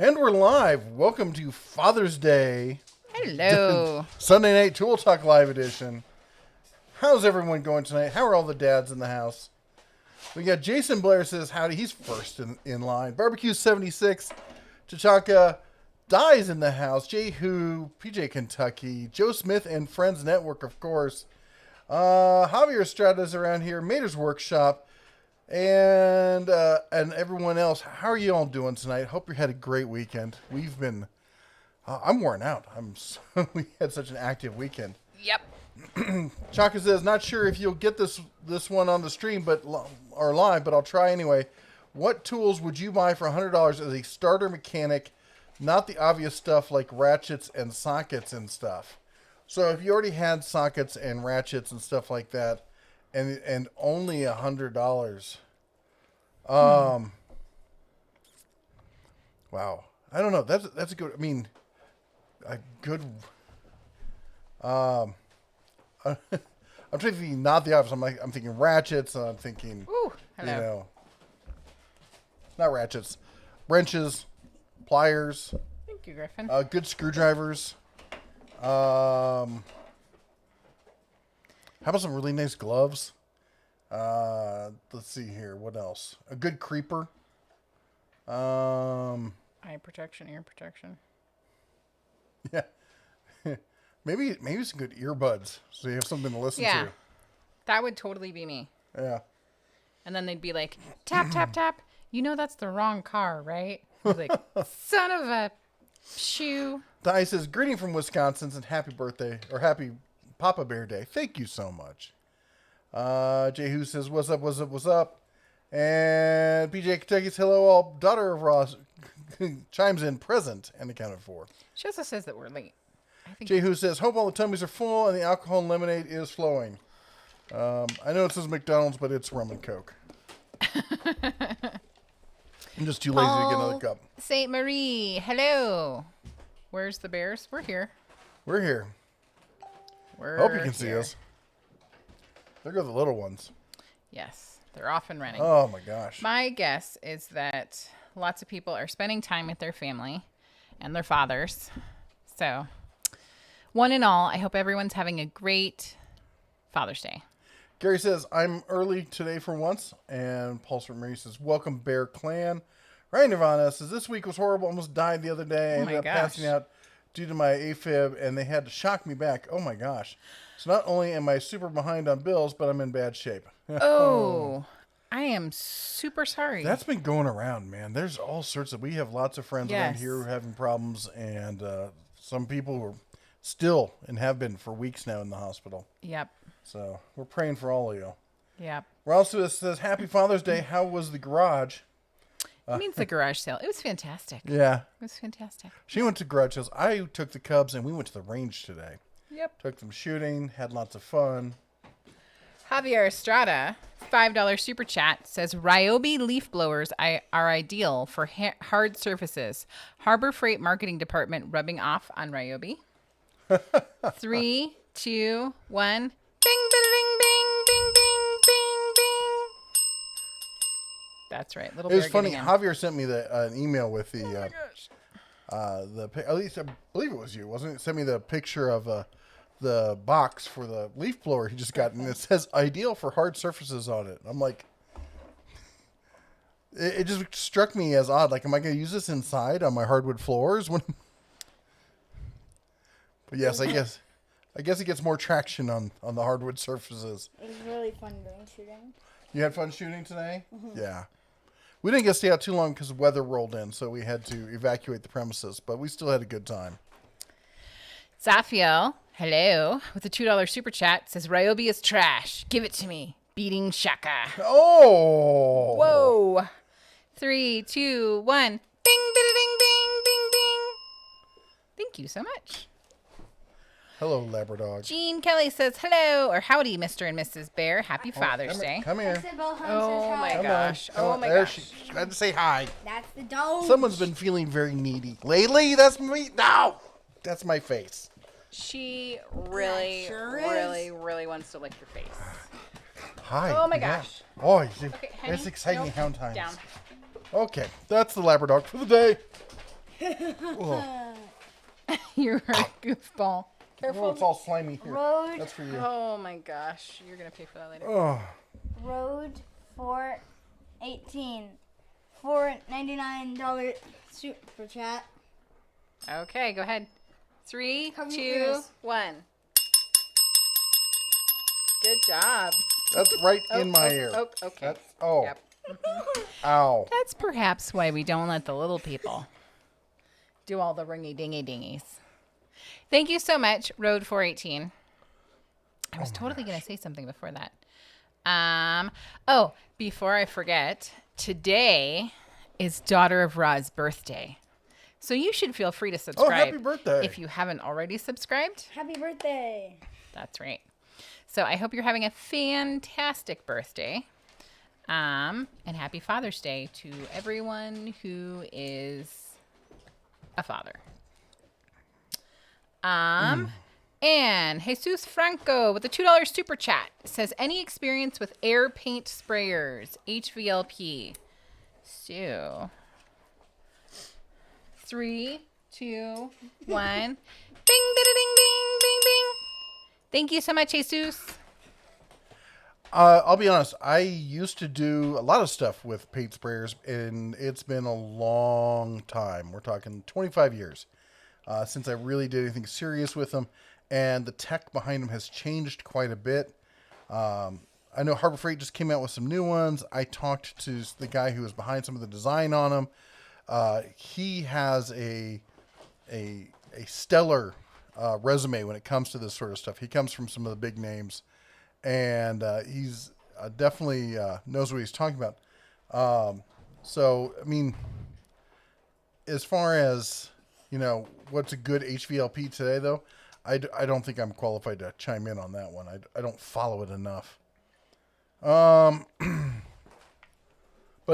And we're live. Welcome to Father's Day. Hello. Sunday Night Tool Talk Live Edition. How's everyone going tonight? How are all the dads in the house? We got Jason Blair says howdy. He's first in line. Barbecue 76. T'Chaka Dies in the house. Jehu, PJ Kentucky. Joe Smith and Friends Network, of course. Javier Estrada's around here. Mater's Workshop. And everyone else, how are you all doing tonight? Hope you had a great weekend. We've been, I'm worn out. We had such an active weekend. Yep. Chaka says, not sure if you'll get this one on the stream, or live, but I'll try anyway. What tools would you buy for $100 as a starter mechanic? Not the obvious stuff like ratchets and sockets and stuff. So if you already had sockets and ratchets and stuff like that, and only $100. Wow. I don't know. That's a good. I mean, a good. I'm thinking not the obvious. I'm thinking ratchets. I'm thinking. Ooh, hello. You know. Not ratchets, wrenches, pliers. Thank you, Griffin. Good screwdrivers. How about some really nice gloves? Let's see here. What else? A good creeper. Eye protection, ear protection. Yeah. maybe some good earbuds so you have something to listen to. That would totally be me. Yeah. And then they'd be like, tap, tap, tap. You know that's the wrong car, right? I'd be like, son of a shoe. Di says, greeting from Wisconsin and happy birthday, or happy Papa Bear Day. Thank you so much. Jehu says, what's up, what's up, what's up? And PJ Kentucky's hello all. Daughter of Ross chimes in present and accounted for. She also says that we're late. Jehu says, hope all the tummies are full and the alcohol and lemonade is flowing. I know it says McDonald's, but it's rum and Coke. I'm just too lazy to get another cup. St. Marie, hello. Where's the bears? We're here. We're here. Hope you can see us. There go the little ones. Yes, they're off and running. Oh my gosh. My guess is that lots of people are spending time with their family and their fathers. So, one and all, I hope everyone's having a great Father's Day. Gary says, I'm early today for once. And Paul Marie says, welcome Bear Clan. Ryan Nirvana says, this week was horrible. Almost died the other day. I ended up passing out due to my AFib, and they had to shock me back. Oh my gosh. So not only am I super behind on bills, but I'm in bad shape. Oh, I am super sorry. That's been going around, man. There's all sorts of, we have lots of friends around here who are having problems, and some people who are still and have been for weeks now in the hospital. Yep. So we're praying for all of you. Yep. Ross says, happy Father's Day. How was the garage? It means the garage sale. It was fantastic. Yeah. It was fantastic. She went to garage sales. I took the Cubs, and we went to the range today. Yep. Took them shooting, had lots of fun. Javier Estrada, $5 super chat, says Ryobi leaf blowers are ideal for hard surfaces. Harbor Freight Marketing Department rubbing off on Ryobi. 3, 2, 1. Bing, bing, bing, bing, bing, bing, bing. That's right. Little. It was funny. Javier sent me an email with the. At least I believe it was you, wasn't it? Sent me the picture of the box for the leaf blower he just got, and it says ideal for hard surfaces on it. I'm like, it just struck me as odd. Like, am I going to use this inside on my hardwood floors? But yes, I guess it gets more traction on the hardwood surfaces. It was really fun going shooting. You had fun shooting today? Mm-hmm. Yeah. We didn't get to stay out too long because the weather rolled in, so we had to evacuate the premises, but we still had a good time. Zafiel, hello, with a $2 super chat, says Ryobi is trash. Give it to me. Beating Shaka. Oh! Whoa. 3, 2, 1. Bing, bing, bing, bing, bing, bing. Thank you so much. Hello, Labrador. Jean Kelly says hello, or howdy, Mr. and Mrs. Bear. Happy Father's Day. Come here. Oh my gosh. Oh my gosh. She had to say hi. That's the dog. Someone's been feeling very needy. Lately, that's me. No! That's my face. She really, really wants to lick your face. Hi. Oh my gosh. Oh, Okay, honey, it's exciting nope. hound times. Down. Okay, that's the Labrador for the day. Oh, You're a goofball. oh, Careful. it's all slimy here. Road. That's for you. Oh my gosh. You're going to pay for that later. Oh, Road 418. $4.99 super chat. Okay, go ahead. 3, Come 2, here, Chris. 1. Good job. that's right in my ear. Oh, okay. That's, oh, Yep. ow. That's perhaps why we don't let the little people do all the ringy dingy dingies. Thank you so much, Road 418. I was totally going to say something before that. Oh, before I forget, today is Daughter of Ra's birthday. So you should feel free to subscribe. happy birthday. If you haven't already subscribed. Happy birthday. That's right. So I hope you're having a fantastic birthday. And happy Father's Day to everyone who is a father. And Jesus Franco with the $2 super chat says, any experience with air paint sprayers, Hvlp? So, 3, 2, 1. Ding, ding, ding, ding, ding, ding. Thank you so much, Jesus. I'll be honest. I used to do a lot of stuff with paint sprayers, and it's been a long time. We're talking 25 years since I really did anything serious with them, and the tech behind them has changed quite a bit. I know Harbor Freight just came out with some new ones. I talked to the guy who was behind some of the design on them. He has a stellar resume when it comes to this sort of stuff. He comes from some of the big names, and he's definitely knows what he's talking about. So, I mean, as far as, what's a good HVLP today, though, I don't think I'm qualified to chime in on that one. I don't follow it enough. But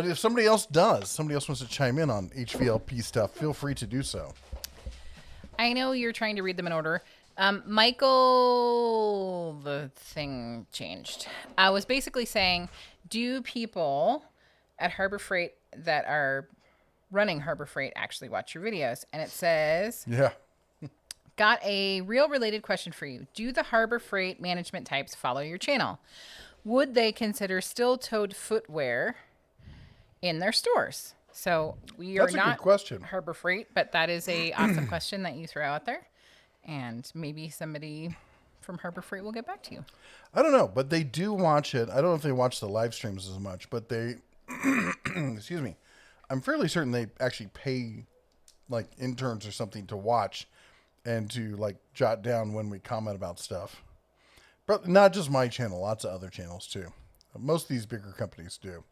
if somebody else wants to chime in on HVLP stuff, feel free to do so. I know you're trying to read them in order. Michael, the thing changed. I was basically saying, do people at Harbor Freight that are running Harbor Freight actually watch your videos? And it says, Yeah. got a real related question for you. Do the Harbor Freight management types follow your channel? Would they consider steel-toed footwear in their stores? So we are That's a good not question. Harbor Freight, but that is a awesome question that you throw out there. And maybe somebody from Harbor Freight will get back to you. I don't know, but they do watch it. I don't know if they watch the live streams as much, but they, excuse me, I'm fairly certain they actually pay like interns or something to watch and to like jot down when we comment about stuff. But not just my channel, lots of other channels too. Most of these bigger companies do.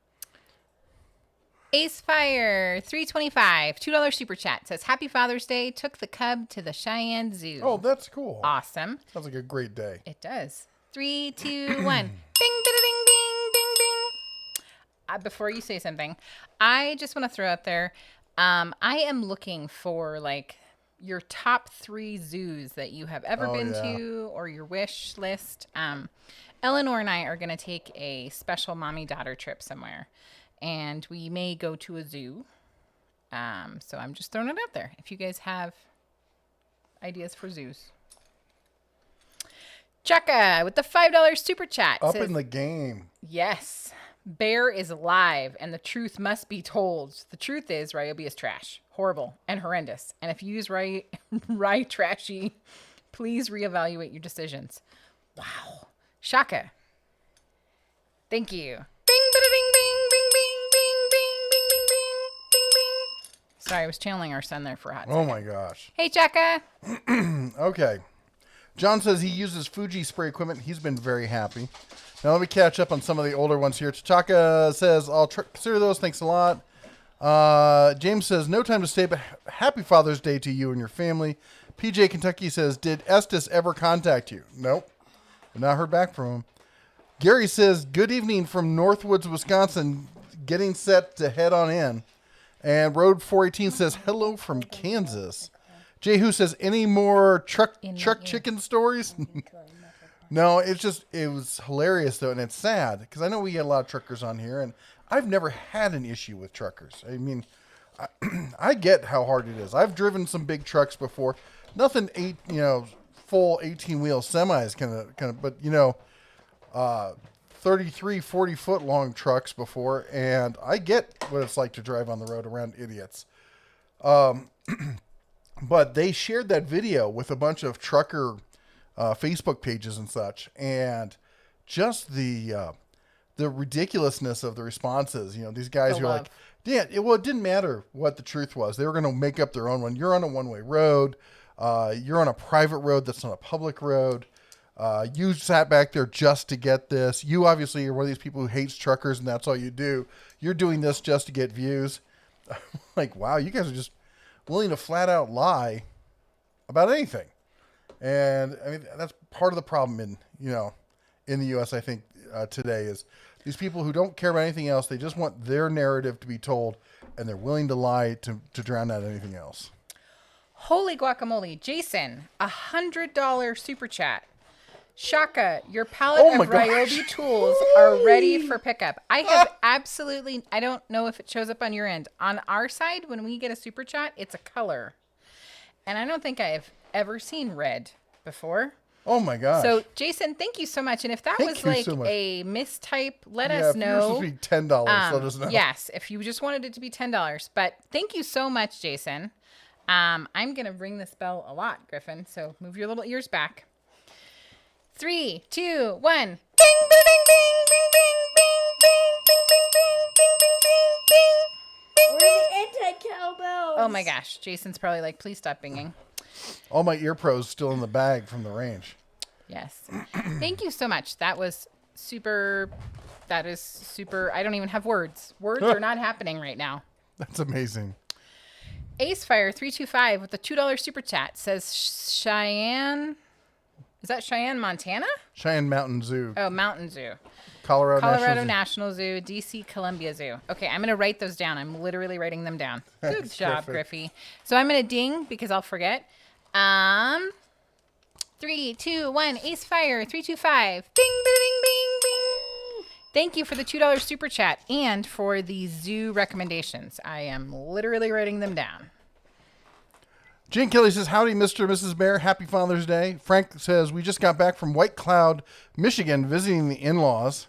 Ace Fire 325 $2 super chat says, happy Father's Day. Took the cub to the Cheyenne Zoo. Oh, that's cool. Awesome. Sounds like a great day. It does. 3, 2, 1. Ding, ding, ding, ding, ding, ding. Before you say something, I just want to throw out there, I am looking for like your top 3 zoos that you have ever been to, or your wish list. Eleanor and I are going to take a special mommy-daughter trip somewhere, and we may go to a zoo. So I'm just throwing it out there. If you guys have ideas for zoos. Chaka with the $5 super chat Up says, in the game. yes, Bear is alive, and the truth must be told. The truth is, Ryobi is trash, horrible, and horrendous. And if you use Rye trashy, please reevaluate your decisions. Wow, Shaka. Thank you. Bing, bada, ding, bing, bing, bing, bing, bing, bing, bing, bing, bing, bing. Sorry, I was channeling our son there for a hot second. Oh my gosh. Hey, Chaka. Okay. John says he uses Fuji spray equipment. He's been very happy. Now let me catch up on some of the older ones here. Chaka says, I'll consider those. Thanks a lot. James says, no time to stay, but happy Father's Day to you and your family. PJ Kentucky says, did Estes ever contact you? Nope. I've not heard back from him. Gary says, good evening from Northwoods, Wisconsin. Getting set to head on in. And Road 418 says, hello from Kansas. Jehu says, any more truck chicken stories? No, it was hilarious, though, and it's sad, because I know we get a lot of truckers on here, and I've never had an issue with truckers. I mean, I get how hard it is. I've driven some big trucks before. Nothing full 18-wheel semis kind of, but 33, 40 foot long trucks before, and I get what it's like to drive on the road around idiots. But they shared that video with a bunch of trucker Facebook pages and such, and just the ridiculous's of the responses. These guys are like, yeah, it didn't matter what the truth was. They were going to make up their own one. You're on a one-way road. You're on a private road that's not a public road. You sat back there just to get this. You obviously are one of these people who hates truckers, and that's all you do. You're doing this just to get views. Like, wow, you guys are just willing to flat out lie about anything. And I mean, that's part of the problem in the U.S. I think today is these people who don't care about anything else. They just want their narrative to be told, and they're willing to lie to drown out anything else. Holy guacamole. Jason, $100 super chat. Shaka, your pallet of Ryobi tools are ready for pickup. I have I don't know if it shows up on your end. On our side, when we get a super chat, it's a color. And I don't think I've ever seen red before. Oh my gosh. So, Jason, thank you so much. And if that was like a mistype, let us know. If you're supposed to be $10, let us know. Yes, if you just wanted it to be $10. But thank you so much, Jason. I'm going to ring this bell a lot, Griffin. So move your little ears back. 3, 2, 1. Ding, ding, ding, ding, ding, ding, ding, ding, ding, ding, ding, ding, ding, ding. Where are the anti-cowbells? Oh my gosh. Jason's probably like, please stop binging. All my ear pros still in the bag from the range. Yes. Thank you so much. That was super. That is super. I don't even have words. Words are not happening right now. That's amazing. Acefire325 with a $2 super chat says Cheyenne. Is that Cheyenne, Montana? Cheyenne Mountain Zoo. Oh, Mountain Zoo. Colorado National Zoo, DC Columbia Zoo. Okay, I'm going to write those down. I'm literally writing them down. Good job, Griffey. So I'm going to ding because I'll forget. 3, 2, 1. Acefire 325. Ding, ding, ding, ding, ding. Thank you for the $2 super chat and for the zoo recommendations. I am literally writing them down. Jane Kelly says, howdy, Mr. and Mrs. Bear. Happy Father's Day. Frank says, we just got back from White Cloud, Michigan, visiting the in-laws.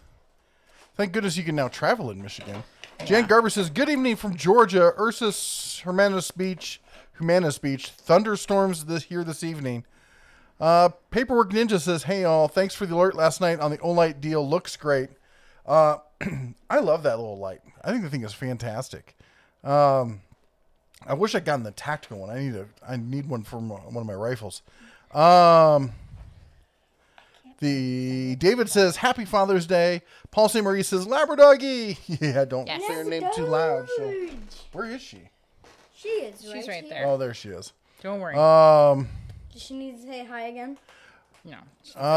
Thank goodness you can now travel in Michigan. Yeah. Jan Garber says, good evening from Georgia, Ursus Hermanus Beach. Thunderstorms this evening. Paperwork Ninja says, hey, all. Thanks for the alert last night on the Olight deal. Looks great. I love that little light. I think the thing is fantastic. I wish I'd gotten the tactical one. I need one for one of my rifles. David says, happy Father's Day. Paul St. Marie says, Labradoggy. Yeah, don't say her name too loud. Where is she? She is She's right there. Oh, there she is. Don't worry. Does she need to say hi again? No.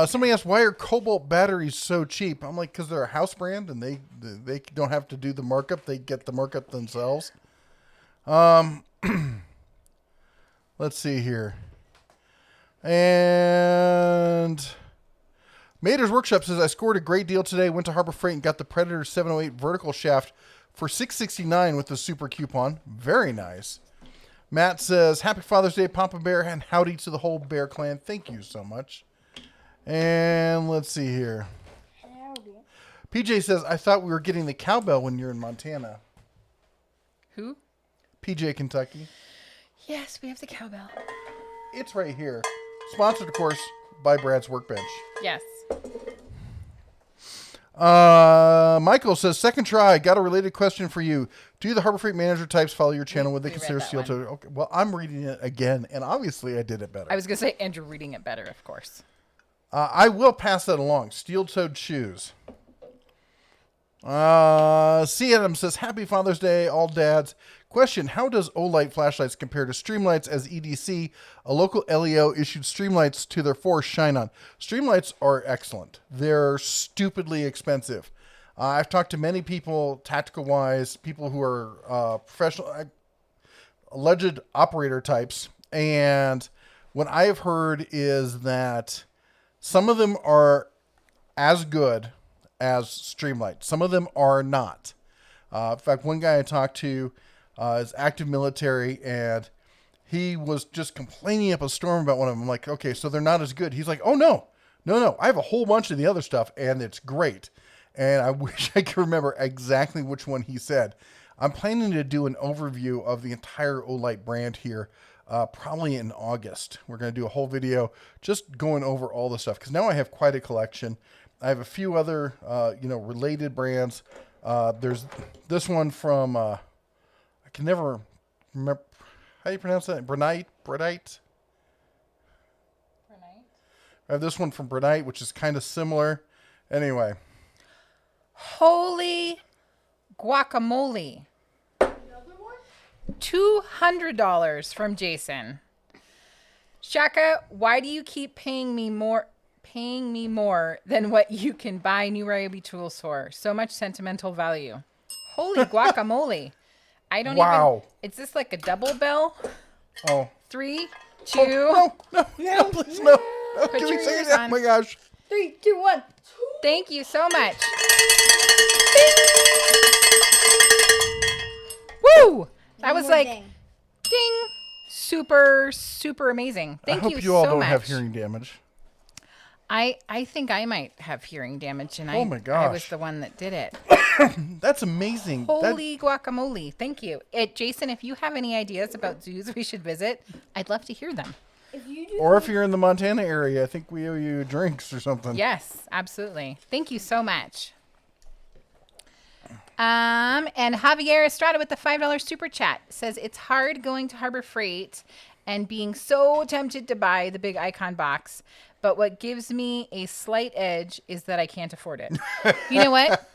Somebody asked, why are Cobalt batteries so cheap? I'm like, because they're a house brand and they don't have to do the markup. They get the markup themselves. Let's see here. And Mater's Workshop says, I scored a great deal today. Went to Harbor Freight and got the Predator 708 vertical shaft for $6.69 with the super coupon. Very nice. Matt says, happy Father's Day, Papa Bear, and howdy to the whole Bear clan. Thank you so much. And let's see here. PJ says, I thought we were getting the cowbell when you're in Montana. Who? PJ, Kentucky. Yes, we have the cowbell. It's right here. Sponsored, of course, by Brad's Workbench. Yes. Michael says, second try. Got a related question for you. Do the Harbor Freight manager types follow your channel when they consider steel toe? Okay, well, I'm reading it again, and obviously I did it better. I was going to say, and you're reading it better, of course. I will pass that along. Steel-toed shoes. C. Adams says, happy Father's Day, all dads. Question, how does Olight flashlights compare to Streamlights as EDC? A local LEO issued Streamlights to their force shine on. Streamlights are excellent. They're stupidly expensive. I've talked to many people, tactical-wise, people who are professional, alleged operator types, and what I have heard is that some of them are as good as Streamlight. Some of them are not. In fact, one guy I talked to is active military, and he was just complaining up a storm about one of them. I'm like, okay, so they're not as good. He's like, oh, no. I have a whole bunch of the other stuff, and it's great. And I wish I could remember exactly which one he said. I'm planning to do an overview of the entire Olight brand here, probably in August. We're going to do a whole video just going over all the stuff, because now I have quite a collection. I have a few other, related brands. There's this one from, I can never remember, how do you pronounce that? Brenite? I have this one from Brenite, which is kind of similar. Anyway. Holy guacamole. $200 from Jason. Shaka, why do you keep paying me more than what you can buy new Rayobi tools for? So much sentimental value. Holy guacamole. I don't Wow. Is this like a double bell? Oh. 3, 2. Oh, no, please, no. Put Can we your say ears that? on. Oh my gosh. 3, 2, 1. Thank you so much. Woo! That was like ding. Super, super amazing. Thank you so much. I hope you all don't have hearing damage. I think I might have hearing damage, and Oh my I gosh. was the one that did it. That's amazing. Holy guacamole. Thank you. Jason, if you have any ideas about zoos we should visit, I'd love to hear them. Or if you're in the Montana area, I think we owe you drinks or something. Yes, absolutely. Thank you so much. And Javier Estrada with the $5 super chat says it's hard going to Harbor Freight and being so tempted to buy the big icon box, but what gives me a slight edge is that I can't afford it. You know what?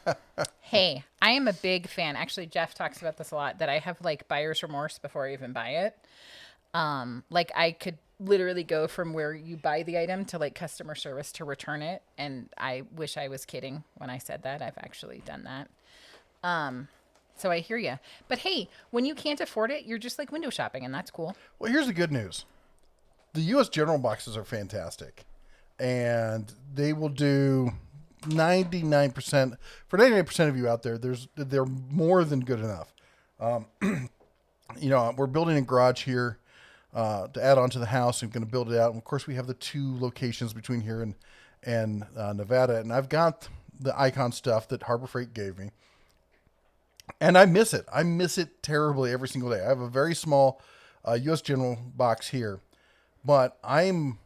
Hey, I am a big fan. Actually, Jeff talks about this a lot, that I have like buyer's remorse before I even buy it. Like I could literally go from where you buy the item to like customer service to return it. And I wish I was kidding when I said that. I've actually done that. So I hear you. But hey, when you can't afford it, you're just like window shopping, and that's cool. Well, here's the good news. The U.S. General boxes are fantastic. And they will do 99%. For 99% of you out there, they're more than good enough. We're building a garage here to add on to the house. I'm going to build it out. And of course, we have the 2 locations between here and Nevada. And I've got the icon stuff that Harbor Freight gave me. And I miss it. I miss it terribly every single day. I have a very small U.S. General box here. But I'm,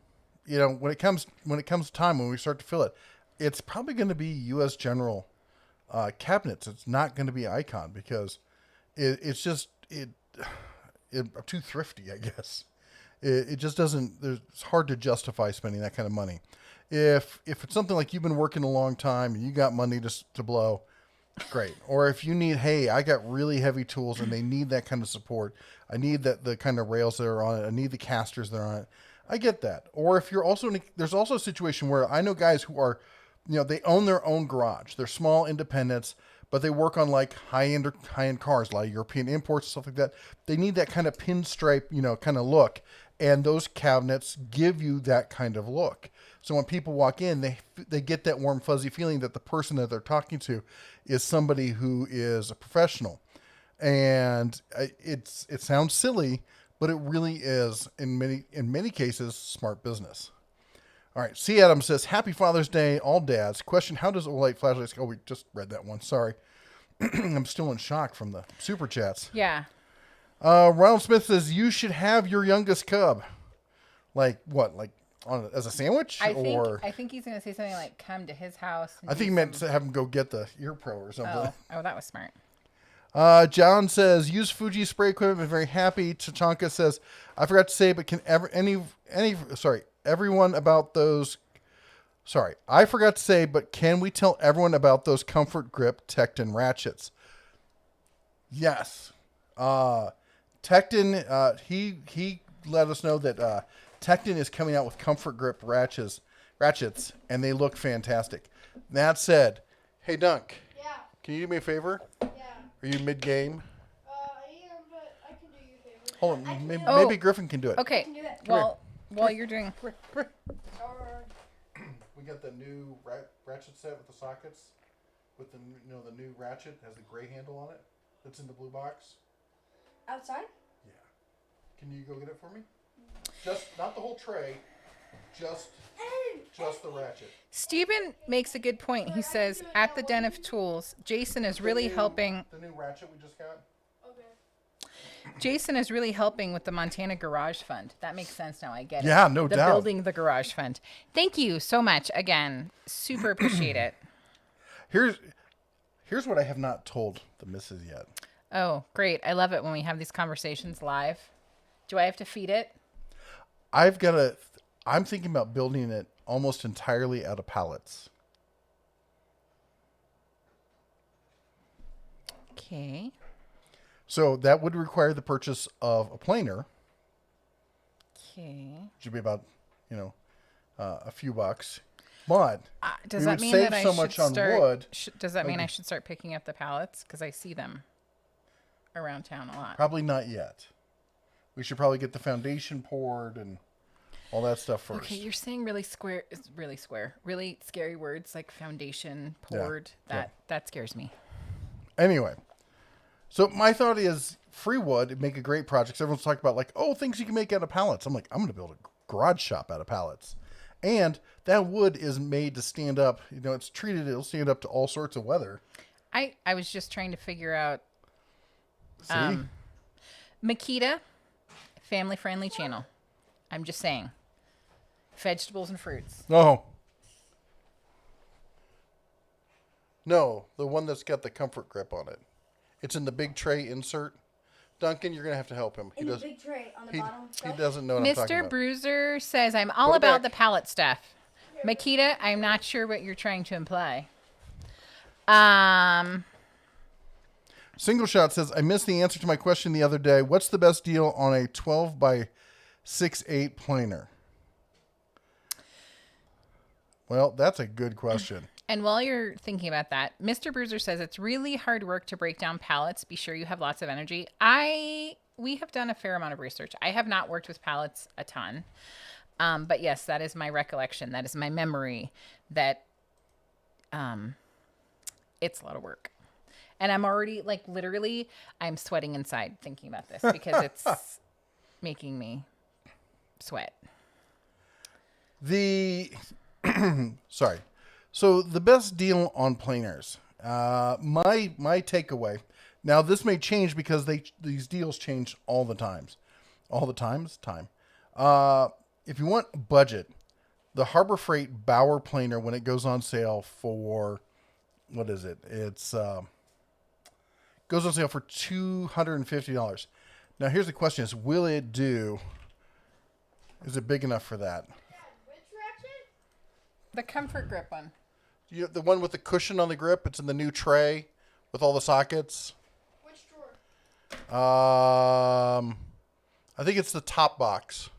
when it comes to time when we start to fill it, it's probably going to be U.S. General cabinets. It's not going to be icon because it's just I'm too thrifty, I guess. It just doesn't. It's hard to justify spending that kind of money. If it's something like you've been working a long time and you got money to blow, great. Or if you need, hey, I got really heavy tools and they need that kind of support. I need the kind of rails that are on it. I need the casters that are on it. I get that. Or if you're also there's also a situation where I know guys who are, they own their own garage. They're small independents, but they work on like high-end cars, like European imports, stuff like that. They need that kind of pinstripe, kind of look. And those cabinets give you that kind of look. So when people walk in, they get that warm, fuzzy feeling that the person that they're talking to is somebody who is a professional. And it sounds silly, but it really is in many cases smart business. All right, C. Adam says, Happy Father's Day, all dads. Question, how does Olight flashlights go? Oh, we just read that one. Sorry. I'm still in shock from the super chats. Yeah. Ronald Smith says, you should have your youngest cub. Like what? Like as a sandwich? I think he's going to say something like, come to his house. I think he meant to have him go get the ear pro or something. Oh, that was smart. John says, use Fuji spray equipment. I'm very happy. Tachanka says, I forgot to say, but can everyone about those. Sorry, I forgot to say, but can we tell everyone about those Comfort Grip Tecton ratchets? Yes. Tecton, he let us know that Tecton is coming out with Comfort Grip ratchets, and they look fantastic. That said, hey Dunk. Yeah. Can you do me a favor? Yeah. Are you mid-game? Yeah, but I can do you a favor. Hold on, maybe Griffin can do it. Okay. can do it. Well, while you're doing... We got the new ratchet set with the sockets, with the new ratchet has the gray handle on it. That's in the blue box. Outside? Yeah. Can you go get it for me? Just not the whole tray, just the ratchet. Stephen makes a good point. He says, at the Den of Tools, Jason is really helping. The new ratchet we just got. Jason is really helping with the Montana Garage Fund. That makes sense now. I get it. Yeah, no the doubt. Building the Garage Fund. Thank you so much. Again, super appreciate it. Here's what I have not told the missus yet. Oh, great. I love it when we have these conversations live. Do I have to feed it? I'm thinking about building it almost entirely out of pallets. Okay. So that would require the purchase of a planer. Okay. Which would be about, a few bucks. But does we that would mean save that I so should much on start, wood. Does that mean I should start picking up the pallets? Because I see them around town a lot. Probably not yet. We should probably get the foundation poured and all that stuff first. Okay, you're saying really scary words like foundation, poured. That scares me. Anyway, so my thought is free wood would make a great project. Everyone's talking about things you can make out of pallets. I'm like, I'm going to build a garage shop out of pallets. And that wood is made to stand up. It's treated. It'll stand up to all sorts of weather. I was just trying to figure out. See? Makita, family-friendly channel. I'm just saying. Vegetables and fruits. No, the one that's got the comfort grip on it. It's in the big tray insert. Duncan, you're going to have to help him. In the big tray on the bottom. He doesn't know what I'm talking Mr. about. Bruiser says, I'm all about the pallet stuff. Makita, I'm not sure what you're trying to imply. Single Shot says, I missed the answer to my question the other day. What's the best deal on a 12 by 6/8 planer? Well, that's a good question. And while you're thinking about that, Mr. Bruiser says it's really hard work to break down pallets. Be sure you have lots of energy. We have done a fair amount of research. I have not worked with pallets a ton. But yes, that is my recollection. That is my memory that it's a lot of work. And I'm already literally I'm sweating inside thinking about this because it's making me sweat. Sorry. So the best deal on planers, my takeaway. Now this may change because these deals change all the times. If you want budget, the Harbor Freight Bauer planer when it goes on sale for what is it? It's goes on sale for $250. Now here's the question: will it do? Is it big enough for that? Which ratchet? The comfort grip one. The one with the cushion on the grip. It's in the new tray with all the sockets. Which drawer? I think it's the top box.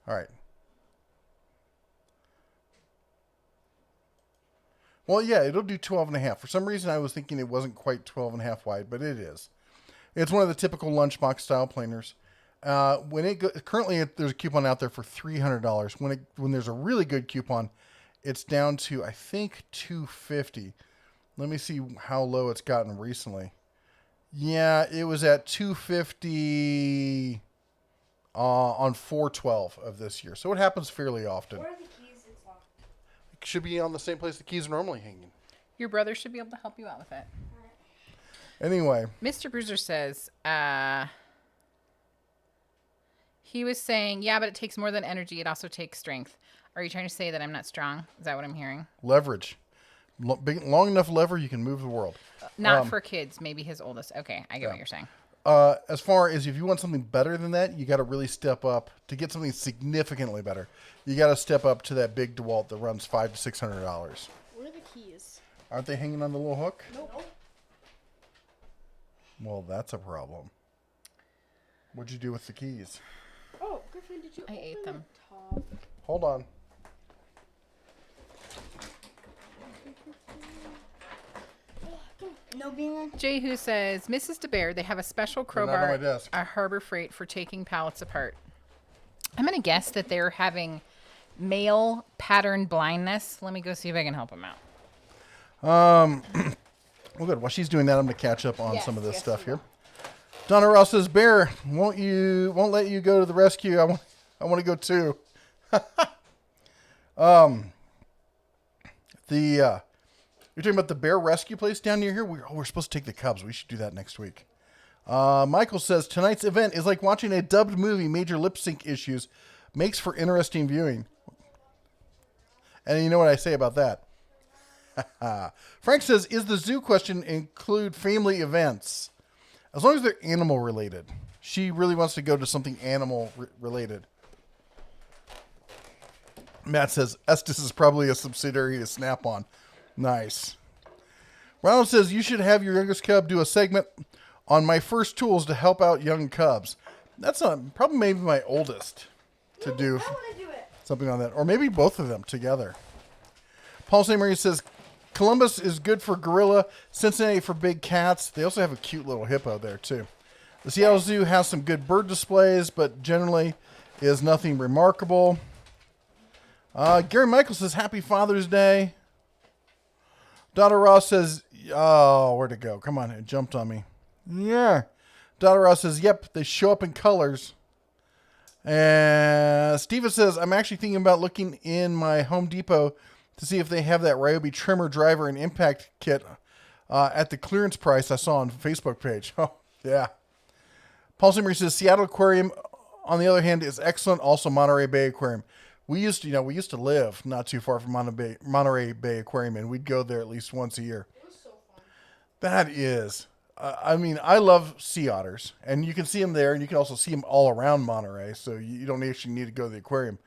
All right. Well, yeah, it'll do 12 and a half. For some reason, I was thinking it wasn't quite 12 and a half wide, but it is. It's one of the typical lunchbox style planers. Currently there's a coupon out there for $300. When there's a really good coupon, it's down to I think $250. Let me see how low it's gotten recently. Yeah, it was at $250 on 4/12 of this year. So it happens fairly often. Where are the keys? It's locked. It should be on the same place the keys are normally hanging. Your brother should be able to help you out with it. Anyway, Mr. Bruiser says, he was saying, yeah, but it takes more than energy. It also takes strength. Are you trying to say that I'm not strong? Is that what I'm hearing? leverage. Long enough lever, you can move the world. Not for kids. Maybe his oldest. Okay, I get what you're saying. As far as if you want something better than that, you got to really step up to get something significantly better. You got to step up to that big DeWalt that runs $500 to $600. Where are the keys? Aren't they hanging on the little hook? Nope. Well, that's a problem. What'd you do with the keys? Oh, Griffin, did you I ate open them. the top? Hold on. No being Jehu says, Mrs. DeBear, they have a special not on my crowbar desk. at Harbor Freight for taking pallets apart. I'm going to guess that they're having male pattern blindness. Let me go see if I can help them out. Well, good. While she's doing that, I'm going to catch up on Yes, some of this yes, stuff we here. Donna Ross says, Bear, won't let you go to the rescue. I want to go too. You're talking about the bear rescue place down near here? We're supposed to take the cubs. We should do that next week. Michael says, tonight's event is like watching a dubbed movie. Major lip sync issues. Makes for interesting viewing. And you know what I say about that? Frank says, is the zoo question include family events? As long as they're animal related. She really wants to go to something animal related. Matt says, Estes is probably a subsidiary of Snap-on. Nice. Ronald says, you should have your youngest cub do a segment on my first tools to help out young cubs. That's probably maybe my oldest to do I want to do it. something on that. Or maybe both of them together. Paul St. Marie says, Columbus is good for gorilla, Cincinnati for big cats. They also have a cute little hippo there, too. The Seattle Zoo has some good bird displays, but generally is nothing remarkable. Gary Michael says, Happy Father's Day. Donna Ross says, oh, where'd it go? Come on, it jumped on me. Yeah. Donna Ross says, yep, they show up in colors. And Steven says, I'm actually thinking about looking in my Home Depot to see if they have that Ryobi trimmer driver and impact kit at the clearance price I saw on Facebook page. Oh, yeah. Paul Zimmer says, Seattle Aquarium, on the other hand, is excellent. Also, Monterey Bay Aquarium. We used to live not too far from Monterey Bay Aquarium, and we'd go there at least once a year. It was so fun. That is, I love sea otters, and you can see them there, and you can also see them all around Monterey, so you don't actually need to go to the aquarium.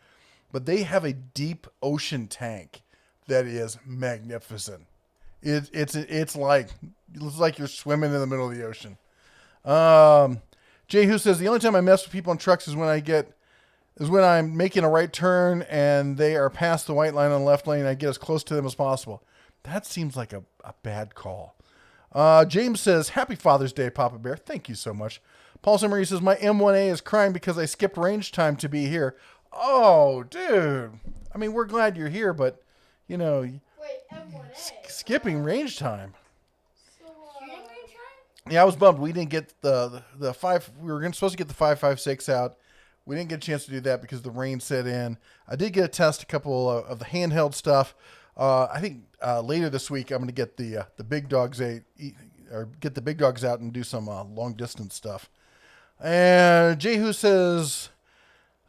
But they have a deep ocean tank that is magnificent. It's like you're swimming in the middle of the ocean. Jay Who says, the only time I mess with people on trucks is when I'm making a right turn and they are past the white line on the left lane. I get as close to them as possible. That seems like a bad call. James says, Happy Father's Day, Papa Bear. Thank you so much. Paul Summery says, my M1A is crying because I skipped range time to be here. Oh, dude. I mean, we're glad you're here, but, Wait, M1A. skipping range time. So, shooting range time? Yeah, I was bummed. We didn't get the 5. We were supposed to get the 5.56 out. We didn't get a chance to do that because the rain set in. I did get to test a couple of the handheld stuff. I think later this week I'm going to get the big dogs get the big dogs out and do some long distance stuff. And Jehu says,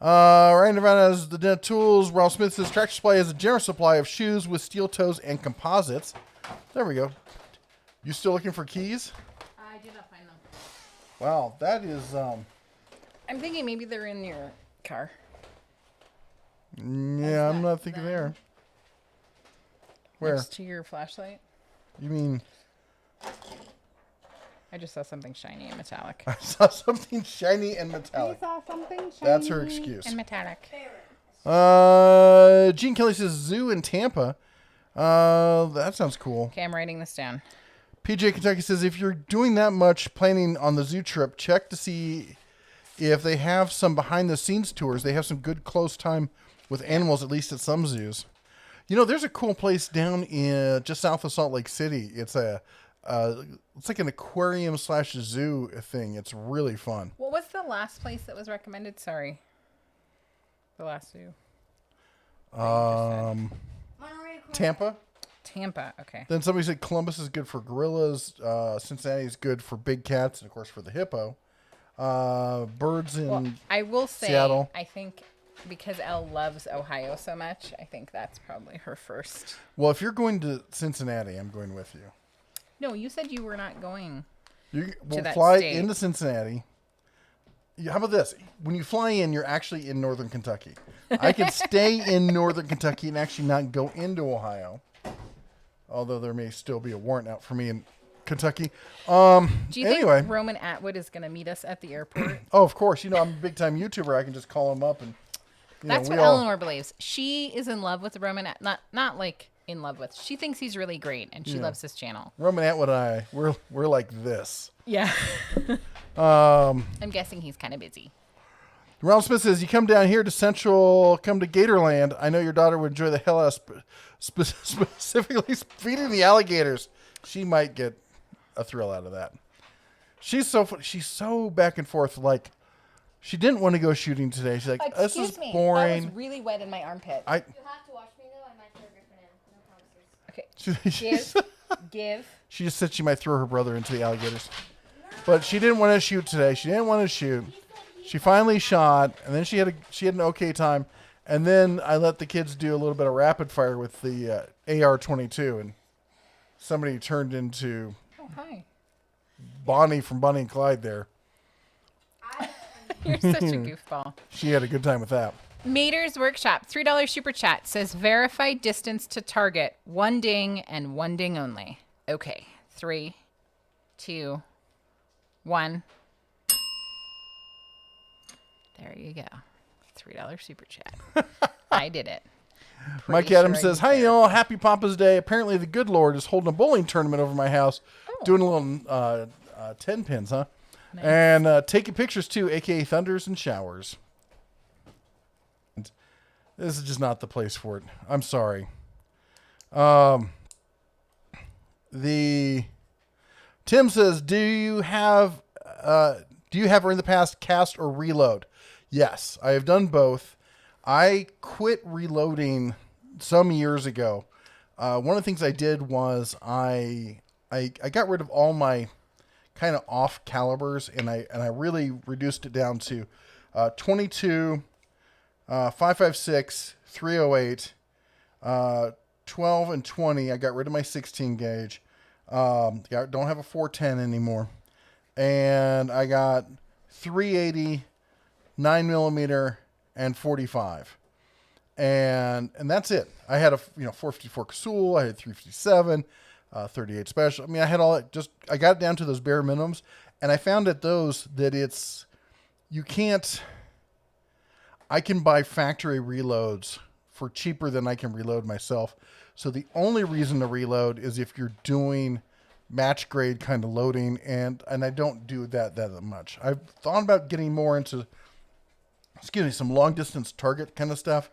Ryan Nirvana has the den tools. Ralph Smith says Tractor Supply has a generous supply of shoes with steel toes and composites. There we go. You still looking for keys? I did not find them. Wow, that is I'm thinking maybe they're in your car. yeah, I'm not thinking there. Where? Next to your flashlight. You mean I just saw something shiny and metallic. I saw something shiny and metallic? saw something shiny That's her excuse. and metallic. Gene Kelly says zoo in Tampa. That sounds cool. Okay, I'm writing this down. PJ Kentucky says if you're doing that much planning on the zoo trip, check to see if they have some behind the scenes tours. They have some good close time with animals, at least at some zoos. You know, there's a cool place down in just south of Salt Lake City. It's like an aquarium / zoo thing. It's really fun. What was the last place that was recommended? Sorry. The last zoo. Monterey Aquarium. Tampa. Tampa. Okay. Then somebody said Columbus is good for gorillas. Cincinnati is good for big cats, and of course for the hippo. Birds in Well, I will say, Seattle. I think because Elle loves Ohio so much, I think that's probably her first. Well, if you're going to Cincinnati, I'm going with you. No, you said you were not going. You will that fly state. into Cincinnati. How about this? When you fly in, you're actually in northern Kentucky. I can stay in northern Kentucky and actually not go into Ohio. Although there may still be a warrant out for me in Kentucky. Do you Anyway. think Roman Atwood is going to meet us at the airport? Oh, of course. You know, I'm a big time YouTuber. I can just call him up and. That's we what all- Eleanor believes. She is in love with Roman. Not like in love with. She thinks he's really great, and she loves his channel. Roman Atwood and I, we're like this. Yeah. I'm guessing he's kind of busy. Ronald Smith says, you come down here to Central, come to Gatorland. I know your daughter would enjoy the hell out of specifically feeding the alligators. She might get a thrill out of that. She's so back and forth. Like, she didn't want to go shooting today. She's like, this is boring. That was really wet in my armpit. You have to watch me though. I might throw Griffin in. No promises. Okay. Give. She just said she might throw her brother into the alligators. But she didn't want to shoot today. She didn't want to shoot. She finally shot, and then she had an okay time. And then I let the kids do a little bit of rapid fire with the AR-22, and somebody turned into Bonnie from Bonnie and Clyde there. You're such a goofball. She had a good time with that. Mater's Workshop, $3 super chat, says verify distance to target. 1 ding and 1 ding only. Okay. 3, 2, 1. There you go. $3 super chat. I did it. Mike Adams says, hi, y'all. Happy Papa's Day. Apparently, the good Lord is holding a bowling tournament over my house, doing a little 10 pins, huh? Nice. And taking pictures, too, a.k.a. thunders and showers. This is just not the place for it. I'm sorry. Tim says, do you have or in the past cast or reload? Yes, I have done both. I quit reloading some years ago. One of the things I did was I got rid of all my kind of off calibers, and I really reduced it down to 22, 5.56, 308, 12 and 20. I got rid of my 16 gauge. Don't have a 410 anymore. And I got 380, 9 millimeter, and 45. And that's it. I had a 454 Casull. I had 357, 38 special. I mean, I had all that. I got it down to those bare minimums, and I found at those that I can buy factory reloads for cheaper than I can reload myself. So the only reason to reload is if you're doing match grade kind of loading, and I don't do that much. I've thought about getting more into, some long distance target kind of stuff.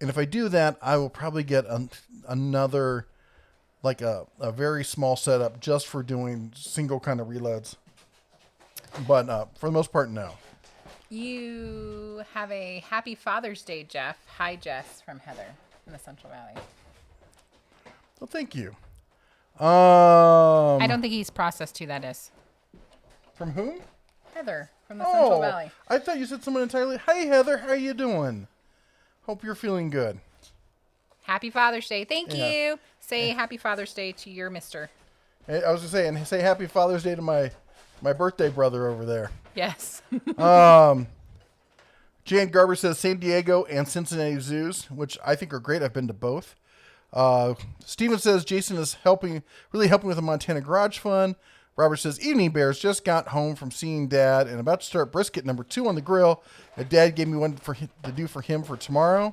And if I do that, I will probably get another, like a very small setup just for doing single kind of reloads. But for the most part, no. You have a happy Father's Day, Jeff. Hi, Jess, from Heather in the Central Valley. Well, thank you. I don't think he's processed who that is. From whom? Heather from the Central Valley. I thought you said someone entirely. Hey, Heather, how you doing? Hope you're feeling good. Happy Father's Day. Thank you. Say Happy Father's Day to your mister. Hey, I was just saying, say Happy Father's Day to my birthday brother over there. Yes. Jan Garber says San Diego and Cincinnati zoos, which I think are great. I've been to both. Steven says Jason is really helping with the Montana Garage Fund. Robert says Evening Bears, just got home from seeing Dad and about to start brisket number 2 on the grill. Dad gave me one to do for him for tomorrow.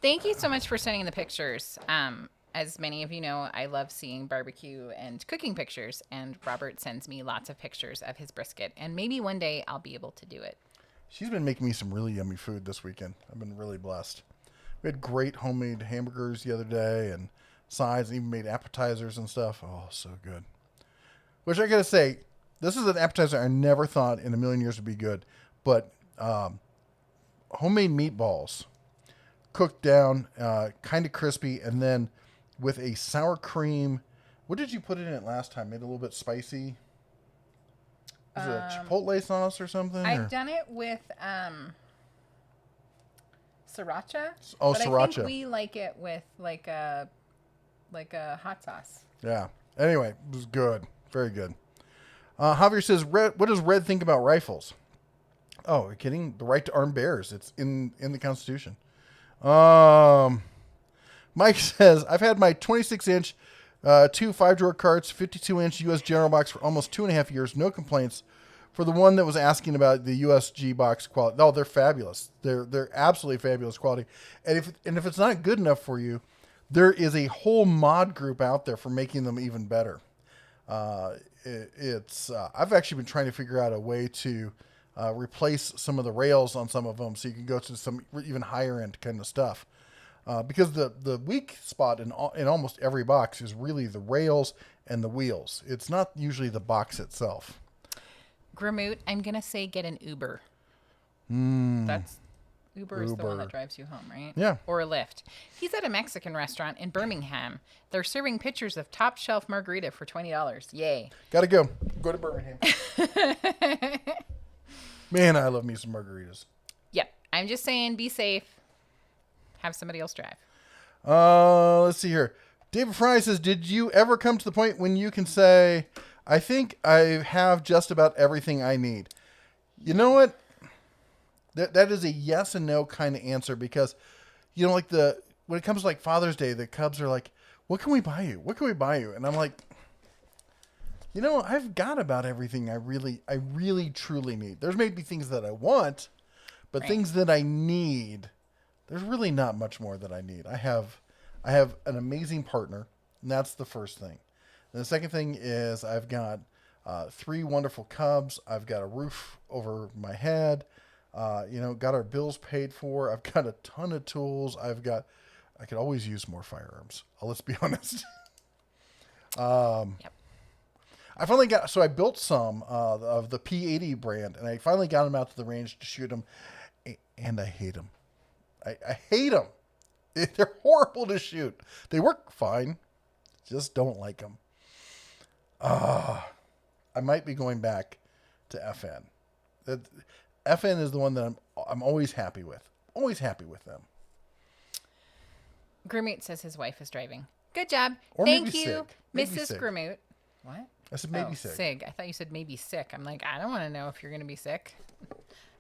Thank you so much for sending the pictures. As many of you know, I love seeing barbecue and cooking pictures, and Robert sends me lots of pictures of his brisket, and maybe one day I'll be able to do it. She's been making me some really yummy food this weekend. I've been really blessed. We had great homemade hamburgers the other day and sides, and even made appetizers and stuff. Oh, so good. Which I gotta say, this is an appetizer I never thought in a million years would be good. But homemade meatballs, cooked down, kind of crispy, and then with a sour cream. What did you put in it last time? Made it a little bit spicy. Is it a chipotle sauce or something? I've done it with sriracha. Oh, but sriracha. I think we like it with like a hot sauce. Yeah. Anyway, it was good. Very good. Javier says, what does Red think about rifles? Oh, you're kidding? The right to arm bears. It's in the Constitution. Mike says, I've had my 26-inch 2 5-drawer carts, 52-inch U.S. General box for almost 2.5 years. No complaints. For the one that was asking about the USG box quality, no, they're fabulous. They're absolutely fabulous quality. And if it's not good enough for you, there is a whole mod group out there for making them even better. I've actually been trying to figure out a way to replace some of the rails on some of them so you can go to some even higher end kind of stuff. Because the weak spot in almost every box is really the rails and the wheels. It's not usually the box itself. Gramoot, I'm going to say get an Uber. Uber is the one that drives you home, right? Yeah. Or a Lyft. He's at a Mexican restaurant in Birmingham. They're serving pictures of top shelf margarita for $20. Yay. Gotta go. Go to Birmingham. Man, I love me some margaritas. Yep. I'm just saying, be safe. Have somebody else drive. Let's see here. David Fry says, did you ever come to the point when you can say, I think I have just about everything I need? You know what? That is a yes and no kind of answer because, you know, like when it comes to like Father's Day, the Cubs are like, what can we buy you? What can we buy you? And I'm like, you know, I've got about everything I really truly need. There's maybe things that I want, but things that I need, there's really not much more that I need. I have an amazing partner, and that's the first thing. And the second thing is I've got 3 wonderful Cubs. I've got a roof over my head. Got our bills paid for. I've got a ton of tools. I could always use more firearms. Let's be honest. Yep. I built some of the P80 brand, and I finally got them out to the range to shoot them, and I hate them. I hate them. They're horrible to shoot. They work fine. Just don't like them. I might be going back to FN. FN is the one that I'm always happy with. Always happy with them. Gramoot says his wife is driving. Good job. Or Thank maybe you, sick. Maybe Mrs. sick. Gramoot. What? I said maybe sick. Sig. I thought you said maybe sick. I'm like, I don't want to know if you're going to be sick.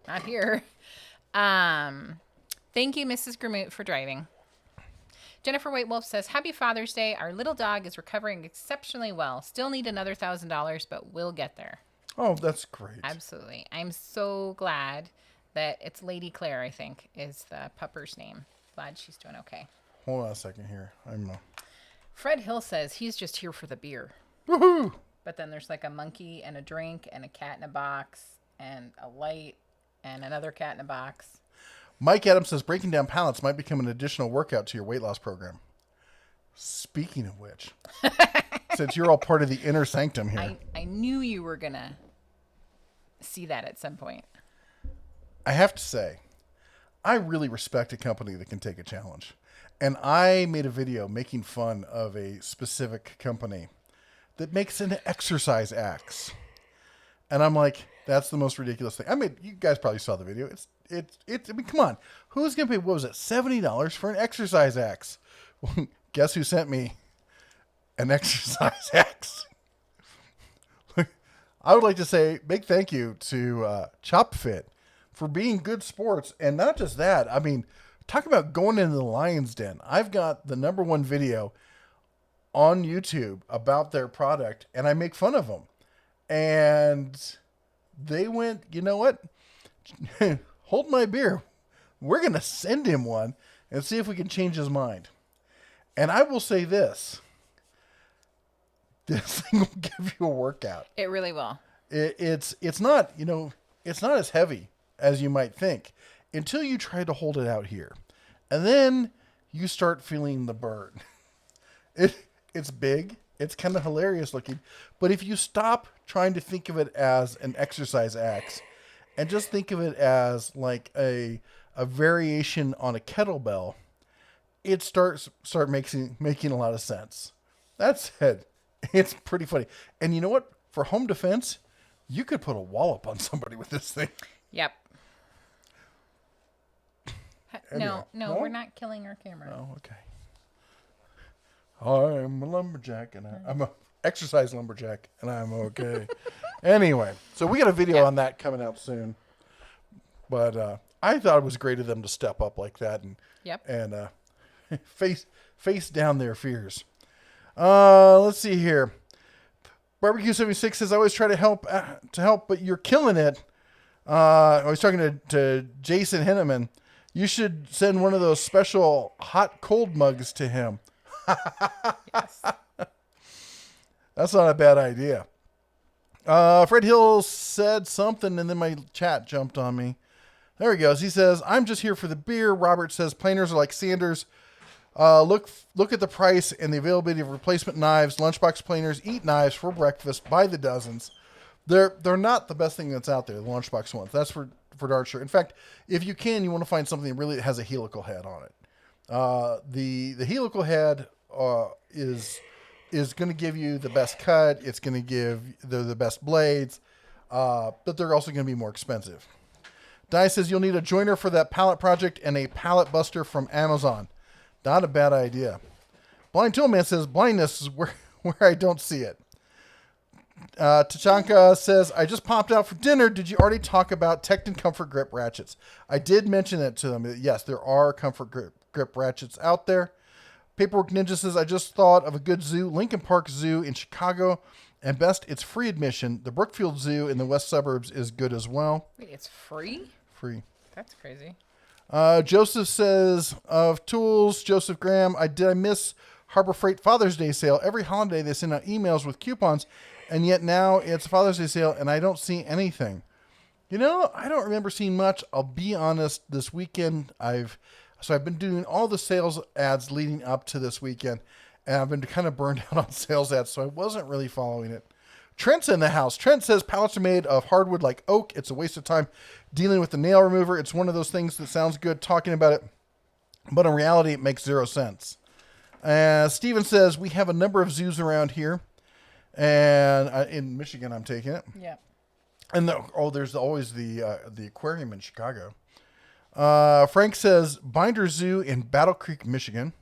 Not here. Thank you, Mrs. Gramoot, for driving. Jennifer White Wolf says, Happy Father's Day. Our little dog is recovering exceptionally well. Still need another $1,000, but we'll get there. Oh, that's great. Absolutely. I'm so glad that it's Lady Claire, I think, is the pupper's name. Glad she's doing okay. Hold on a second here. Fred Hill says he's just here for the beer. Woohoo! But then there's like a monkey and a drink and a cat in a box and a light and another cat in a box. Mike Adams says breaking down pallets might become an additional workout to your weight loss program. Speaking of which, since you're all part of the inner sanctum here. I knew you were going to see that at some point. I have to say, I really respect a company that can take a challenge. And I made a video making fun of a specific company that makes an exercise axe. And I'm like, that's the most ridiculous thing. You guys probably saw the video. I mean, come on. Who's going to pay, what was it, $70 for an exercise axe? Well, guess who sent me an exercise axe? I would like to say big thank you to Chop Fit for being good sports. And not just that. I mean, talk about going into the lion's den. I've got the #1 video on YouTube about their product, and I make fun of them. And they went, you know what? Hold my beer. We're going to send him one and see if we can change his mind. And I will say this. This thing will give you a workout. It really will. It's not, it's not as heavy as you might think until you try to hold it out here. And then you start feeling the burn. It's big. It's kind of hilarious looking. But if you stop trying to think of it as an exercise axe and just think of it as like a variation on a kettlebell, it start making a lot of sense. That said, it's pretty funny. And you know what? For home defense, you could put a wallop on somebody with this thing. Yep. Anyway. No, we're not killing our camera. Oh, okay. I'm a lumberjack, and I'm a exercise lumberjack, and I'm okay. Anyway, so we got a video on that coming out soon. But I thought it was great of them to step up like that and face down their fears. Let's see here. Barbecue 76 says, I always try to help, but you're killing it. I was talking to Jason Henneman. You should send one of those special hot cold mugs to him. Yes. That's not a bad idea. Fred Hill said something, and then my chat jumped on me. There he goes. He says, I'm just here for the beer. Robert says, planers are like Sanders. Look at the price and the availability of replacement knives. Lunchbox planers eat knives for breakfast by the dozens. They're not the best thing that's out there, the Lunchbox ones. That's for dark sure. In fact, if you can, you want to find something that really has a helical head on it. The helical head is going to give you the best cut. It's going to give the best blades, but they're also going to be more expensive. Di says you'll need a joiner for that pallet project and a pallet buster from Amazon. Not a bad idea. Blind Toolman says blindness is where I don't see it. Tachanka says, I just popped out for dinner. Did you already talk about Tekton Comfort Grip ratchets? I did mention it to them. Yes, there are Comfort Grip ratchets out there. Paperwork Ninja says, I just thought of a good zoo, Lincoln Park Zoo in Chicago. And best, it's free admission. The Brookfield Zoo in the west suburbs is good as well. Wait, it's free? Free. That's crazy. Joseph says, of tools, Joseph Graham, did I miss Harbor Freight Father's Day sale? Every holiday they send out emails with coupons, and yet now it's Father's Day sale, and I don't see anything. You know, I don't remember seeing much. I'll be honest, this weekend, I've been doing all the sales ads leading up to this weekend, and I've been kind of burned out on sales ads, so I wasn't really following it. Trent's in the house. Trent says pallets are made of hardwood like oak. It's a waste of time dealing with the nail remover. It's one of those things that sounds good talking about it, but in reality, it makes 0 sense. Steven says we have a number of zoos around here, and in Michigan, I'm taking it. Yeah. And there's always the aquarium in Chicago. Frank says Binder Zoo in Battle Creek, Michigan.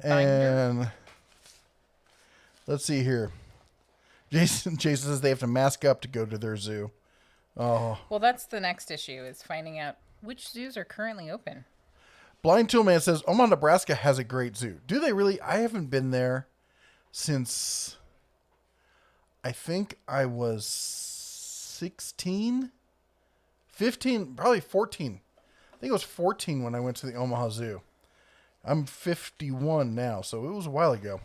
Binder. And let's see here. Jason says they have to mask up to go to their zoo. Oh. Well, that's the next issue, is finding out which zoos are currently open. Blind Toolman says Omaha, Nebraska has a great zoo. Do they really? I haven't been there since I think I was 16, 15, probably 14. I think it was 14 when I went to the Omaha Zoo. I'm 51 now, so it was a while ago.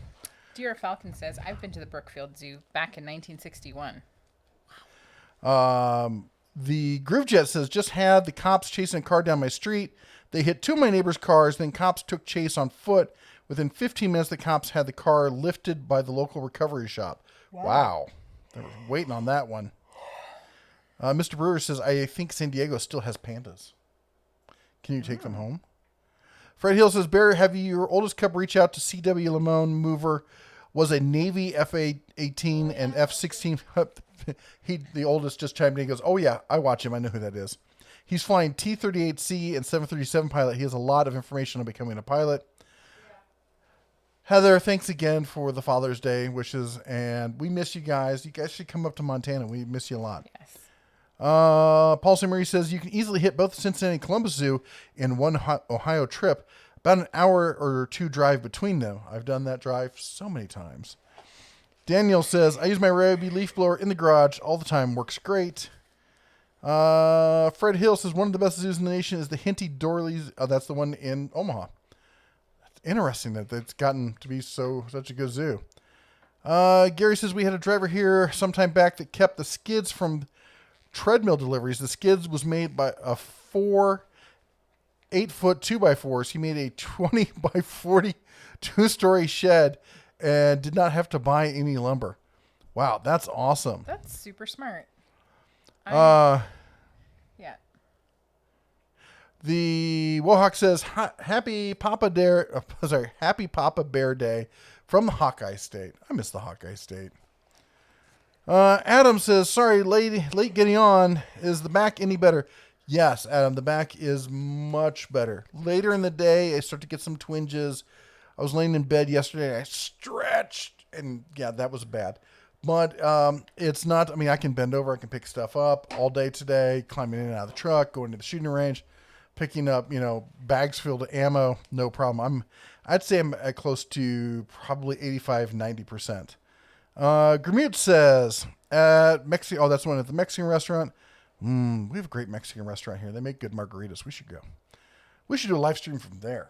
Dear Falcon says, I've been to the Brookfield Zoo back in 1961. The Groove Jet says, just had the cops chasing a car down my street. They hit 2 of my neighbors' cars. Then cops took chase on foot. Within 15 minutes, the cops had the car lifted by the local recovery shop. Wow. They were waiting on that one. Mr. Brewer says, I think San Diego still has pandas. Can you take them home? Fred Hill says, Barry, have your oldest cub reach out to C.W. Lamone Mover? Was a Navy F-18 and F-16. The oldest just chimed in. He goes, oh, yeah, I watch him. I know who that is. He's flying T-38C and 737 pilot. He has a lot of information on becoming a pilot. Yeah. Heather, thanks again for the Father's Day wishes. And we miss you guys. You guys should come up to Montana. We miss you a lot. Yes. Paul St. Marie says you can easily hit both Cincinnati and Columbus Zoo in one Ohio trip. About an hour or 2 drive between them. I've done that drive so many times. Daniel says, I use my Rabies leaf blower in the garage all the time. Works great. Fred Hill says, one of the best zoos in the nation is the Henty Dorleys. That's the one in Omaha. That's interesting that it's gotten to be such a good zoo. Gary says, we had a driver here sometime back that kept the skids from treadmill deliveries. The skids was made by a 8-foot 2x4s. He made a 20 by 40 2-story shed and did not have to buy any lumber. Wow, that's awesome. That's super smart. Yeah. The Wohawk says, happy Papa Bear Day from the Hawkeye State. I miss the Hawkeye State. Adam says, sorry, late getting on. Is the back any better? Yes, Adam, the back is much better. Later in the day, I start to get some twinges. I was laying in bed yesterday, and I stretched, and yeah, that was bad. But it's not, I mean, I can bend over, I can pick stuff up all day today, climbing in and out of the truck, going to the shooting range, picking up, bags filled with ammo, no problem. I'd say I'm at close to probably 85, 90%. Gramute says, at Mexico, that's one at the Mexican restaurant. We have a great Mexican restaurant here. They make good margaritas. We should go. We should do a live stream from there.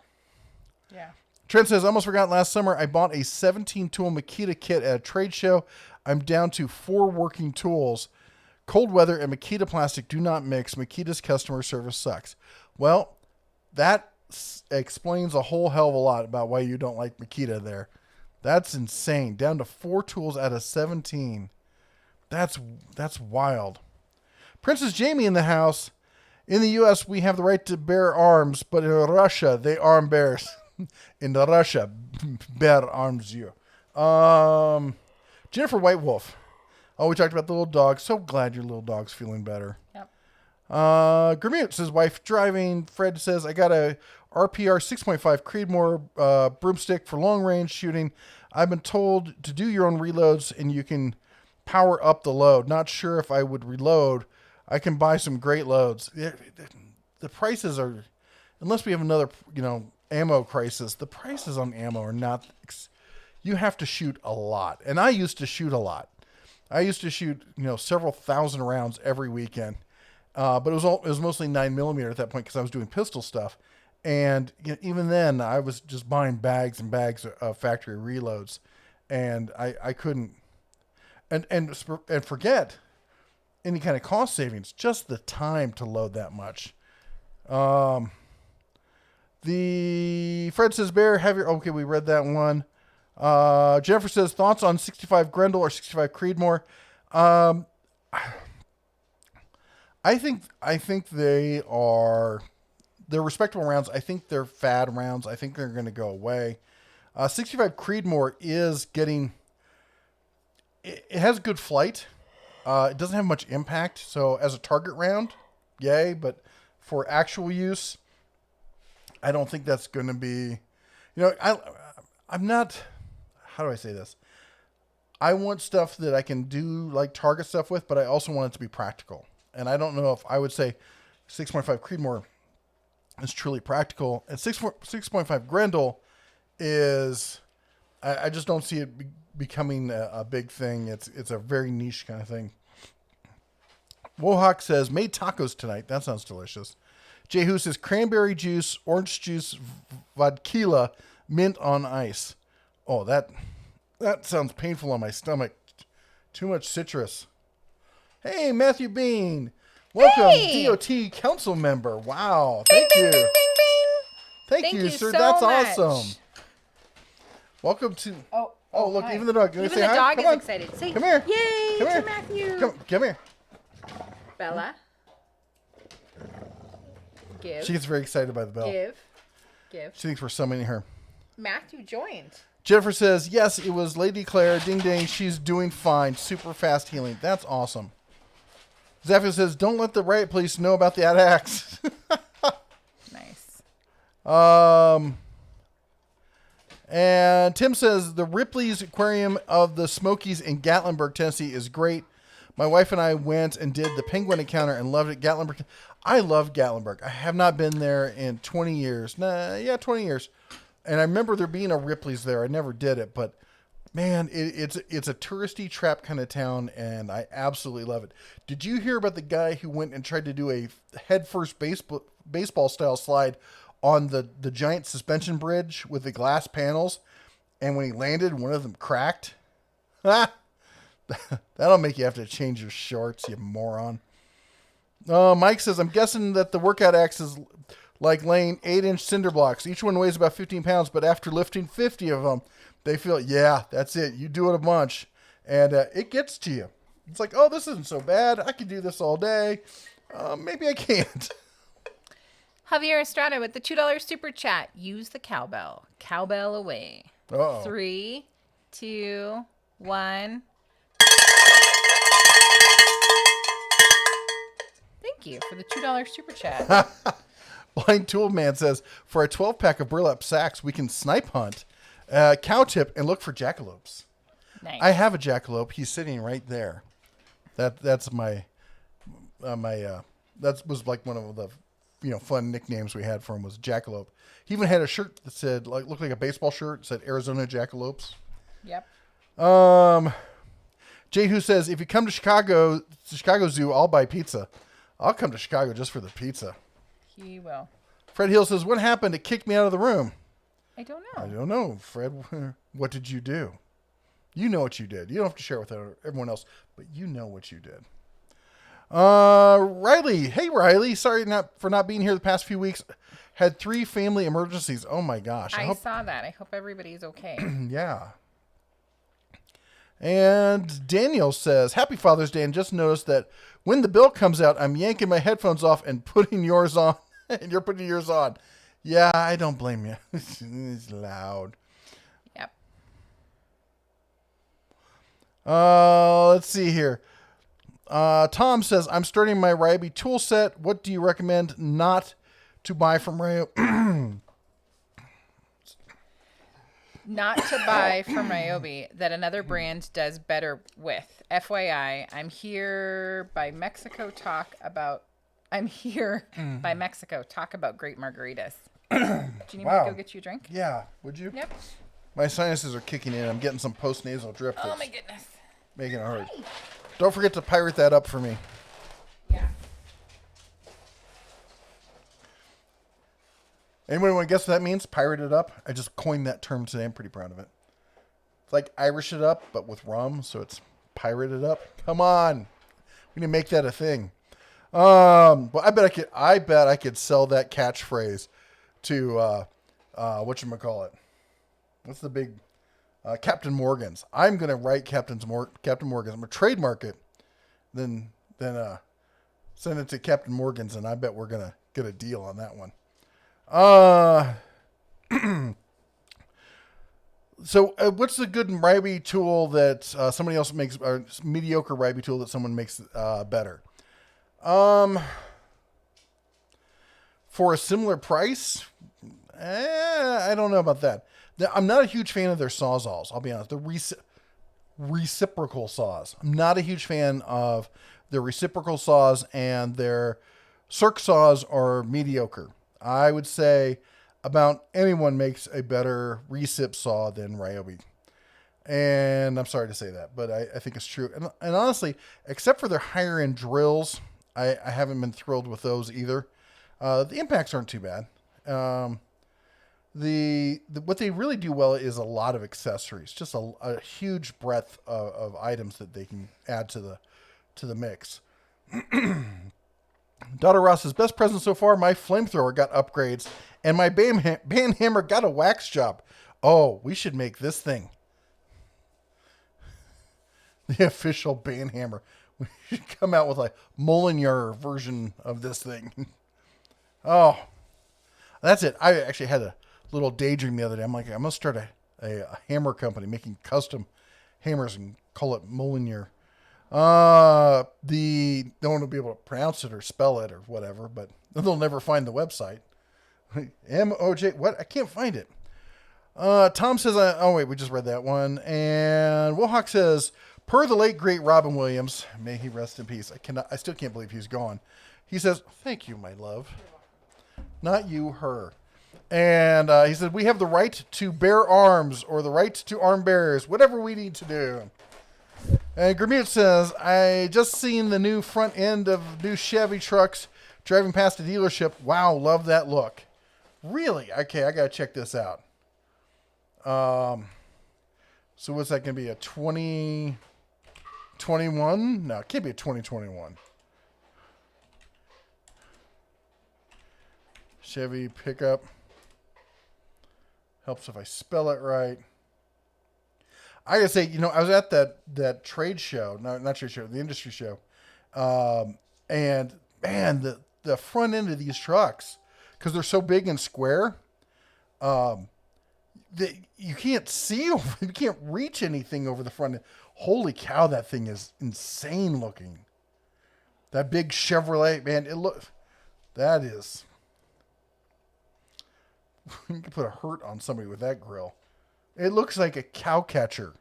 Yeah. Trent says, almost forgot last summer I bought a 17-tool Makita kit at a trade show. I'm down to 4 working tools. Cold weather and Makita plastic do not mix. Makita's customer service sucks. Well, that explains a whole hell of a lot about why you don't like Makita there. That's insane. Down to 4 tools out of 17. That's wild. Princess Jamie in the house. In the U.S., we have the right to bear arms, but in Russia, they arm bears. In Russia, bear arms you. Jennifer White Wolf. Oh, we talked about the little dog. So glad your little dog's feeling better. Yep. Grimute says, wife driving. Fred says, I got a RPR 6.5 Creedmoor broomstick for long range shooting. I've been told to do your own reloads and you can power up the load. Not sure if I would reload. I can buy some great loads. The prices are, unless we have another, ammo crisis, the prices on ammo are not, you have to shoot a lot. And I used to shoot a lot. I used to shoot, several thousand rounds every weekend. But it was mostly 9mm at that point because I was doing pistol stuff. And even then, I was just buying bags and bags of factory reloads. And I couldn't, and forget any kind of cost savings, just the time to load that much. The Fred says, Bear, okay, we read that one. Jennifer says, thoughts on 65 Grendel or 65 Creedmoor? I think they're respectable rounds. I think they're fad rounds. I think they're going to go away. 65 Creedmoor is getting, it has good flight. It doesn't have much impact. So as a target round, yay. But for actual use, I don't think that's going to be, I'm not, how do I say this? I want stuff that I can do like target stuff with, but I also want it to be practical. And I don't know if I would say 6.5 Creedmoor is truly practical. And 6.5 Grendel is, I just don't see it becoming a big thing. It's a very niche kind of thing. Wohawk says, made tacos tonight. That sounds delicious. Jehu says, cranberry juice, orange juice, vodka, mint on ice. Oh, that sounds painful on my stomach. Too much citrus. Hey, Matthew Bean. Welcome, Hey! DOT council member. Wow. Thank you. Bing, bing, bing, bing. Thank you, sir. so That's much. awesome. Welcome to... Oh, look, hi. even the dog. Even Say the hi? dog Come is on. excited. Say, Come here. Yay Come to here. Matthew. Come here. Bella. Give. She gets very excited by the bell. Give. She thinks we're summoning her. Matthew joined. Jennifer says, yes, it was Lady Claire. Ding, ding. She's doing fine. Super fast healing. That's awesome. Zephyr says, don't let the riot police know about the axe. Nice. And Tim says, the Ripley's Aquarium of the Smokies in Gatlinburg, Tennessee is great. My wife and I went and did the penguin encounter and loved it. Gatlinburg. I love Gatlinburg. I have not been there in 20 years. 20 years. And I remember there being a Ripley's there. I never did it, but man, it's a touristy trap kind of town, and I absolutely love it. Did you hear about the guy who went and tried to do a head-first baseball style slide on the giant suspension bridge with the glass panels, and when he landed, one of them cracked? That'll make you have to change your shorts, you moron. Mike says, I'm guessing that the workout axe is like laying 8-inch cinder blocks. Each one weighs about 15 pounds, but after lifting 50 of them, they feel, yeah, that's it. You do it a bunch, and it gets to you. It's like, oh, this isn't so bad. I can do this all day. Maybe I can't. Javier Estrada with the $2 super chat. Use the cowbell. Cowbell away. Uh-oh. 3, 2, 1. Thank you for the $2 super chat. Blind Tool Man says, for a 12-pack of burlap sacks, we can snipe hunt, cow tip, and look for jackalopes. Nice. I have a jackalope. He's sitting right there. That's my that was like one of the fun nicknames we had for him was Jackalope. He even had a shirt that said looked like a baseball shirt, said Arizona Jackalopes. Yep. Jehu says, if you come to Chicago Zoo, I'll buy pizza. I'll come to Chicago just for the pizza. He will. Fred Hill says, what happened? It kicked me out of the room. I don't I know. don't know, Fred. What did you do? You know what you did. You don't have to share with everyone else, but you know what you did. Riley. Hey, Riley. Sorry for not being here the past few weeks. Had 3 family emergencies. Oh, my gosh. I saw that. I hope everybody's okay. Yeah. And Daniel says, Happy Father's Day, and just noticed that when the bill comes out, I'm yanking my headphones off and putting yours on, and you're putting yours on. Yeah, I don't blame you. It's loud. Yep. Let's see here. Tom says, I'm starting my Rabies tool set. What do you recommend not to buy from Rayo? Not to buy from Ryobi that another brand does better with. FYI, I'm here by Mexico talk about great margaritas. Do you need me to go get you a drink? Yeah, would you? Yep. My sinuses are kicking in. I'm getting some post-nasal drip. Oh my goodness. Making it hard. Don't forget to pirate that up for me. Yeah. Anyone want to guess what that means? Pirate it up? I just coined that term today. I'm pretty proud of it. It's like Irish it up, but with rum, so it's pirate it up. Come on. We need to make that a thing. Well, I bet I could sell that catchphrase to whatchamacallit. What's the big Captain Morgan's? I'm gonna write Captain Morgan's. I'm gonna trademark it, then send it to Captain Morgan's, and I bet we're gonna get a deal on that one. So what's the good Rabies tool that somebody else makes, or mediocre Rabies tool that someone makes better? For a similar price, I don't know about that. I'm not a huge fan of their sawzalls. I'll be honest. The reciprocal saws. I'm not a huge fan of their reciprocal saws, and their circ saws are mediocre. I would say about anyone makes a better recip saw than Rabies. And I'm sorry to say that, but I think it's true. And honestly, except for their higher end drills, I haven't been thrilled with those either. The impacts aren't too bad. What they really do well is a lot of accessories, just a huge breadth of items that they can add to the mix. Daughter Ross's best present so far, my flamethrower got upgrades, and my band hammer got a wax job. Oh, we should make this thing the official band hammer. We should come out with a Molyneux version of this thing. Oh, that's it. I actually had a little daydream the other day. I'm like, I'm going to start a hammer company making custom hammers and call it Molyneux. No one will be able to pronounce it or spell it or whatever, but they'll never find the website. MOJ, what? I can't find it. Tom says, oh wait, we just read that one. And Wilhock says, per the late great Robin Williams, may he rest in peace. I still can't believe he's gone. He says, thank you, my love. Not you, her. And he said, we have the right to bear arms, or the right to arm bearers, whatever we need to do. And Gramute says, I just seen the new front end of new Chevy trucks driving past a dealership. Wow, love that look. Really? Okay, I got to check this out. So what's that going to be, a 2021? No, it can't be a 2021. Chevy pickup. Helps if I spell it right. I gotta say, I was at that trade show, not trade show, the industry show, and man, the front end of these trucks, because they're so big and square, you can't see you can't reach anything over the front end. Holy cow, that thing is insane looking. That big Chevrolet, man, that is. You can put a hurt on somebody with that grill. It looks like a cow catcher.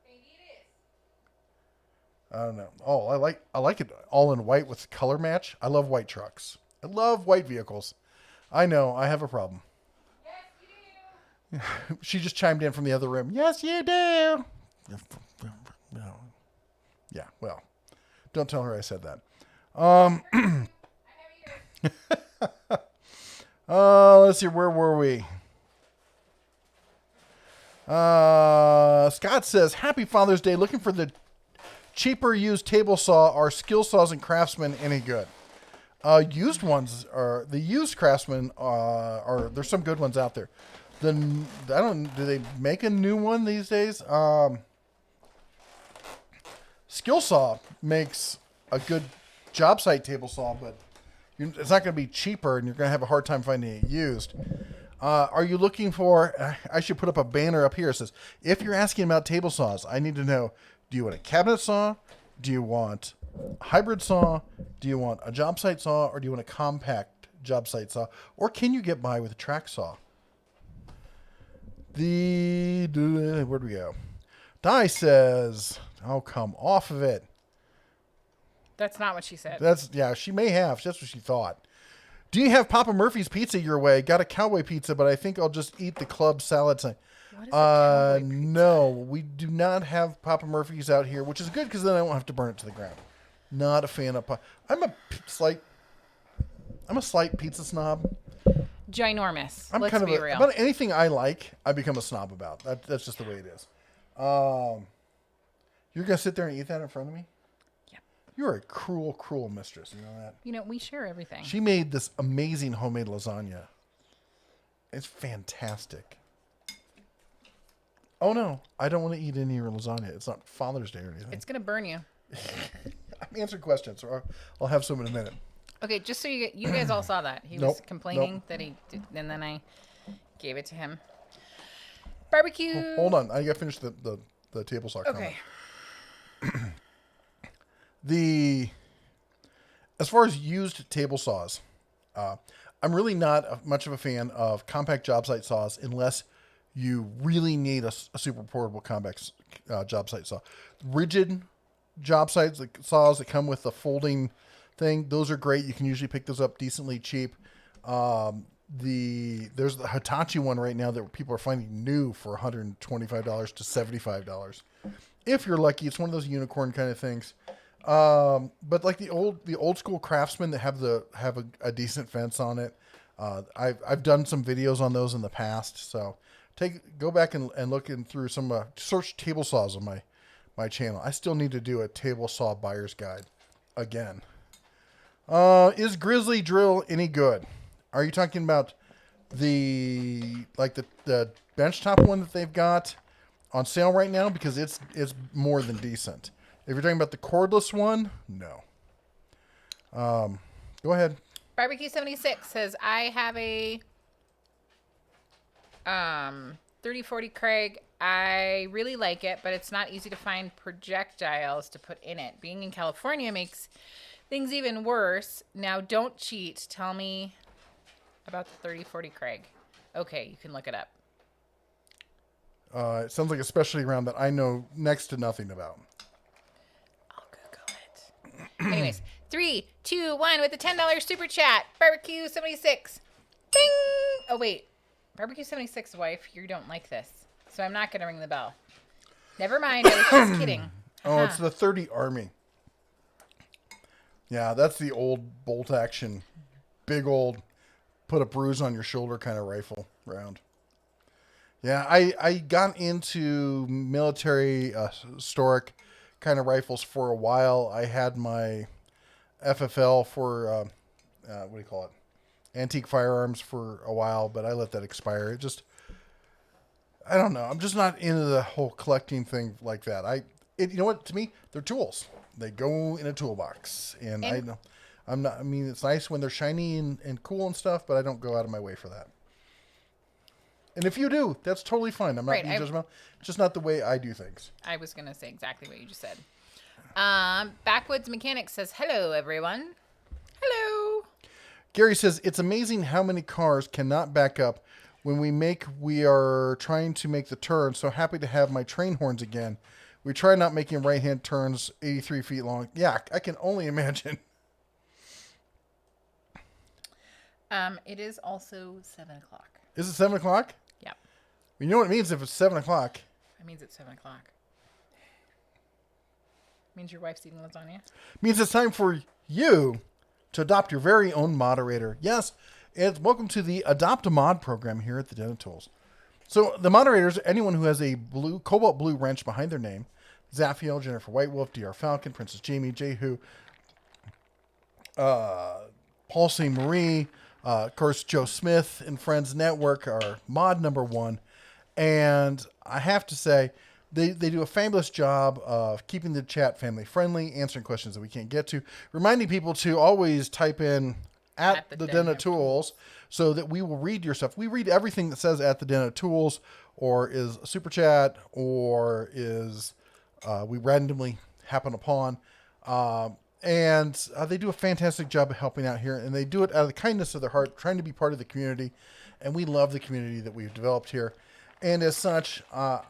Maybe it is. I don't know. Oh, I like it all in white with color match. I love white trucks. I love white vehicles. I know, I have a problem. Yes, you do. She just chimed in from the other room. Yes, you do. Yeah, well, don't tell her I said that. I have yours. Let's see. Where were we? Scott says, Happy Father's Day. Looking for the cheaper used table saw. Are skill saws and Craftsman any good? Used ones are the used Craftsman are there's some good ones out there. Do they make a new one these days? Skill Saw makes a good job site table saw, but it's not going to be cheaper, and you're going to have a hard time finding it used. Are you looking for? I should put up a banner up here. It says, if you're asking about table saws, I need to know: do you want a cabinet saw? Do you want a hybrid saw? Do you want a job site saw, or do you want a compact job site saw? Or can you get by with a track saw? Where'd we go? Di says, "Oh, come off of it." That's not what she said. She may have. That's what she thought. Do you have Papa Murphy's pizza your way? Got a cowboy pizza, but I think I'll just eat the club salad tonight. What is a cowboy pizza? No, we do not have Papa Murphy's out here, which is good because then I won't have to burn it to the ground. Not a fan of I'm a slight pizza snob. Ginormous. I'm Let's kind of be real. about anything I like, I become a snob about. That's just the way it is. You're gonna sit there and eat that in front of me? Yep. You're a cruel, cruel mistress. You know that? You know, we share everything. She made this amazing homemade lasagna. It's fantastic. Oh no, I don't want to eat any of your lasagna. It's not Father's Day or anything. It's gonna burn you. I'm answering questions, so I'll have some in a minute. Okay, just so you guys all saw that. He was complaining that he did, and then I gave it to him. Barbecue. Hold on, I got to finish the table saw comment. Okay. As far as used table saws, I'm really not much of a fan of compact job site saws unless you really need a super portable compact job site saw. Rigid job sites, like saws that come with the folding thing, those are great. You can usually pick those up decently cheap. There's the Hitachi one right now that people are finding new for $125 to $75. If you're lucky, it's one of those unicorn kind of things. But like the old school Craftsman that have a decent fence on it. I've done some videos on those in the past, so go back and look through some search table saws on my channel. I still need to do a table saw buyer's guide again. Is Grizzly Drill any good? Are you talking about the benchtop one that they've got on sale right now? Because it's more than decent. If you're talking about the cordless one, no. Go ahead. Barbecue 76 says, I have a 3040 Craig. I really like it, but it's not easy to find projectiles to put in it. Being in California makes things even worse. Now, don't cheat. Tell me about the 3040 Craig. Okay, you can look it up. It sounds like a specialty round that I know next to nothing about. I'll Google it. Anyways, 3, 2, 1 with the $10 super chat. Barbecue 76. Bing! Oh, wait. Barbecue 76 wife, you don't like this. So I'm not going to ring the bell. Never mind. I was just kidding. Oh, it's the 30 Army. Yeah, that's the old bolt action, big old, put a bruise on your shoulder kind of rifle round. Yeah, I got into military historic kind of rifles for a while. I had my FFL for, what do you call it? Antique firearms for a while, but I let that expire. I don't know. I'm just not into the whole collecting thing like that. You know what? To me, they're tools. They go in a toolbox, and I know I'm not. I mean, it's nice when they're shiny and cool and stuff, but I don't go out of my way for that. And if you do, that's totally fine. I'm not being judgmental. It's just not the way I do things. I was gonna say exactly what you just said. Backwoods Mechanic says, "Hello, everyone." Hello. Gary says it's amazing how many cars cannot back up when we are trying to make the turn. So happy to have my train horns again. We try not making right-hand turns 83 feet long. Yeah, I can only imagine. It is also 7 o'clock. Is it 7 o'clock? Yep. You know what it means if it's 7 o'clock? It means it's 7 o'clock. It means your wife's eating lasagna. It means it's time for you to adopt your very own moderator. Yes, And welcome to the Adopt a Mod program here at the Den of Tools. So the moderators, anyone who has a cobalt blue wrench behind their name, Zaphiel, Jennifer White Wolf, DR Falcon, Princess Jamie, Jehu, Paul St. Marie, of course, Joe Smith and Friends Network are mod number 1. And I have to say, they do a fabulous job of keeping the chat family friendly, answering questions that we can't get to, reminding people to always type in at the Den of Tools so that we will read your stuff. We read everything that says at the Den of Tools or is a super chat or is we randomly happen upon. And they do a fantastic job of helping out here, and they do it out of the kindness of their heart, trying to be part of the community. And we love the community that we've developed here. And as such, a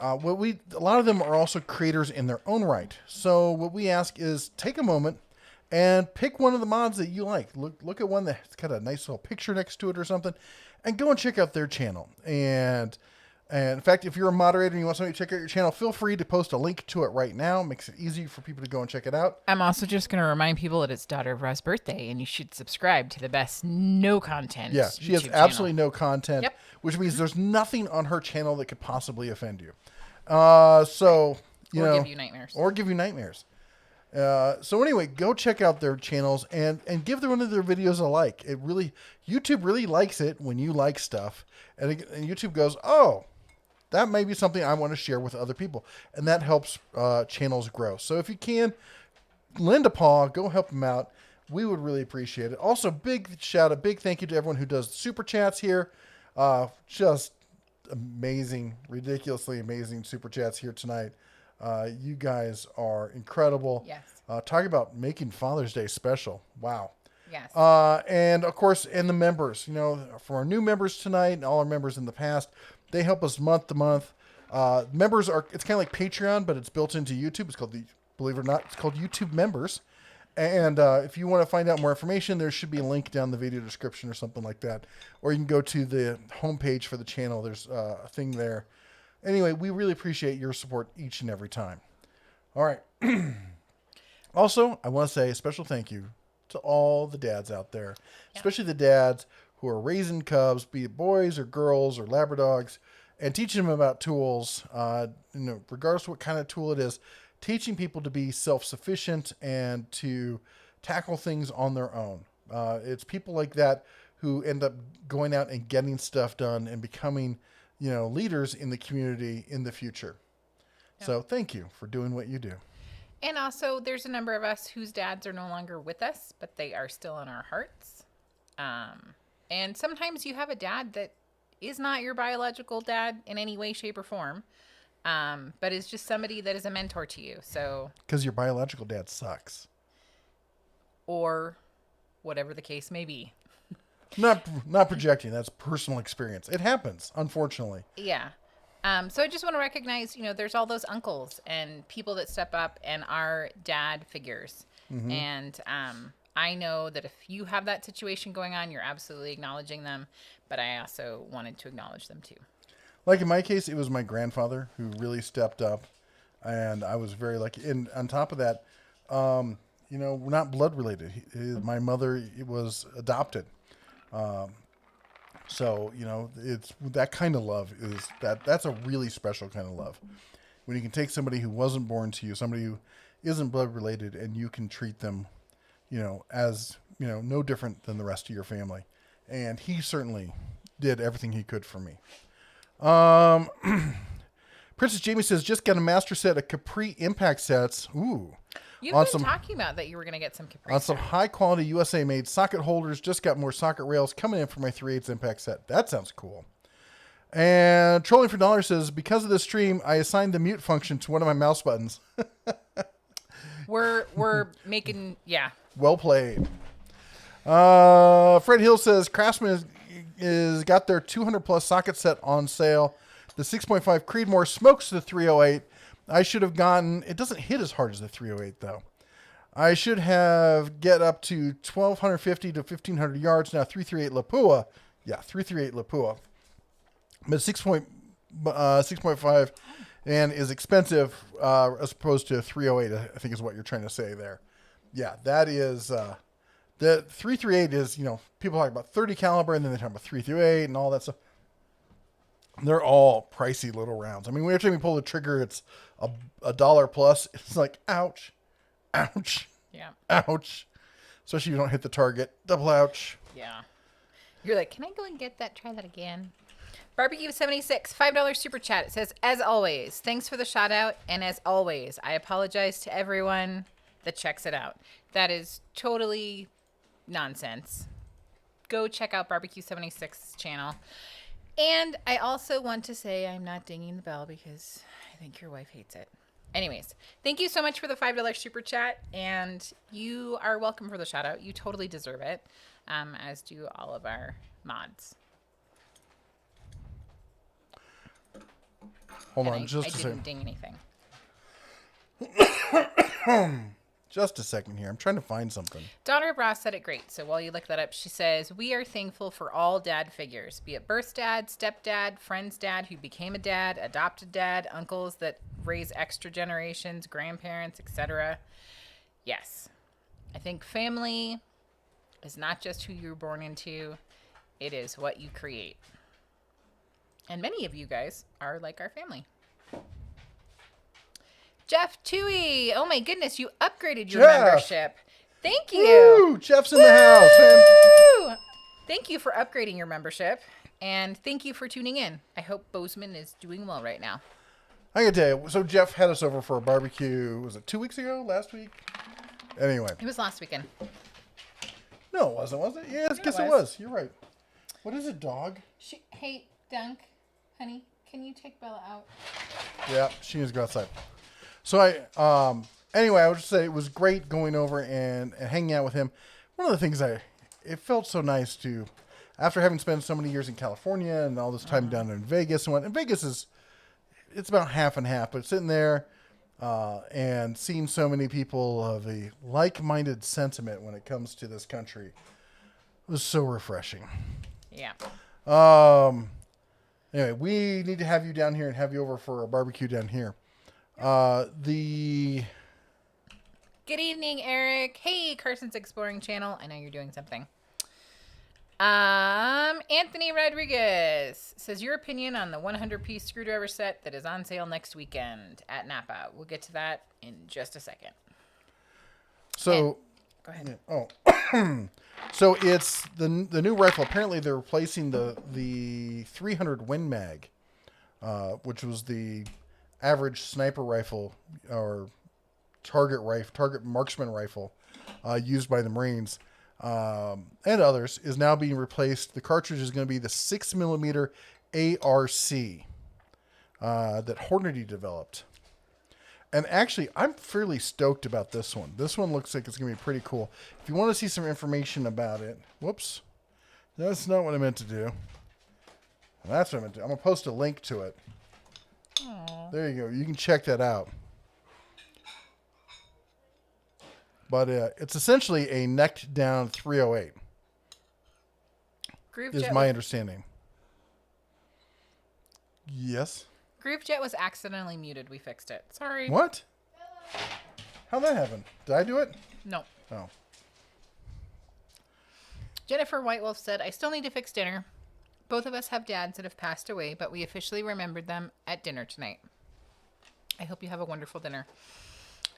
lot of them are also creators in their own right. So what we ask is take a moment and pick one of the mods that you like. Look at one that's got a nice little picture next to it or something, and go and check out their channel. And in fact, if you're a moderator and you want somebody to check out your channel, feel free to post a link to it right now. It makes it easy for people to go and check it out. I'm also just going to remind people that it's Daughter of Ra's birthday, and you should subscribe to the best no content. Yeah, she has absolutely no content, which means there's nothing on her channel that could possibly offend you. Or give you nightmares. So anyway, go check out their channels and give one of their videos a like. YouTube really likes it when you like stuff, and YouTube goes, oh, that may be something I want to share with other people, and that helps channels grow. So if you can, lend a paw, go help them out. We would really appreciate it. Also, big thank you to everyone who does super chats here. Just amazing, ridiculously amazing super chats here tonight. You guys are incredible. Yes. Talk about making Father's Day special. Wow. Yes. And of course, and the members, for our new members tonight and all our members in the past, they help us month to month. Members it's kind of like Patreon, but it's built into YouTube. It's called believe it or not, it's called YouTube Members. And if you want to find out more information, there should be a link down the video description or something like that. Or you can go to the homepage for the channel. There's a thing there. Anyway, we really appreciate your support each and every time. All right. Also, I want to say a special thank you to all the dads out there, especially the dads who are raising cubs, be it boys or girls or Labradogs, and teaching them about tools, regardless of what kind of tool it is, teaching people to be self-sufficient and to tackle things on their own. It's people like that who end up going out and getting stuff done and becoming leaders in the community in the future. Yeah. So thank you for doing what you do. And also, there's a number of us whose dads are no longer with us, but they are still in our hearts. And sometimes you have a dad that is not your biological dad in any way, shape, or form, but is just somebody that is a mentor to you. So because your biological dad sucks. Or whatever the case may be. Not projecting. That's personal experience. It happens, unfortunately. Yeah. So I just want to recognize, there's all those uncles and people that step up and are dad figures. Mm-hmm. And I know that if you have that situation going on, you're absolutely acknowledging them. But I also wanted to acknowledge them too. Like in my case, it was my grandfather who really stepped up. And I was very lucky. And on top of that, we're not blood related. My mother was adopted. So, it's that kind of love that's a really special kind of love. When you can take somebody who wasn't born to you, somebody who isn't blood related, and you can treat them, as, no different than the rest of your family. And he certainly did everything he could for me. Princess Jamie says, just got a master set of Capri impact sets. Ooh. You've been talking about that you were going to get some Capri. On some high-quality USA-made socket holders. Just got more socket rails coming in for my 3/8 impact set. That sounds cool. And Trolling for Dollar says, because of this stream, I assigned the mute function to one of my mouse buttons. We're making, yeah. Well played. Fred Hill says, Craftsman is got their 200-plus socket set on sale. The 6.5 Creedmoor smokes the 308. I should have gotten, it doesn't hit as hard as the 308 though. I should have get up to 1,250 to 1,500 yards. Now 338 Lapua. Yeah, 338 Lapua. But 6.5 and is expensive as opposed to 308, I think is what you're trying to say there. Yeah, that is The 338 is, people talk about 30 caliber and then they talk about 338 and all that stuff. They're all pricey little rounds. I mean, every time we pull the trigger, it's a dollar plus. It's like, ouch, ouch, Yeah. ouch. Especially if you don't hit the target. Double ouch. Yeah. You're like, can I go and get that? Try that again. Barbecue 76, $5 super chat. It says, as always, thanks for the shout out. And as always, I apologize to everyone that checks it out. That is totally nonsense. Go check out Barbecue 76's channel. And I also want to say I'm not dinging the bell because I think your wife hates it. Anyways, thank you so much for the $5 super chat. And you are welcome for the shout out. You totally deserve it, as do all of our mods. Hold And on, just a I second. didn't ding anything. Just a second here. I'm trying to find something. Daughter of Ross said it great. So while you look that up, she says, we are thankful for all dad figures, be it birth dad, stepdad, friend's dad who became a dad, adopted dad, uncles that raise extra generations, grandparents, etc. Yes. I think family is not just who you're born into. It is what you create. And many of you guys are like our family. Jeff Toohey. Oh my goodness, you upgraded your Jeff. membership. Thank you. Woo! Jeff's in the house, man. Woo! Thank you for upgrading your membership. And thank you for tuning in. I hope Bozeman is doing well right now. I can tell you. So Jeff had us over for a barbecue. Was it 2 weeks ago? Last week? Anyway. It was last weekend. No, it wasn't, was it? Yes, Yeah, guess it it was. was. You're right. What is it, dog? Hey, Dunk, honey, can you take Bella out? Yeah, she needs to go outside. So anyway, I would just say it was great going over and hanging out with him. One of the things it felt so nice to, after having spent so many years in California and all this time down in Vegas and Vegas it's about half and half, but sitting there and seeing so many people of a like-minded sentiment when it comes to this country was so refreshing. Yeah. Anyway, we need to have you down here and have you over for a barbecue down here. Good evening, Eric. Hey, Carson's Exploring Channel. I know you're doing something. Anthony Rodriguez says your opinion on the 100-piece screwdriver set that is on sale next weekend at Napa. We'll get to that in just a second. So, Go ahead. oh, so it's the new rifle. Apparently, they're replacing the 300 Win Mag, which was the average sniper rifle or target marksman rifle used by the Marines and others, is now being replaced. The cartridge is going to be the 6mm ARC that Hornady developed. And actually, I'm fairly stoked about this one. This one looks like it's going to be pretty cool. If you want to see some information about it, whoops, that's not what I meant to do. That's what I meant to do. I'm going to post a link to it. Aww. There you go. You can check that out. But it's essentially a necked down 308, is my understanding. Yes. GrooveJet was accidentally muted. We fixed it. Sorry. What? How'd that happen? Did I do it? No. Oh. Jennifer White Wolf said, I still need to fix dinner. Both of us have dads that have passed away, but we officially remembered them at dinner tonight. I hope you have a wonderful dinner.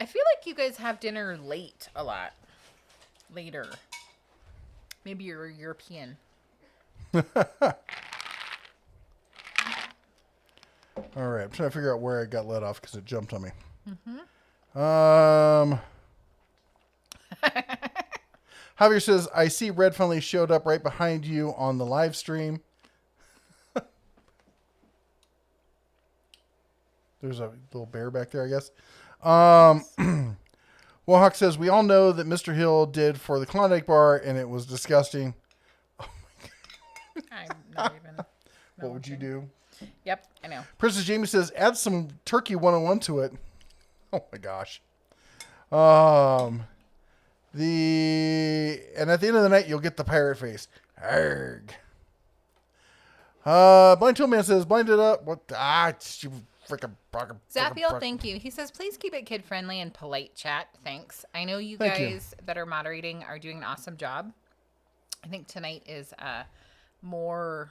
I feel like you guys have dinner late a lot. Later. Maybe you're European. All right. I'm trying to figure out where I got let off because it jumped on me. Javier says, I see Red finally showed up right behind you on the live stream. There's a little bear back there, I guess. Wahawk says, we all know that Mr. Hill did for the Klondike bar, and it was disgusting. I'm not even. What would you do? Yep, I know. Princess Jamie says, add some Turkey 101 to it. Oh my gosh. And at the end of the night, you'll get the pirate face. Arrgh. Blind Toolman says, blinded up. What? You freaking. Zapiel, thank you. He says, please keep it kid-friendly and polite chat. Thanks. I know you Thank guys that are moderating are doing an awesome job. I think tonight is more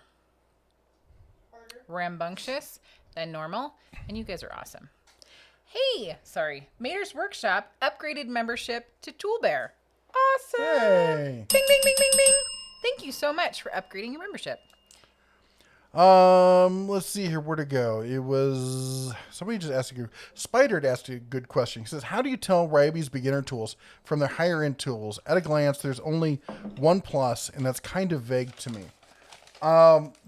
rambunctious than normal, and you guys are awesome. Hey, sorry. Mater's Workshop upgraded membership to Toolbear. Awesome. Hey. Bing, bing, bing, bing, bing. Thank you so much for upgrading your membership. Let's see here where to go. It was somebody just asked Spider asked a good question. He says, "How do you tell Rabies beginner tools from their higher end tools? At a glance, there's only one plus, and that's kind of vague to me."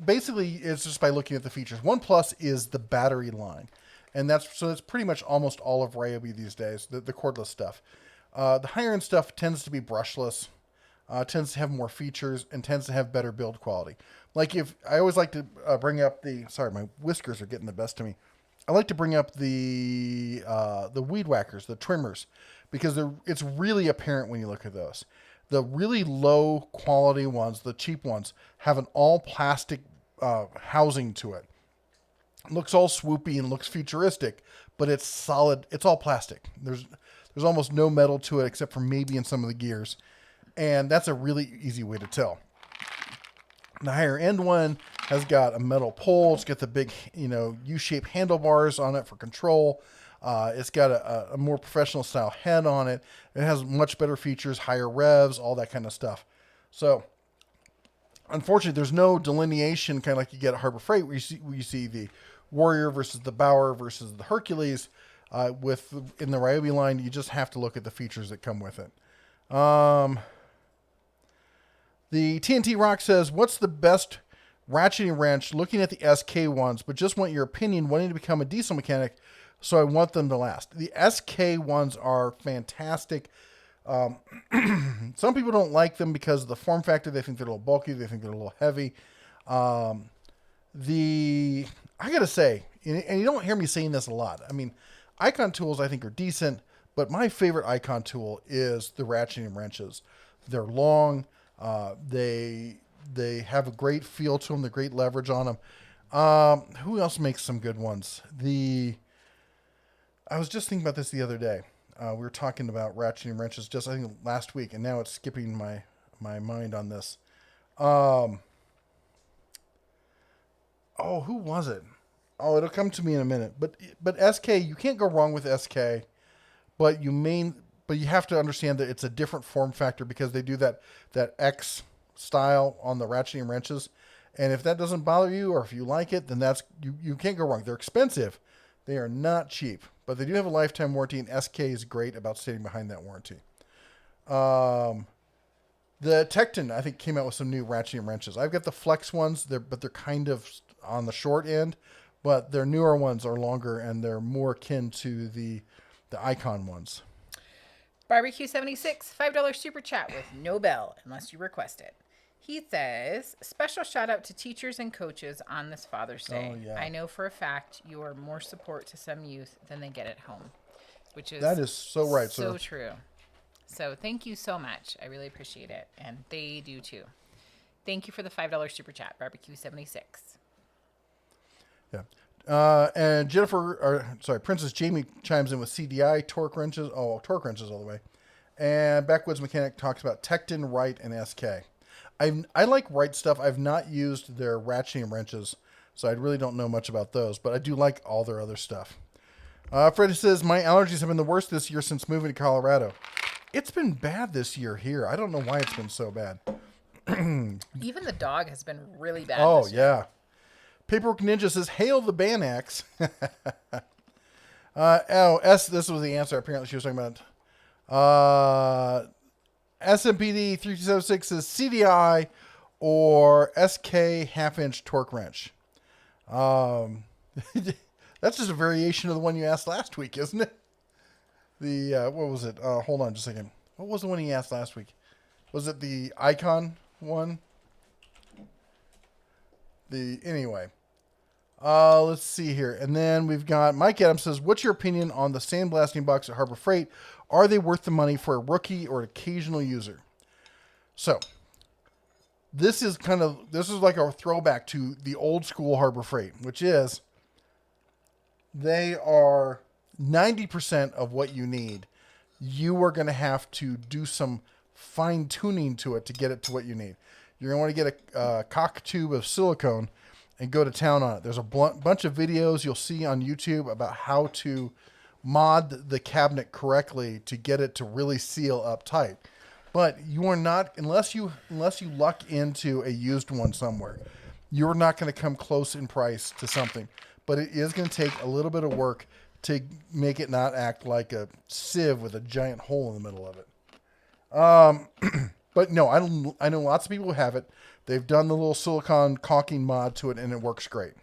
Basically, it's just by looking at the features. One plus is the battery line, and that's pretty much almost all of Ryobi these days. The cordless stuff. The higher end stuff tends to be brushless. Tends to have more features and tends to have better build quality. Like if I always like to bring up sorry, my whiskers are getting the best of me. I like to bring up the weed whackers, the trimmers, because it's really apparent when you look at those. The really low quality ones, the cheap ones, have an all plastic housing to it. It looks all swoopy and looks futuristic, but it's solid. It's all plastic. There's almost no metal to it except for maybe in some of the gears. And that's a really easy way to tell. The higher end one has got a metal pole. It's got the big, U-shaped handlebars on it for control. It's got a more professional style head on it. It has much better features, higher revs, all that kind of stuff. So, unfortunately, there's no delineation kind of like you get at Harbor Freight where you see the Warrior versus the Bauer versus the Hercules. In the Ryobi line, you just have to look at the features that come with it. The TNT Rock says, what's the best ratcheting wrench? Looking at the SK ones, but just want your opinion, wanting to become a diesel mechanic, so I want them to last. The SK ones are fantastic. Some people don't like them because of the form factor. They think they're a little bulky. They think they're a little heavy. I got to say, and you don't hear me saying this a lot. I mean, Icon tools I think are decent, but my favorite Icon tool is the Ratcheting Wrenches. They're long. They have a great feel to them. They're great leverage on them. Who else makes some good ones? I was just thinking about this the other day. We were talking about Ratcheting Wrenches just, I think, last week, and now it's skipping my mind on this. Who was it? Oh, it'll come to me in a minute. But SK, you can't go wrong with SK, but you have to understand that it's a different form factor because they do that X style on the Ratcheting Wrenches. And if that doesn't bother you or if you like it, then you can't go wrong. They're expensive. They are not cheap, but they do have a lifetime warranty, and SK is great about standing behind that warranty. The Tecton, I think, came out with some new Ratcheting Wrenches. I've got the Flex ones, but they're kind of on the short end, but their newer ones are longer, and they're more akin to the Icon ones. Barbecue 76, $5 super chat with no bell unless you request it. He says, special shout out to teachers and coaches on this Father's Day. Oh, yeah. I know for a fact you are more support to some youth than they get at home, that is so right. So true. So thank you so much. I really appreciate it. And they do too. Thank you for the $5 super chat, Barbecue 76. Yeah. And Princess Jamie chimes in with CDI torque wrenches. Oh, torque wrenches all the way. And Backwoods Mechanic talks about Tecton, Wright, and SK. I like Wright stuff. I've not used their ratcheting wrenches, so I really don't know much about those, but I do like all their other stuff. Fred says, my allergies have been the worst this year since moving to Colorado. It's been bad this year here. I don't know why it's been so bad. Even the dog has been really bad this year. Yeah. Paperwork Ninja says, hail the Banax. This was the answer apparently she was talking about. SMPD 3276 says CDI or SK half-inch torque wrench. That's just a variation of the one you asked last week, isn't it? What was it? Hold on just a second. What was the one he asked last week? Was it the Icon one? Anyway. Let's see here. And then we've got Mike Adams says, what's your opinion on the sandblasting box at Harbor Freight? Are they worth the money for a rookie or occasional user? So, this is like a throwback to the old school Harbor Freight, which is they are 90% of what you need. You are going to have to do some fine tuning to it to get it to what you need. You're going to want to get a cock tube of silicone and go to town on it. There's a bunch of videos you'll see on YouTube about how to mod the cabinet correctly to get it to really seal up tight. But you are not, unless you luck into a used one somewhere, you're not going to come close in price to something. But it is going to take a little bit of work to make it not act like a sieve with a giant hole in the middle of it. But no, I know lots of people who have it. They've done the little silicone caulking mod to it, and it works great.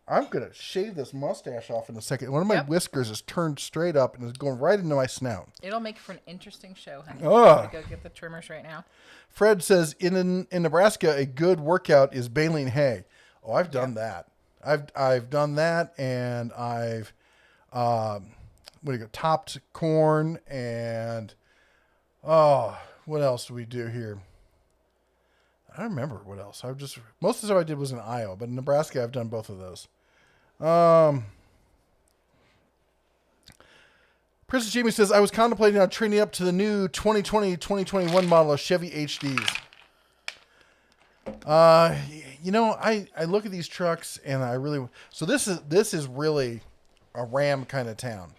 I'm going to shave this mustache off in a second. One of my whiskers is turned straight up and is going right into my snout. It'll make for an interesting show, honey. Oh. I'm going to go get the trimmers right now. Fred says, in Nebraska, a good workout is baling hay. Oh, I've done that. I've done that, and I've topped corn, and what else do we do here? I don't remember what else. Most of the stuff I did was in Iowa, but in Nebraska, I've done both of those. Princess Jamie says, I was contemplating on training up to the new 2020-2021 model of Chevy HDs. I look at these trucks and so this is really a Ram kind of town.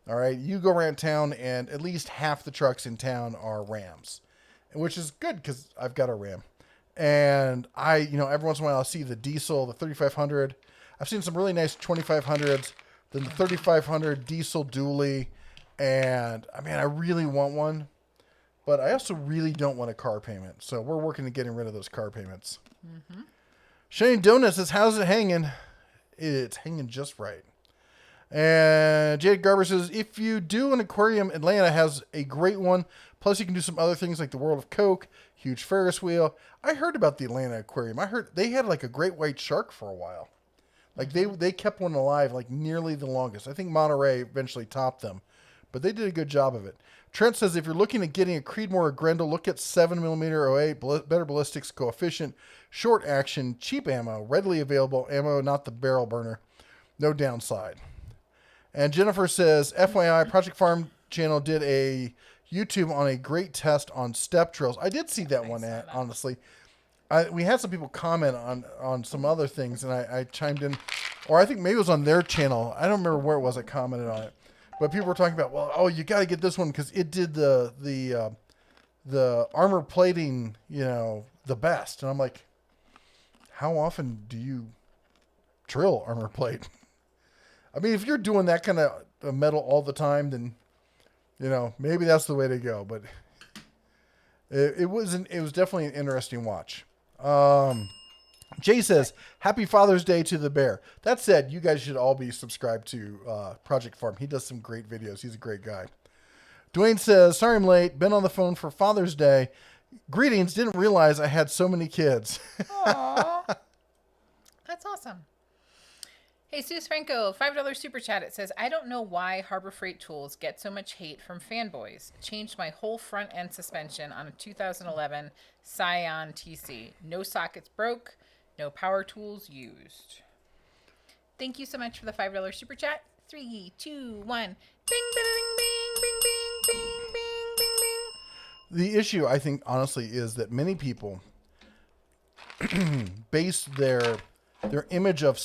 All right. You go around town and at least half the trucks in town are Rams, which is good because I've got a Ram. And every once in a while I'll see the diesel, the 3500. I've seen some really nice 2500s, then the 3500 diesel dually. And I really want one, but I also really don't want a car payment. So we're working on getting rid of those car payments. Mm-hmm. Shane Donuts says, how's it hanging? It's hanging just right. And Jade Garber says, if you do an aquarium, Atlanta has a great one. Plus you can do some other things like the World of Coke, huge Ferris wheel. I heard about the Atlanta aquarium. I heard they had like a great white shark for a while. Like they kept one alive like nearly the longest. I think Monterey eventually topped them, but they did a good job of it. Trent says, if you're looking at getting a Creedmoor or Grendel, look at 7mm 08, better ballistics coefficient, short action, cheap ammo, readily available ammo, not the barrel burner. No downside. And Jennifer says, FYI, Project Farm channel did a YouTube on a great test on step drills. I did see that one, honestly. We had some people comment on some other things, and I chimed in. Or I think maybe it was on their channel. I don't remember where it was I commented on it. But people were talking about, you got to get this one because it did the armor plating, the best. And I'm like, how often do you drill armor plate? If you're doing that kind of metal all the time, then, maybe that's the way to go. But it was definitely an interesting watch. Jay says, happy Father's Day to the bear. That said, you guys should all be subscribed to Project Farm. He does some great videos. He's a great guy. Dwayne says, sorry I'm late. Been on the phone for Father's Day. Greetings. Didn't realize I had so many kids. Aww. That's awesome. Hey, Sus Franco, $5 super chat. It says, I don't know why Harbor Freight tools get so much hate from fanboys. Changed my whole front end suspension on a 2011 Scion TC. No sockets broke. No power tools used. Thank you so much for the $5 super chat. 3, 2, 1. Bing, bing, bing, bing, bing, bing, bing, bing, bing. The issue, I think, honestly, is that many people base their image of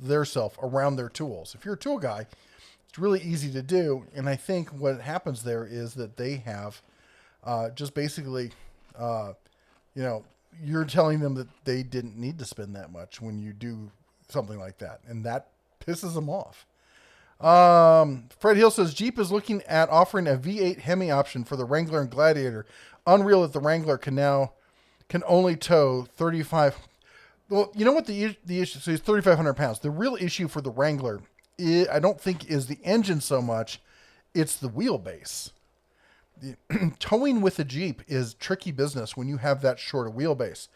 their self around their tools. If you're a tool guy, it's really easy to do. And I think what happens there is that they have just basically, you're telling them that they didn't need to spend that much when you do something like that. And that pisses them off. Fred Hill says, Jeep is looking at offering a V8 Hemi option for the Wrangler and Gladiator. Unreal that the Wrangler can only tow 35. Well, you know what the issue, so it's 3,500 pounds. The real issue for the Wrangler, I don't think is the engine so much. It's the wheelbase. Towing with a Jeep is tricky business when you have that short a wheelbase,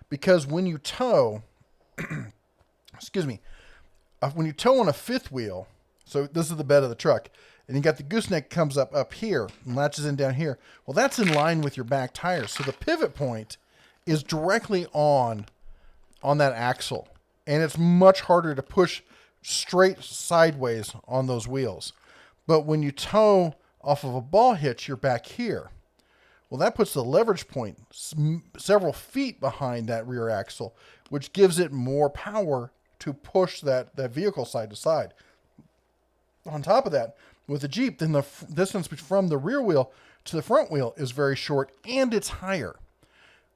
because when you tow, when you tow on a fifth wheel, so this is the bed of the truck, and you got the gooseneck comes up here and latches in down here. Well, that's in line with your back tires. So the pivot point is directly on that axle. And it's much harder to push straight sideways on those wheels. But when you tow off of a ball hitch, you're back here. Well, that puts the leverage point several feet behind that rear axle, which gives it more power to push that vehicle side to side. On top of that, with the Jeep, then the distance from the rear wheel to the front wheel is very short, and it's higher,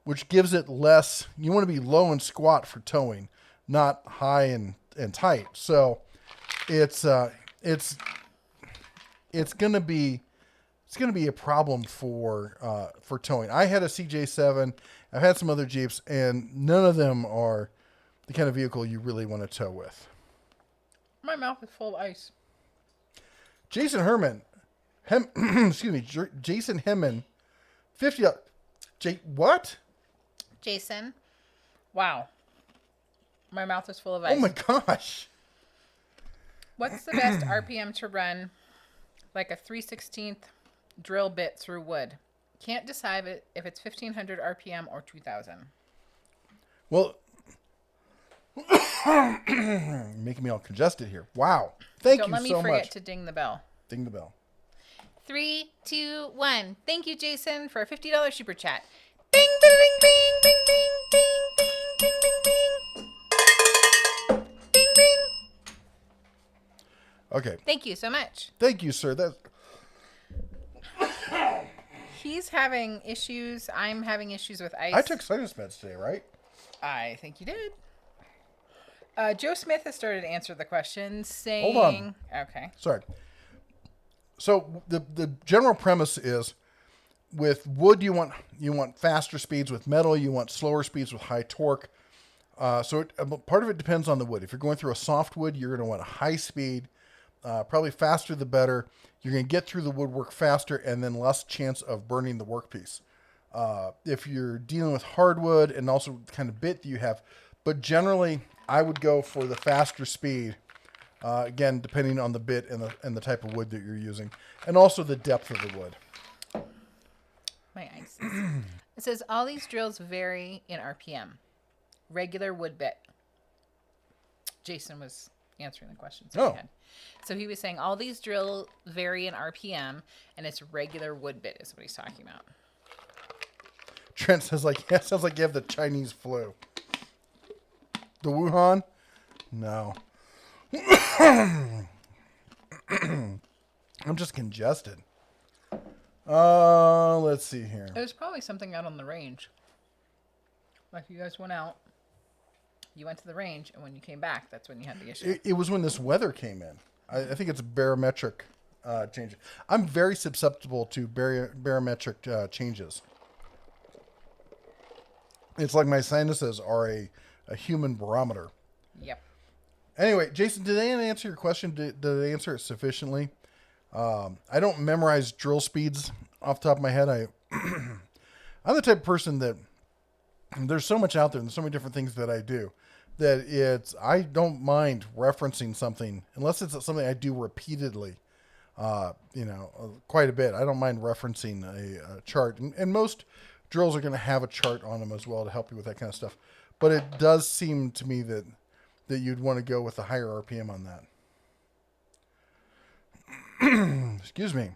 which gives it less. You want to be low and squat for towing, not high and tight. So it's gonna be a problem for towing. I had a CJ7. I've had some other Jeeps, and none of them are the kind of vehicle you really want to tow with. My mouth is full of ice. Jason Herman, Jason Hemman, $50. What? Jason, wow, my mouth is full of ice. Oh my gosh! What's the best RPM to run like a 3/16 drill bit through wood? Can't decide if it's 1500 RPM or 2000. Well, making me all congested here. Wow. Thank you so much. Don't let me forget to ding the bell. Ding the bell. 3, 2, 1. Thank you, Jason, for a $50 super chat. Bing, bing, bing, bing, bing, bing, bing, bing, bing, bing. Bing, bing. Okay. Thank you so much. Thank you, sir. He's having issues. I'm having issues with ice. I took sinus meds today, right? I think you did. Joe Smith has started to answer the question, saying... Hold on. Okay. Sorry. So the general premise is, with wood you want faster speeds. With metal you want slower speeds with high torque. So part of it depends on the wood. If you're going through a soft wood, you're going to want a high speed. Probably faster the better. You're going to get through the woodwork faster and then less chance of burning the workpiece. If you're dealing with hardwood and also the kind of bit that you have. But generally, I would go for the faster speed. Again, depending on the bit and the type of wood that you're using. And also the depth of the wood. My ice. It says, all these drills vary in RPM. Regular wood bit. Jason was answering the questions we had. So he was saying all these drills vary in RPM, and it's regular wood bit is what he's talking about. Trent says sounds like you have the Chinese flu. The Wuhan? No. I'm just congested. Let's see here. It was probably something out on the range. Like you guys went out, you went to the range, and when you came back, that's when you had the issue. It was when this weather came in. I think it's barometric change. I'm very susceptible to barometric changes. It's like my sinuses are a human barometer. Yep. Anyway, Jason, did they answer your question? Did they answer it sufficiently? I don't memorize drill speeds off the top of my head. I'm the type of person that there's so much out there and there's so many different things that I do that I don't mind referencing something unless it's something I do repeatedly, quite a bit. I don't mind referencing a chart, and most drills are going to have a chart on them as well to help you with that kind of stuff. But it does seem to me that you'd want to go with a higher RPM on that. Excuse me.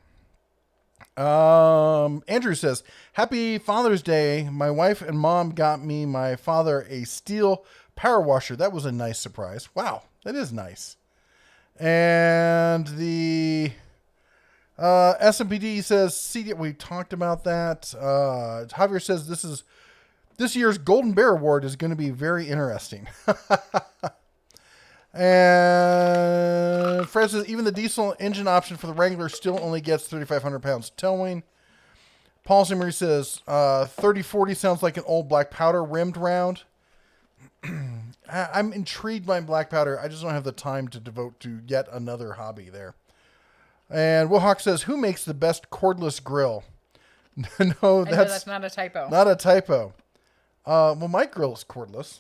Andrew says, Happy Father's Day. My wife and mom got my father a steel power washer. That was a nice surprise. Wow, that is nice. And the SMPD says, we talked about that. Javier says this year's Golden Bear Award is going to be very interesting. And Fred says, even the diesel engine option for the Wrangler still only gets 3,500 pounds towing. Paul Simery says, 3040 sounds like an old black powder rimmed round. I'm intrigued by black powder. I just don't have the time to devote to yet another hobby there. And Will Hawk says, who makes the best cordless grill? No, that's not a typo. Not a typo. Well, my grill is cordless.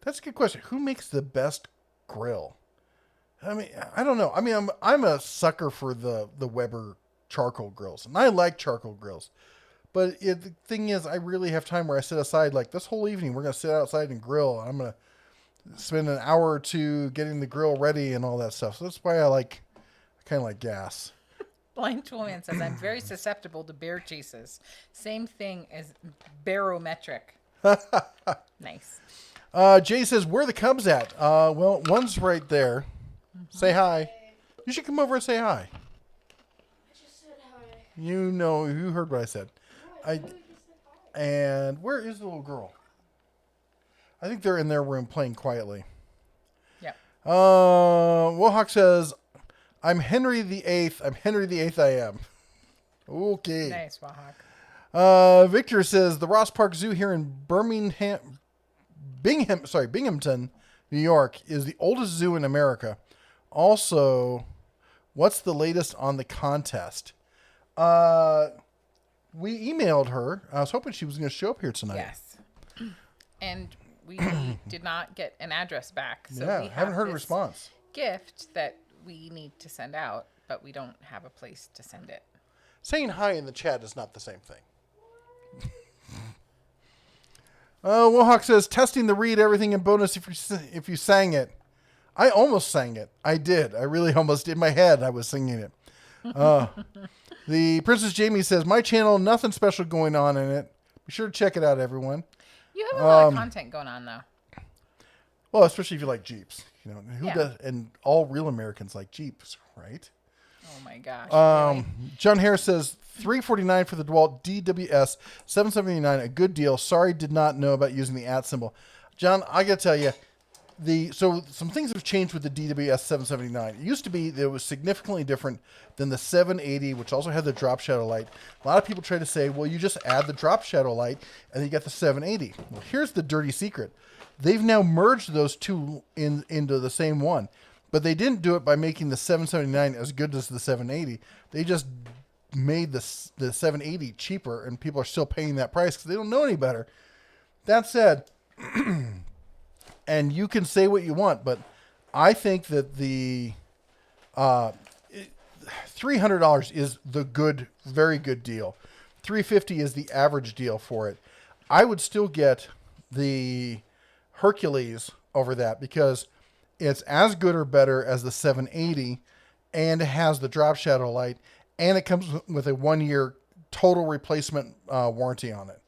That's a good question. Who makes the best grill? I mean, I don't know. I mean, I'm a sucker for the Weber charcoal grills, and I like charcoal grills. But the thing is, I really have time where I sit aside. Like this whole evening, we're going to sit outside and grill. I'm going to spend an hour or two getting the grill ready and all that stuff. So that's why I kind of like gas. Blind Toolman says, I'm very susceptible to bear chases. Same thing as barometric. Nice. Jay says, where are the Cubs at? Well, one's right there. Say hi. You should come over and say hi. I just said hi. You heard what I said. And where is the little girl? I think they're in their room playing quietly. Yeah. Wohawk says, I'm Henry the Eighth. I'm Henry the Eighth I am. Okay. Nice, Wohawk. Victor says, the Ross Park Zoo here in Binghamton, New York, is the oldest zoo in America. Also, what's the latest on the contest? We emailed her. I was hoping she was going to show up here tonight. Yes. And we did not get an address back. So yeah, we haven't heard a this response. gift that we need to send out, but we don't have a place to send it. Saying hi in the chat is not the same thing. Wohawk says, testing the read, everything in bonus if you sang it. I almost sang it. I did. I really almost did. In my head, I was singing it. The Princess Jamie says, my channel, nothing special going on in it. Be sure to check it out, everyone. You have a lot of content going on, though. Well, especially if you like Jeeps. Who Yeah. does? And all real Americans like Jeeps, right? Oh, my gosh. Really? John Harris says, $349 for the DeWalt DWS 779, a good deal. Sorry, did not know about using the @ symbol. John, I got to tell you, so some things have changed with the DWS 779. It used to be that it was significantly different than the 780, which also had the drop shadow light. A lot of people try to say, well, you just add the drop shadow light and then you get the 780. Well, here's the dirty secret. They've now merged those two into the same one, but they didn't do it by making the 779 as good as the 780. They just made the 780 cheaper, and people are still paying that price because they don't know any better. That said, and you can say what you want, but I think that the $300 is the very good deal. $350 is the average deal for it. I would still get the Hercules over that because it's as good or better as the 780, and it has the drop shadow light, and it comes with a 1-year total replacement warranty on it.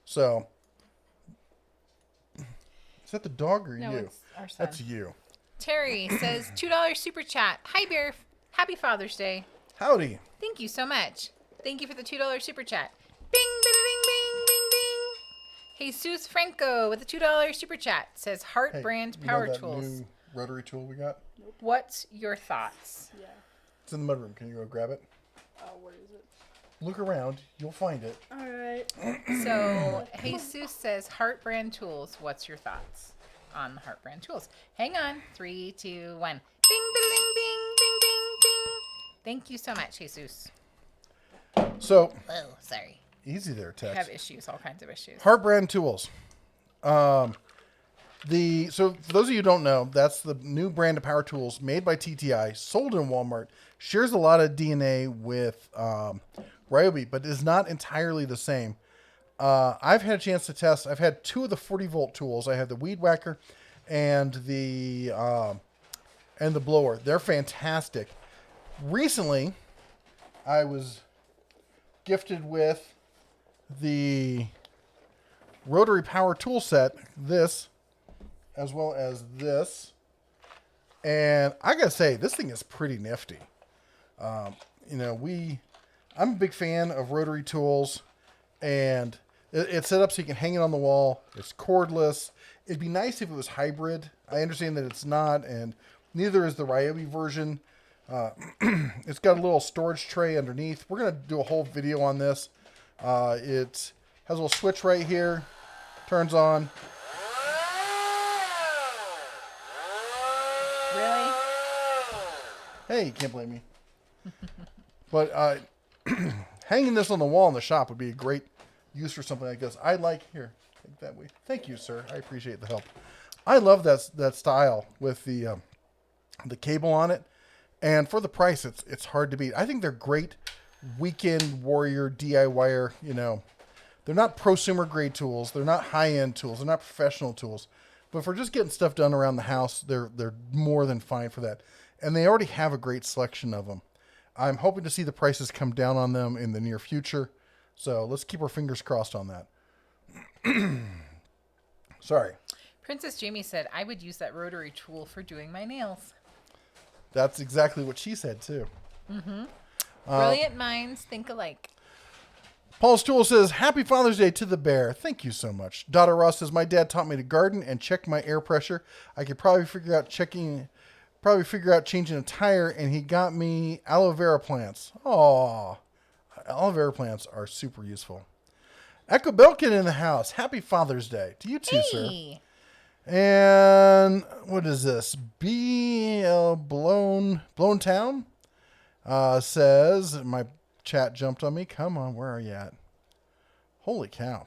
So, is that the dog or No, you? it's our son. That's you. Terry says, $2 super chat. Hi, Bear. Happy Father's Day. Howdy. Thank you so much. Thank you for the $2 super chat. Bing, bing, bing, bing, bing, bing. Jesus Franco with the $2 super chat says, Heart brand power that tools. new rotary tool we got? What's your thoughts? Yeah. It's in the mudroom. Can you go grab it? Where is it? Look around. You'll find it. All right. So Jesus says, Heart brand tools. What's your thoughts on the Heart brand tools? Hang on. 3, 2, 1. Bing, bing, bing, bing, bing, bing. Thank you so much, Jesus. So, Oh, sorry. easy there, I have Tex. issues, all kinds of issues. Heart brand tools. So for those of you who don't know, that's the new brand of power tools made by TTI, sold in Walmart, shares a lot of DNA with Ryobi, but is not entirely the same. I've had a chance to test. I've had 2 of the 40-volt tools. I have the Weed Whacker and the blower. They're fantastic. Recently, I was gifted with the rotary power tool set, this, as well as this. And I gotta say, this thing is pretty nifty. I'm a big fan of rotary tools, and it's set up so you can hang it on the wall. It's cordless. It'd be nice if it was hybrid. I understand that it's not, and neither is the Ryobi version. It's got a little storage tray underneath. We're going to do a whole video on this. It has a little switch right here. Turns on. Really? Hey, you can't blame me. But hanging this on the wall in the shop would be a great use for something like this. I like, here, take that way. Thank you, sir. I appreciate the help. I love that style with the cable on it. And for the price, it's hard to beat. I think they're great weekend warrior DIYer, they're not prosumer grade tools. They're not high-end tools. They're not professional tools. But if we're just getting stuff done around the house, they're more than fine for that. And they already have a great selection of them. I'm hoping to see the prices come down on them in the near future. So let's keep our fingers crossed on that. Sorry. Princess Jamie said, I would use that rotary tool for doing my nails. That's exactly what she said, too. Mm-hmm. Brilliant minds think alike. Paul's Tool says, Happy Father's Day to the bear. Thank you so much. Dada Ross says, my dad taught me to garden and check my air pressure. I could probably figure out changing a tire, and he got me aloe vera plants. Aw, aloe vera plants are super useful. Echo Belkin in the house. Happy Father's Day to you too, Hey. sir. And what is this? Blown Town says, my chat jumped on me. Come on, where are you at? Holy cow.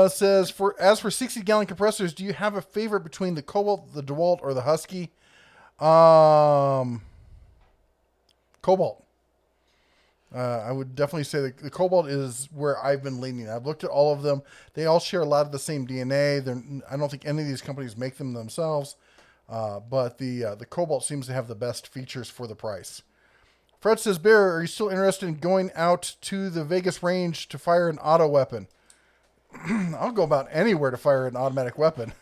Says, as for 60-gallon compressors, do you have a favorite between the Cobalt, the DeWalt, or the Husky? Cobalt. I would definitely say the Cobalt is where I've been leaning. I've looked at all of them. They all share a lot of the same DNA. I don't think any of these companies make them themselves. But the Cobalt seems to have the best features for the price. Fred says, Bear, are you still interested in going out to the Vegas range to fire an auto weapon? I'll go about anywhere to fire an automatic weapon.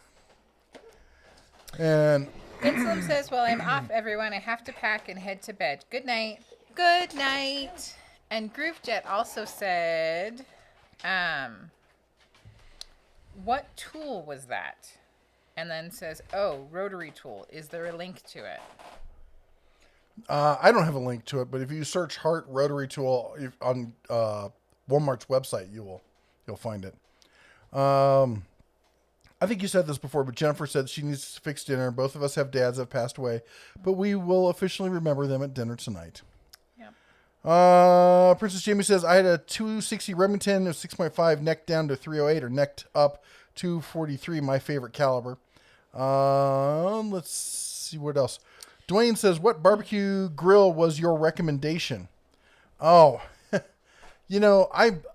And Insulin says, well, I'm off, everyone. I have to pack and head to bed. Good night. Good night. And GrooveJet also said, what tool was that? And then says, oh, rotary tool. Is there a link to it? I don't have a link to it, but if you search Hart Rotary Tool on Walmart's website, you'll find it. I think you said this before, but Jennifer said she needs to fix dinner. Both of us have dads that have passed away, but we will officially remember them at dinner tonight. Yep. Princess Jamie says, I had a 260 Remington of 6.5 necked down to 308 or necked up to 43, my favorite caliber. Let's see what else. Dwayne says, what barbecue grill was your recommendation? Oh,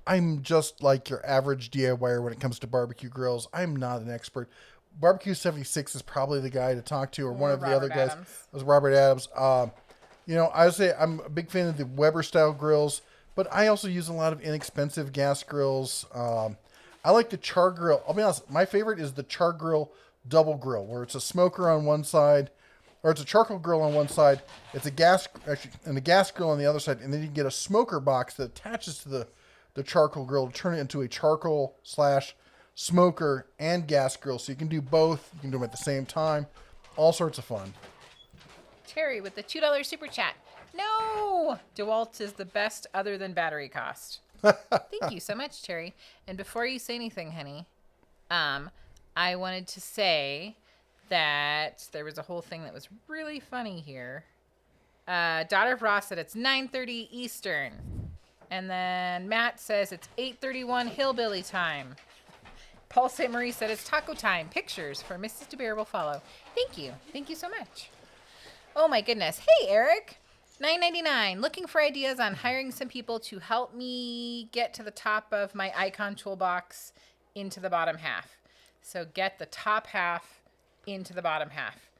I'm just like your average DIYer when it comes to barbecue grills. I'm not an expert. Barbecue 76 is probably the guy to talk to, or one of the other guys. It was Robert Adams. I would say I'm a big fan of the Weber style grills, but I also use a lot of inexpensive gas grills. I like the char grill. I'll be honest, my favorite is the char grill double grill, where it's a smoker on one side, or it's a charcoal grill on one side, it's a gas grill on the other side, and then you get a smoker box that attaches to the charcoal grill to turn it into a charcoal / smoker and gas grill. So you can do both. You can do them at the same time. All sorts of fun. Terry with the $2 super chat. No! DeWalt is the best other than battery cost. Thank you so much, Terry. And before you say anything, honey, I wanted to say that there was a whole thing that was really funny here. Daughter of Ross said it's 9:30 Eastern. And then Matt says it's 8:31 Hillbilly time. Paul St. Marie said it's taco time. Pictures for Mrs. DeBear will follow. Thank you. Thank you so much. Oh my goodness. Hey, Eric. $9.99. Looking for ideas on hiring some people to help me get to the top of my icon toolbox into the bottom half. So get the top half into the bottom half.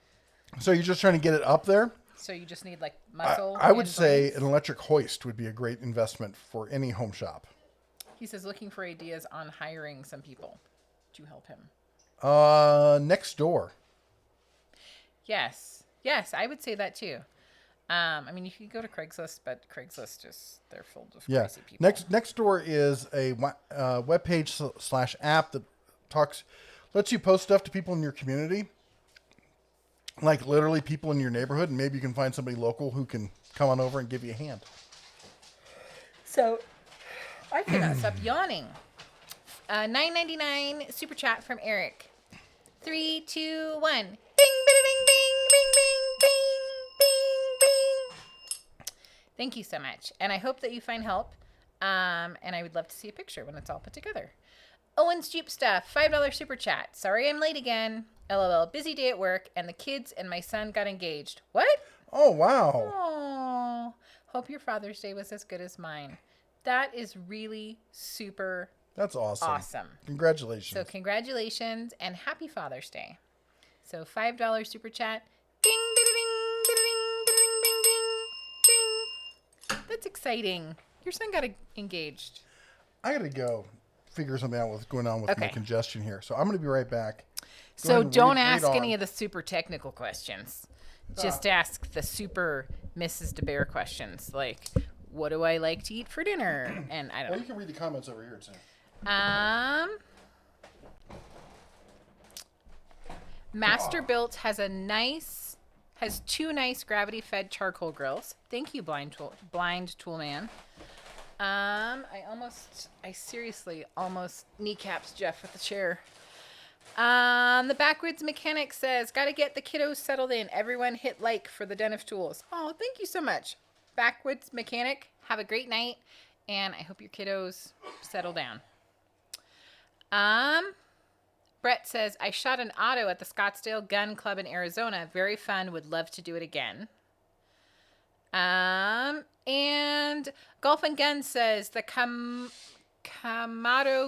So you're just trying to get it up there? So you just need like muscle. I would say an electric hoist would be a great investment for any home shop. He says looking for ideas on hiring some people to help him. Next door. Yes, I would say that too. You could go to Craigslist, but Craigslist they're full of crazy people. Next door is a webpage / app that lets you post stuff to people in your community. Like literally people in your neighborhood, and maybe you can find somebody local who can come on over and give you a hand. So, I cannot stop yawning. $9.99 super chat from Eric. 3, 2, 1. Bing, bing, bing, bing, bing, bing, bing, bing, bing. Thank you so much, and I hope that you find help. And I would love to see a picture when it's all put together. Owen's Jeep Stuff, $5 super chat. Sorry I'm late again. LOL, busy day at work, and the kids and my son got engaged. What? Oh, wow. Oh. Hope your Father's Day was as good as mine. That is really super That's awesome. awesome. Congratulations. So congratulations and happy Father's Day. So $5 super chat. Ding, ding, ding, ding, ding, ding, ding, ding. That's exciting. Your son got engaged. I got to go figure something out what's going on with my congestion here. So I'm going to be right back. So don't ask any of the super technical questions. Just ask the super Mrs. DeBear questions. Like, what do I like to eat for dinner? And I don't know. You can read the comments over here, too. Master Built has two nice gravity-fed charcoal grills. Thank you, Blind Tool Man. I seriously almost kneecaps Jeff with the chair. The Backwoods Mechanic says, gotta get the kiddos settled in. Everyone hit like for the Den of Tools. Oh, thank you so much. Backwoods Mechanic, have a great night, and I hope your kiddos settle down. Brett says, I shot an auto at the Scottsdale Gun Club in Arizona. Very fun. Would love to do it again. And Golf and Gun says, the Kamado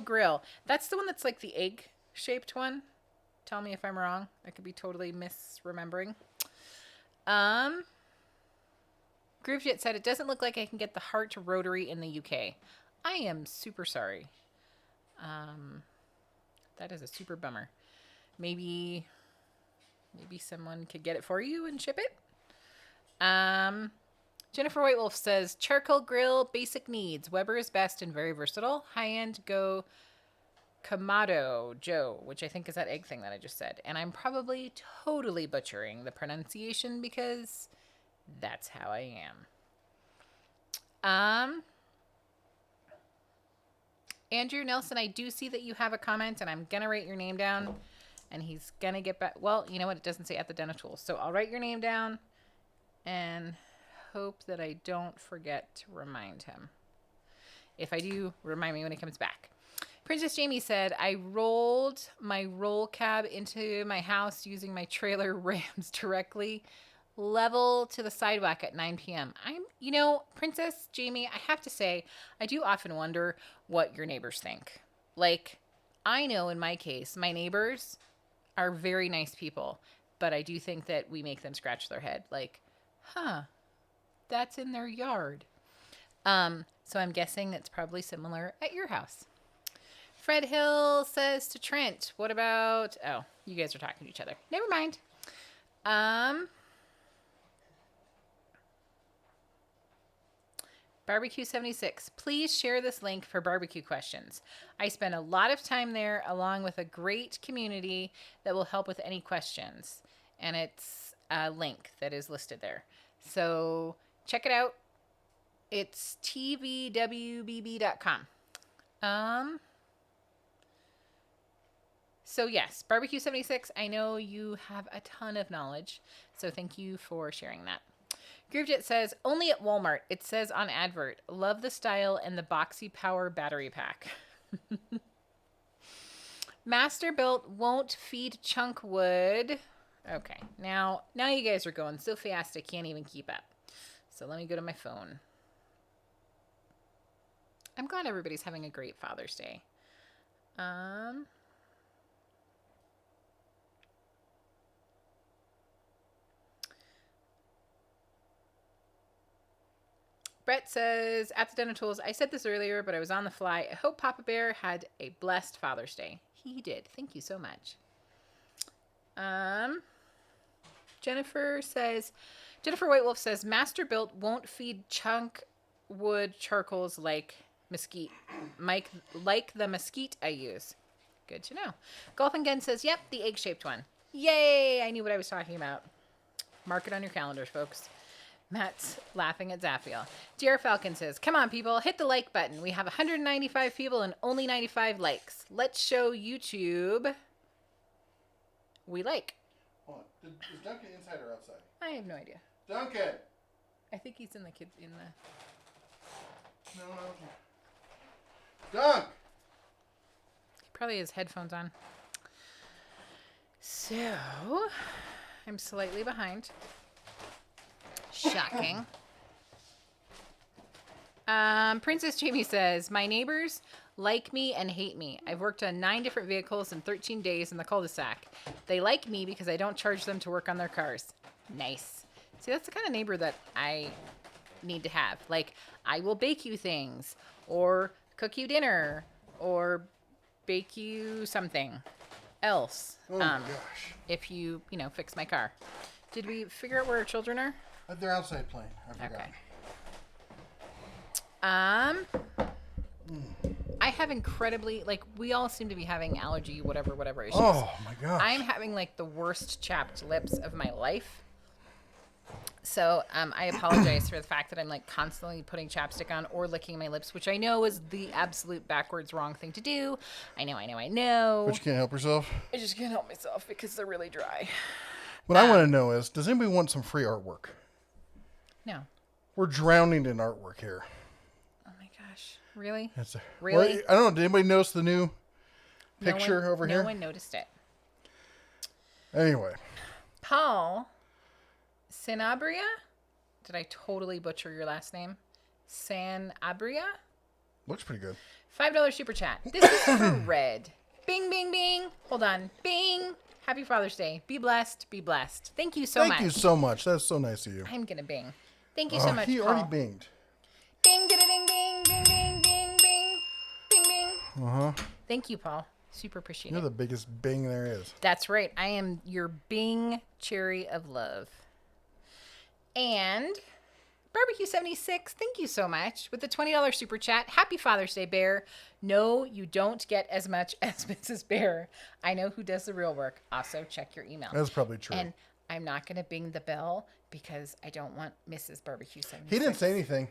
Grill. That's the one that's like the egg-shaped one. Tell me if I'm wrong. I could be totally misremembering. Groovejet said, it doesn't look like I can get the Hart Rotary in the UK. I am super sorry. That is a super bummer. Maybe someone could get it for you and ship it. Jennifer White Wolf says, charcoal grill, basic needs. Weber is best and very versatile. High-end, go Kamado Joe, which I think is that egg thing that I just said. And I'm probably totally butchering the pronunciation because that's how I am. Andrew Nelson, I do see that you have a comment, and I'm going to write your name down, and he's going to get back. Well, you know what? It doesn't say at the Den of Tools. So I'll write your name down and hope that I don't forget to remind him. If I do, remind me when he comes back. Princess Jamie said, I rolled my roll cab into my house using my trailer rams directly level to the sidewalk at 9 p.m. Princess Jamie, I have to say, I do often wonder what your neighbors think. Like, I know in my case, my neighbors are very nice people, but I do think that we make them scratch their head. Like, that's in their yard. So I'm guessing that's probably similar at your house. Fred Hill says to Trent, what about... Oh, you guys are talking to each other. Never mind. Barbecue 76. Please share this link for barbecue questions. I spend a lot of time there along with a great community that will help with any questions. And it's a link that is listed there. So check it out. It's tvwbb.com. So yes, Barbecue 76, I know you have a ton of knowledge. So thank you for sharing that. Groovejet says, only at Walmart. It says on advert, love the style and the boxy power battery pack. Master Built won't feed chunk wood. Okay, now you guys are going so fast I can't even keep up. So let me go to my phone. I'm glad everybody's having a great Father's Day. Brett says, at the Den of Tools, I said this earlier, but I was on the fly. I hope Papa Bear had a blessed Father's Day. He did. Thank you so much. Jennifer White Wolf says, Master Built won't feed chunk wood charcoals like mesquite, like the mesquite I use. Good to know. Golf and Gun says, yep, the egg-shaped one. Yay! I knew what I was talking about. Mark it on your calendars, folks. Matt's laughing at Zaphiel. DR Falcon says, come on, people, hit the like button. We have 195 people and only 95 likes. Let's show YouTube we like. Hold on. Is Duncan inside or outside? I have no idea. Duncan! I think he's in the... No. Dunk! He probably has headphones on. So, I'm slightly behind. Shocking. Princess Jamie says, my neighbors like me and hate me. I've worked on 9 different vehicles in 13 days in the cul-de-sac. They like me because I don't charge them to work on their cars. Nice. See, that's the kind of neighbor that I need to have. Like, I will bake you things, or cook you dinner, or bake you something else. Oh my gosh. If you fix my car. Did we figure out where our children are? They're outside playing. I forgot. Okay. I have incredibly, we all seem to be having allergy, whatever issues. Oh my gosh. I'm having the worst chapped lips of my life. So I apologize for the fact that I'm constantly putting chapstick on or licking my lips, which I know is the absolute backwards wrong thing to do. I know. But you can't help yourself? I just can't help myself because they're really dry. What I want to know is, does anybody want some free artwork? No. We're drowning in artwork here. Oh my gosh. Really? Really? Well, I don't know. Did anybody notice the new picture over here? No one noticed it. Anyway. Paul Sanabria? Did I totally butcher your last name? Sanabria? Looks pretty good. $5 super chat. This is for Red. Bing, bing, bing. Hold on. Bing. Happy Father's Day. Be blessed. Be blessed. Thank you so much. Thank you so much. That's so nice of you. I'm going to bing. Thank you so much, He Paul. already binged. Bing, ding, ding, ding, ding, ding, ding, bing. Bing, bing. Uh-huh. Thank you, Paul. Super appreciate You're it. the biggest bing there is. That's right. I am your Bing cherry of love. And Barbecue 76, thank you so much. With the $20 super chat. Happy Father's Day, Bear. No, you don't get as much as Mrs. Bear. I know who does the real work. Also, check your email. That's probably true. And I'm not going to bing the bell because I don't want Mrs. Barbecue 76. He didn't say anything.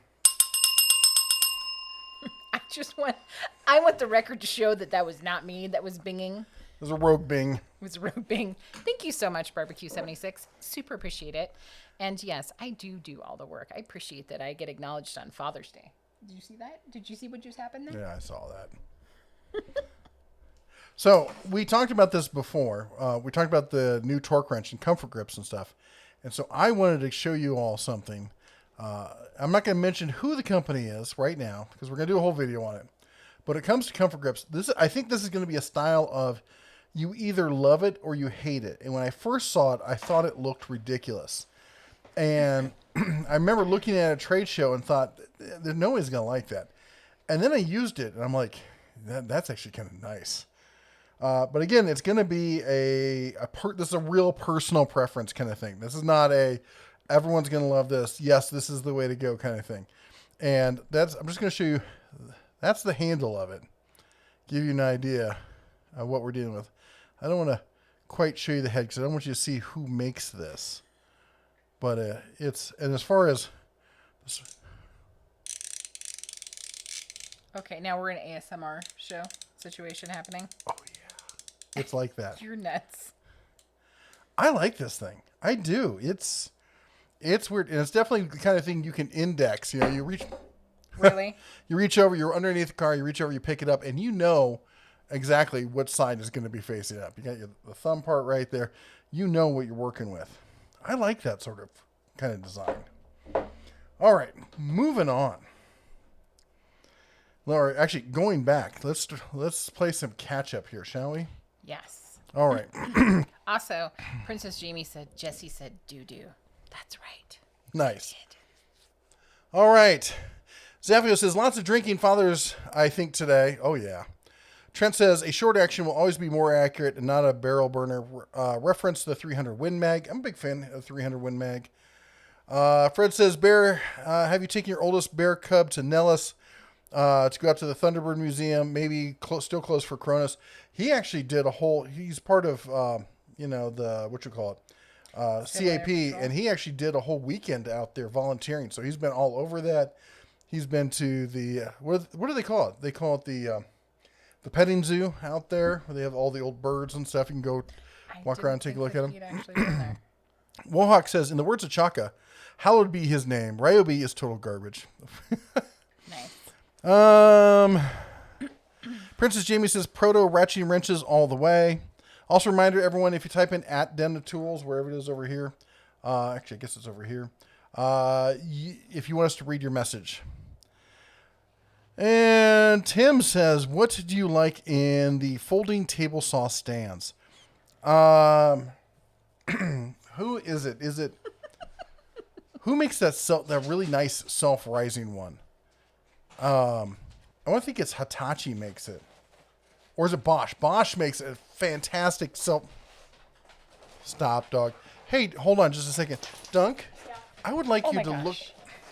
I want the record to show that was not me that was binging. It was a rogue bing. It was a rogue bing. Thank you so much, Barbecue 76. Super appreciate it. And yes, I do all the work. I appreciate that I get acknowledged on Father's Day. Did you see that? Did you see what just happened there? Yeah, I saw that. So we talked about this before. We talked about the new torque wrench and comfort grips and stuff. And so I wanted to show you all something. I'm not going to mention who the company is right now because we're going to do a whole video on it. But when it comes to comfort grips, I think this is going to be a style of you either love it or you hate it. And when I first saw it, I thought it looked ridiculous. And I remember looking at a trade show and thought, no one's going to like that. And then I used it, and I'm like, that's actually kind of nice. But again, it's going to be this is a real personal preference kind of thing. This is not everyone's going to love this. Yes, this is the way to go kind of thing. And I'm just going to show you, that's the handle of it. Give you an idea of what we're dealing with. I don't want to quite show you the head because I don't want you to see who makes this. But and as far as this, okay, now we're in an ASMR show situation happening. Oh yeah, it's like that. You're nuts. I like this thing. I do. It's weird, and it's definitely the kind of thing you can index. You know, you reach. Really? You reach over. You're underneath the car. You reach over. You pick it up, and you know exactly what side is going to be facing up. You got the thumb part right there. You know what you're working with. I like that sort of kind of design. All right, moving on. Or actually, going back, let's play some catch up here, shall we? Yes. All right. Also, Princess Jamie said Jesse said doo-doo. That's right. Nice. All right. Zaphio says lots of drinking fathers, I think, today. Oh yeah. Trent says a short action will always be more accurate and not a barrel burner. Reference the 300 Win Mag. I'm a big fan of 300 Win Mag. Fred says, Bear, have you taken your oldest bear cub to Nellis to go out to the Thunderbird Museum? Maybe still closed for Cronus. He actually did he's part of, CAP, and he actually did a whole weekend out there volunteering. So he's been all over that. He's been to the, what do they call it? They call it the petting zoo out there where they have all the old birds and stuff. You can go walk around and take a look at them. Wohawk says, in the words of Chaka, hallowed be his name. Ryobi is total garbage. Nice. Princess Jamie says, proto Ratcheting Wrenches all the way. Also, reminder, everyone, if you type in @DenTools, wherever it is over here, actually, I guess it's over here, if you want us to read your message. And Tim says, what do you like in the folding table saw stands? Who is it? Is it who makes that really nice self-rising one? I want to think it's Hitachi makes it. Or is it Bosch? Bosch makes a fantastic Stop, dog. Hey, hold on just a second. Dunk, yeah. I would like you to look.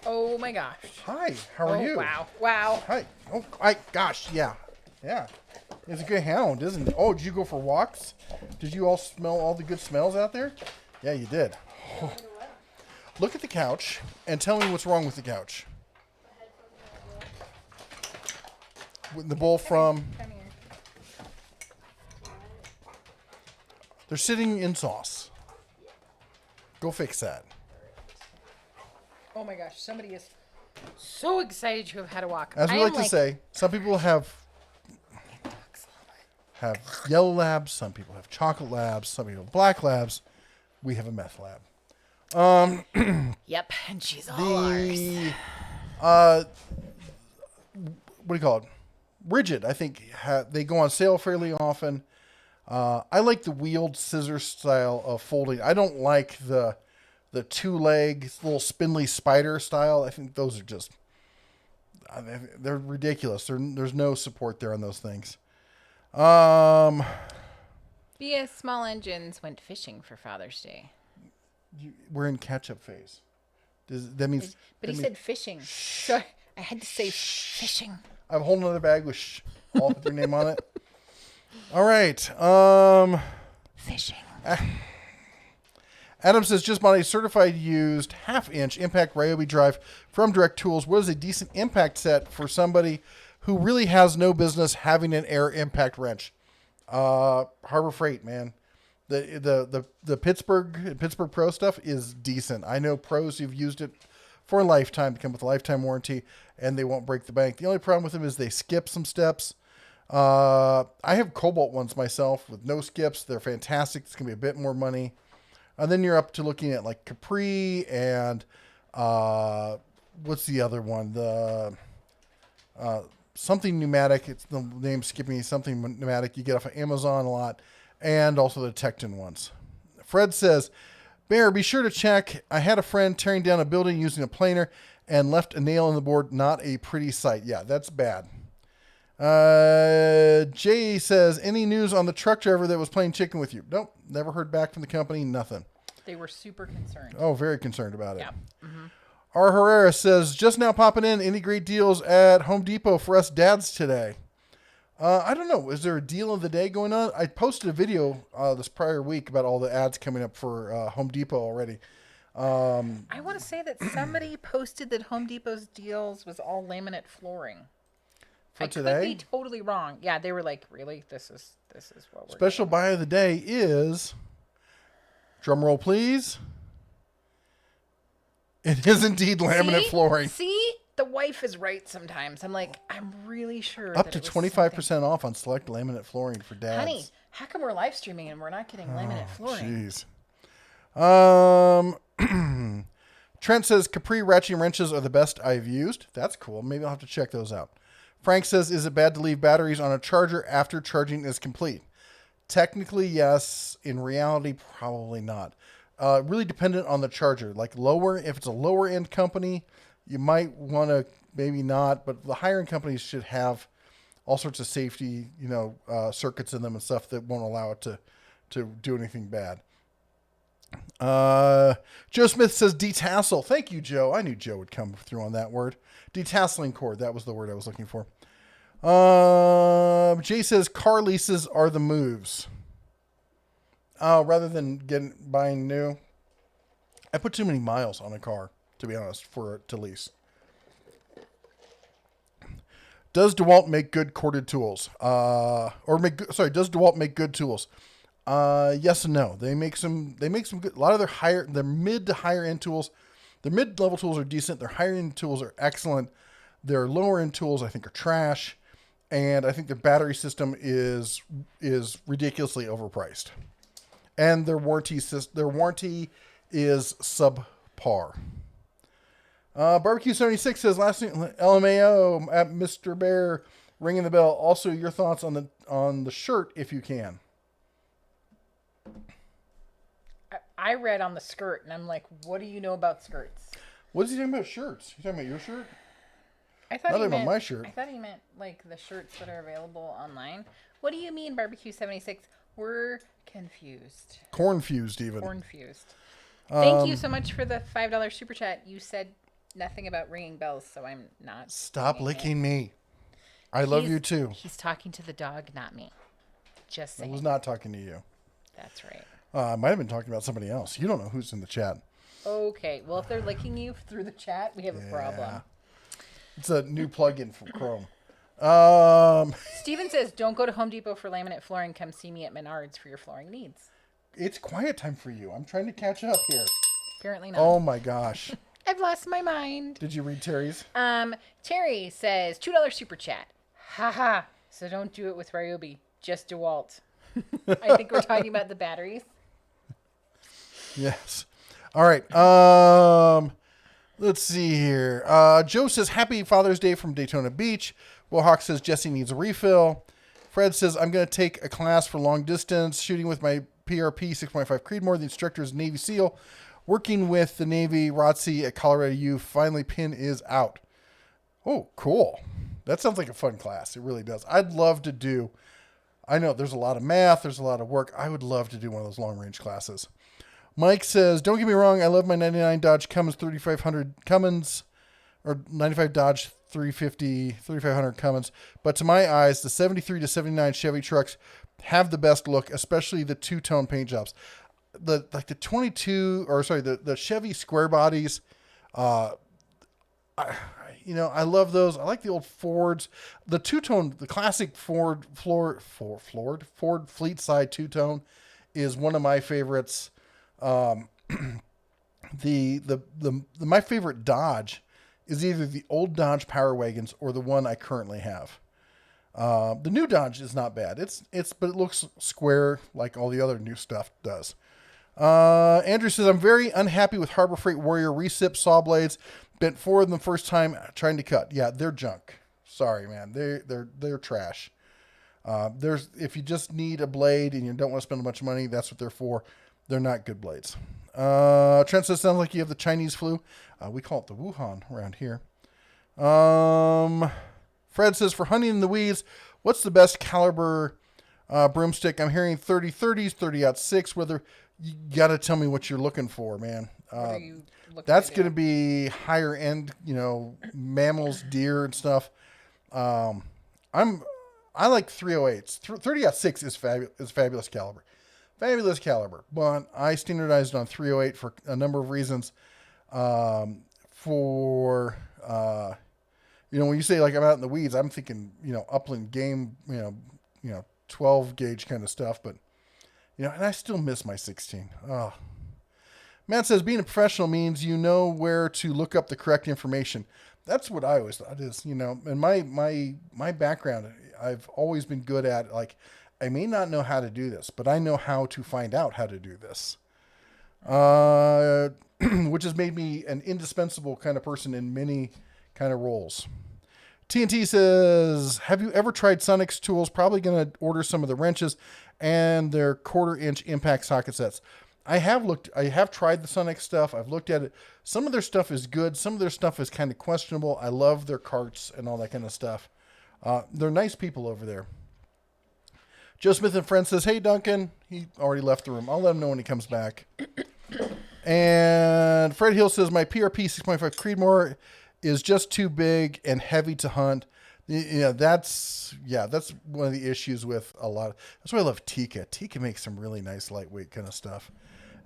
Oh my gosh. Hi, how are you? Wow. Hi. Oh, gosh, yeah. Yeah. It's a good hound, isn't it? Oh, did you go for walks? Did you all smell all the good smells out there? Yeah, you did. Oh. Look at the couch and tell me what's wrong with the couch. With the bowl from... They're sitting in sauce. Go fix that. Oh my gosh, somebody is so excited to have had a walk. As we like to say, some people have yellow labs, some people have chocolate labs, some people have black labs. We have a meth lab. Yep, and she's all ours. What do you call it? Rigid, I think they go on sale fairly often. I like the wheeled scissor style of folding. I don't like the two-leg little spindly spider style. I think those are just they're ridiculous. There's no support there on those things. BS Small Engines went fishing for Father's Day. We're in catch-up phase. That means... But he said fishing. So I had to say fishing. I have a whole nother bag with all with your name on it. All right. Fishing. Adam says, just bought a certified used half-inch impact Ryobi drive from Direct Tools. What is a decent impact set for somebody who really has no business having an air impact wrench? Harbor Freight, man. The Pittsburgh Pro stuff is decent. I know pros who've used it for a lifetime. They come with a lifetime warranty, and they won't break the bank. The only problem with them is they skip some steps. I have Cobalt ones myself with no skips. They're fantastic. It's going to be a bit more money. And then you're up to looking at like Capri and what's the other one? The something pneumatic. It's the name skipping me. Something pneumatic. You get off of Amazon a lot. And also the Tecton ones. Fred says, Bear, be sure to check. I had a friend tearing down a building using a planer and left a nail in the board. Not a pretty sight. Yeah, that's bad. Jay says, any news on the truck driver that was playing chicken with you? Nope. Never heard back from the company. Nothing. They were super concerned. Oh, very concerned about it. Yeah. Mm-hmm. R. Herrera says, just now popping in. Any great deals at Home Depot for us dads today? I don't know. Is there a deal of the day going on? I posted a video this prior week about all the ads coming up for Home Depot already. I want to say that somebody posted that Home Depot's deals was all laminate flooring. For today? I could be totally wrong. Yeah, they were like, really? This is what we're Special buy of the day is, drum roll please. It is indeed laminate flooring. See? The wife is right sometimes. I'm like, I'm really sure. Up to 25% off on select laminate flooring for dads. Honey, how come we're live streaming and we're not getting laminate flooring? Jeez. Trent says Capri ratcheting wrenches are the best I've used. That's cool. Maybe I'll have to check those out. Frank says, is it bad to leave batteries on a charger after charging is complete? Technically, yes. In reality, probably not. Really dependent on the charger. Like if it's a lower end company, you might want to maybe not, but the higher end companies should have all sorts of safety, circuits in them and stuff that won't allow it to do anything bad. Joe Smith says detassel. Thank you, Joe. I knew Joe would come through on that word. Detasseling cord. That was the word I was looking for. Jay says car leases are the moves. Rather than buying new. I put too many miles on a car, to be honest, for it to lease. Does DeWalt make good corded tools? Does DeWalt make good tools? Yes and no. They make some good, a lot of their mid to higher end tools. Their mid-level tools are decent. Their higher end tools are excellent. Their lower end tools, I think, are trash. And I think their battery system is ridiculously overpriced. And their warranty is subpar. Barbecue 76 says last name LMAO at Mr. Bear ringing the bell. Also, your thoughts on the shirt if you can. I read on the skirt and I'm like, what do you know about skirts? What is he talking about shirts? You talking about your shirt? I thought Not he even meant my shirt. I thought he meant like the shirts that are available online. What do you mean, Barbecue 76? We're confused. Cornfused even. Cornfused. Thank you so much for the $5 super chat. You said nothing about ringing bells, so I'm not. Stop licking me. I love you too. He's talking to the dog, not me. Just I saying. was not talking to you. That's right. I might have been talking about somebody else. You don't know who's in the chat. Okay. Well, if they're licking you through the chat, we have a problem. It's a new plugin from Chrome. Steven says, don't go to Home Depot for laminate flooring. Come see me at Menards for your flooring needs. It's quiet time for you. I'm trying to catch up here. Apparently not. Oh my gosh. I've lost my mind. Did you read Terry's? Terry says, $2 super chat. Haha. So don't do it with Ryobi. Just DeWalt. I think we're talking about the batteries. Yes. All right. Let's see here. Joe says, happy Father's Day from Daytona Beach. Will Hawk says, Jesse needs a refill. Fred says, I'm going to take a class for long distance shooting with my PRP 6.5 Creedmoor. The instructor is Navy SEAL. Working with the Navy ROTC at Colorado U. Finally, pin is out. Oh, cool. That sounds like a fun class. It really does. I'd love to do. I know there's a lot of math. There's a lot of work. I would love to do one of those long range classes. Mike says, don't get me wrong. I love my 99 Dodge Cummins 3500 Cummins or 95 Dodge 350, 3500 Cummins. But to my eyes, the 73 to 79 Chevy trucks have the best look, especially the two-tone paint jobs. The 22 or sorry, the Chevy square bodies. I love those. I like the old Fords. The two-tone, the classic Ford Fleet Side two-tone is one of my favorites. My favorite Dodge is either the old Dodge Power Wagons or the one I currently have. The new Dodge is not bad. But it looks square like all the other new stuff does. Andrew says, I'm very unhappy with Harbor Freight Warrior recip saw blades. Bent forward the first time trying to cut. Yeah, they're junk. Sorry, man. They're trash. If you just need a blade and you don't want to spend a bunch of money, that's what they're for. They're not good blades. Trent says, sounds like you have the Chinese flu. We call it the Wuhan around here. Fred says, for hunting in the weeds, what's the best caliber broomstick? I'm hearing 30-30s, 30-06. Whether you got to tell me what you're looking for, man. That's going to be higher end, mammals, deer and stuff. I like 308s. 30-06 is fabulous caliber. Fabulous caliber, but I standardized on 308 for a number of reasons. When you say like I'm out in the weeds, I'm thinking, upland game, 12 gauge kind of stuff, but and I still miss my 16. Oh. Matt says being a professional means you know where to look up the correct information. That's what I always thought is, and my background, I've always been good at, like, I may not know how to do this, but I know how to find out how to do this. Which has made me an indispensable kind of person in many kind of roles. TNT says, have you ever tried Sonic's tools? Probably going to order some of the wrenches and their 1/4-inch impact socket sets. I have tried the Sonic stuff. I've looked at it. Some of their stuff is good. Some of their stuff is kind of questionable. I love their carts and all that kind of stuff. They're nice people over there. Joe Smith and Friends says, hey, Duncan. He already left the room. I'll let him know when he comes back. And Fred Hill says, my PRP 6.5 Creedmoor is just too big and heavy to hunt. That's one of the issues with a lot. That's why I love Tika. Tika makes some really nice lightweight kind of stuff.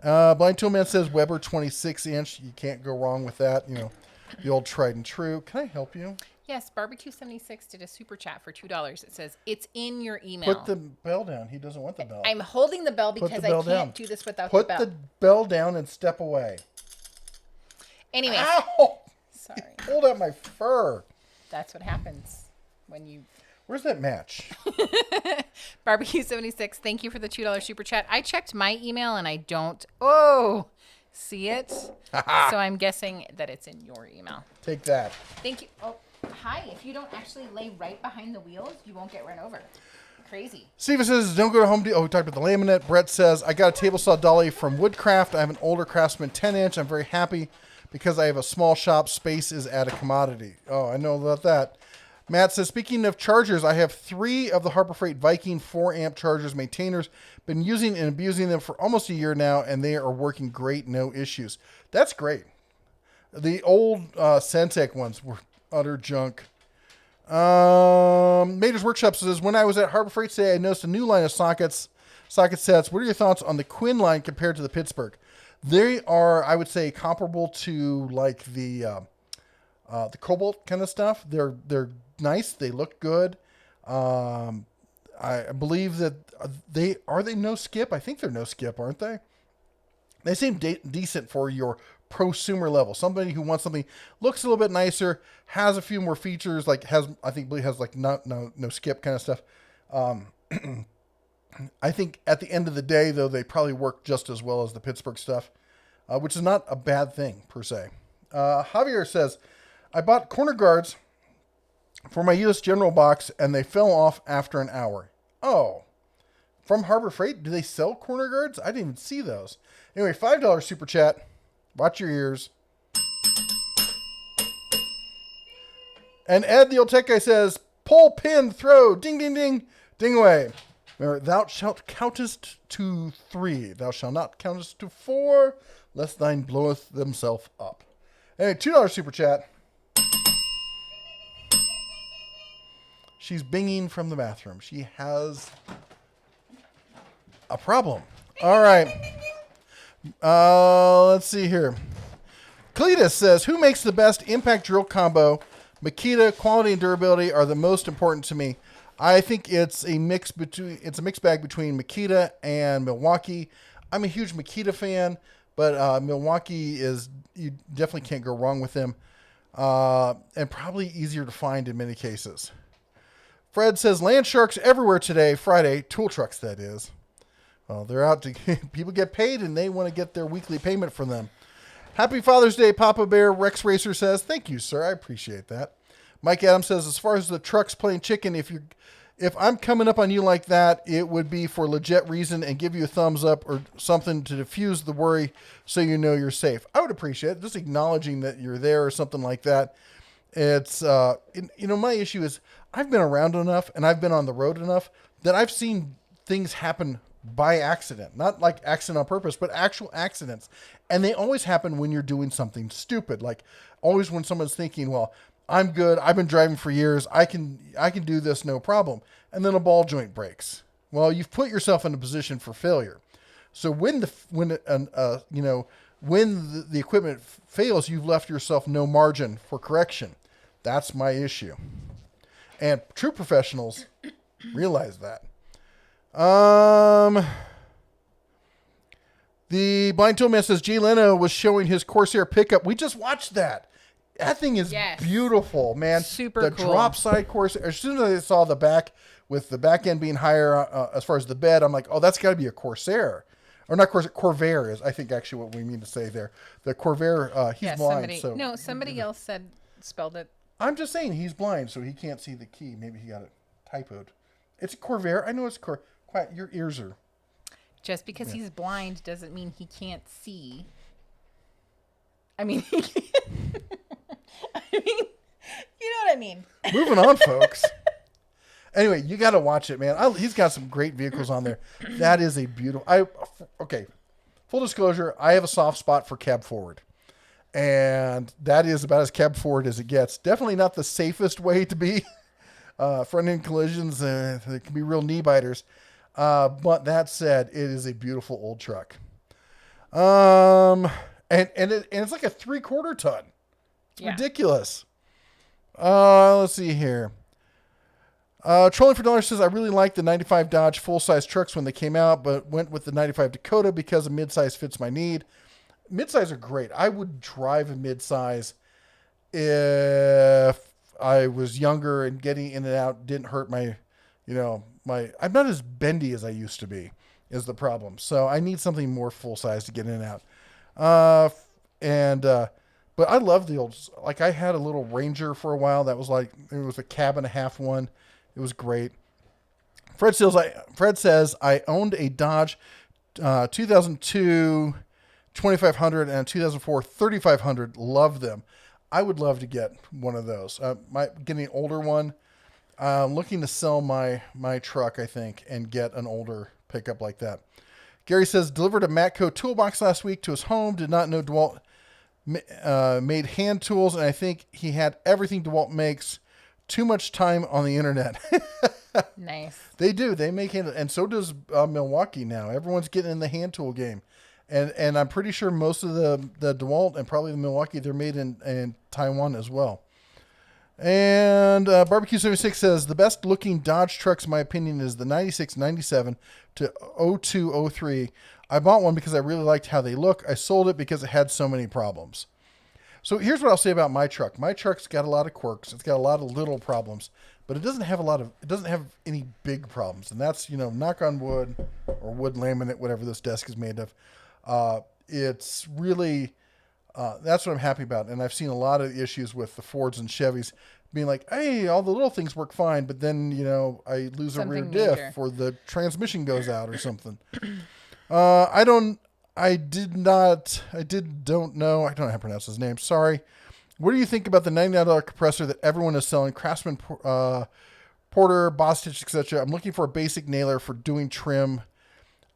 Blind Toolman says Weber 26-inch. You can't go wrong with that. The old tried and true. Can I help you? Yes, Barbecue 76 did a super chat for $2. It says it's in your email. Put the bell down. He doesn't want the bell. I'm holding the bell because I can't do this without the bell. Put the bell down and step away. Anyways. Ow! Sorry. Hold up my fur. That's what happens when you... Where's that match? Barbecue 76, thank you for the $2 super chat. I checked my email and I don't... Oh! see it. So I'm guessing that it's in your email. Take that. Thank you. Oh, hi. If you don't actually lay right behind the wheels, you won't get run over. Crazy. Steven says, don't go to Home Depot. Oh, we talked about the laminate. Brett says, I got a table saw dolly from Woodcraft. I have an older Craftsman 10-inch. I'm very happy because I have a small shop. Space is at a commodity. Oh, I know about that. Matt says, speaking of chargers, I have 3 of the Harbor Freight Viking 4-amp chargers maintainers. Been using and abusing them for almost a year now, and they are working great. No issues. That's great. The old Centec ones were utter junk. Major's Workshop says, when I was at Harbor Freight today, I noticed a new line of socket sets. What are your thoughts on the Quinn line compared to the Pittsburgh? They are, I would say, comparable to like the Cobalt kind of stuff. They're nice. They look good. I believe that they no skip. I think they're no skip, aren't they? They seem decent for your prosumer level. Somebody who wants something looks a little bit nicer, has a few more features, like has like no skip kind of stuff. I think at the end of the day, though, they probably work just as well as the Pittsburgh stuff, which is not a bad thing per se. Javier says, I bought corner guards for my U.S. General box, and they fell off after an hour. Oh, from Harbor Freight? Do they sell corner guards? I didn't even see those. Anyway, $5 super chat. Watch your ears. And Ed, the old tech guy, says, pull, pin, throw, ding, ding, ding, ding away. Remember, thou shalt countest to 3. Thou shalt not countest to 4, lest thine bloweth themself up. Anyway, $2 super chat. She's binging from the bathroom. She has a problem. All right. Let's see here. Cletus says, who makes the best impact drill combo? Makita, quality and durability are the most important to me. I think it's a mixed bag between Makita and Milwaukee. I'm a huge Makita fan, but Milwaukee you definitely can't go wrong with them. And probably easier to find in many cases. Fred says, land sharks everywhere today, Friday, tool trucks that is. Well, they're out to, people get paid and they want to get their weekly payment from them. Happy Father's Day, Papa Bear. Rex Racer says, thank you, sir. I appreciate that. Mike Adams says, as far as the trucks playing chicken, if I'm coming up on you like that, it would be for legit reason and give you a thumbs up or something to diffuse the worry so you know you're safe. I would appreciate it. Just acknowledging that you're there or something like that. It's, my issue is I've been around enough and I've been on the road enough that I've seen things happen by accident, not like accident on purpose, but actual accidents. And they always happen when you're doing something stupid. Like always when someone's thinking, well, I'm good. I've been driving for years. I can do this. No problem. And then a ball joint breaks. Well, you've put yourself in a position for failure. So when the equipment fails, you've left yourself no margin for correction. That's my issue. And true professionals realize that. The Blind Toolman says Jay Leno was showing his Corsair pickup. We just watched that. That thing is beautiful, man. Super cool. The drop side Corsair. As soon as I saw the back with the back end being higher as far as the bed, I'm like, oh, that's got to be a Corsair. Or not Corsair, Corvair is, I think, actually what we mean to say there. The Corvair, he's blind. Somebody else spelled it. I'm just saying he's blind, so he can't see the key. Maybe he got it typoed. It's Corvair. I know it's Corvair. Quiet, your ears are... Just because he's blind doesn't mean he can't see. I mean, you know what I mean. Moving on, folks. Anyway, you got to watch it, man. He's got some great vehicles on there. That is a beautiful... Okay, full disclosure, I have a soft spot for cab forward. And that is about as cab forward as it gets. Definitely not the safest way to be. Front-end collisions, they can be real knee biters. But that said, it is a beautiful old truck. And it's like a 3/4 ton. It's ridiculous. Let's see here. Trolling for Dollars says, I really like the 95 Dodge full-size trucks when they came out, but went with the 95 Dakota because a midsize fits my need. Midsize are great. I would drive a midsize if I was younger and getting in and out didn't hurt my, I'm not as bendy as I used to be is the problem. So I need something more full size to get in and out. But I love the old, like I had a little Ranger for a while. That was like, it was a cab and a half one. It was great. Fred says, I owned a Dodge 2002 2500 and a 2004 3500. Love them. I would love to get one of those. Getting an older one. I'm looking to sell my truck, I think, and get an older pickup like that. Gary says, delivered a Matco toolbox last week to his home. Did not know DeWalt made hand tools, and I think he had everything DeWalt makes. Too much time on the internet. Nice. They do. They make hand, and so does Milwaukee now. Everyone's getting in the hand tool game. And I'm pretty sure most of the DeWalt and probably the Milwaukee, they're made in Taiwan as well. And Barbecue 76 says, the best looking Dodge trucks, in my opinion, is the 96, 97 to 02, 03. I bought one because I really liked how they look. I sold it because it had so many problems. So here's what I'll say about my truck. My truck's got a lot of quirks. It's got a lot of little problems, but it doesn't have any big problems. And that's, knock on wood or wood laminate, whatever this desk is made of. It's really, that's what I'm happy about. And I've seen a lot of issues with the Fords and Chevys being like, hey, all the little things work fine, but then, I lose a rear diff or the transmission goes out or something. I don't know. I don't know how to pronounce his name. Sorry. What do you think about the $99 compressor that everyone is selling? Craftsman, Porter, Bostitch, etc. I'm looking for a basic nailer for doing trim.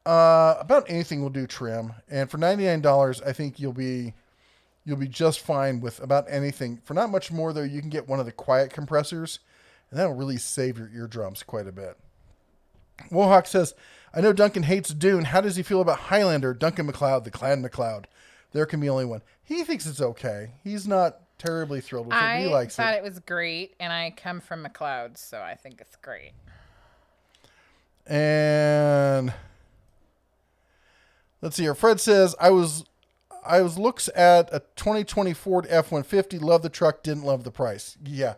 About anything will do trim. And for $99, I think you'll be just fine with about anything. For not much more, though, you can get one of the quiet compressors, and that'll really save your eardrums quite a bit. Wohawk says, I know Duncan hates Dune. How does he feel about Highlander, Duncan MacLeod, the Clan MacLeod? There can be only one. He thinks it's okay. He's not terribly thrilled with it. He likes it. I thought it was great, and I come from MacLeod, so I think it's great. And let's see here. Fred says, I was looks at a 2020 Ford F-150. Love the truck. Didn't love the price. Yeah.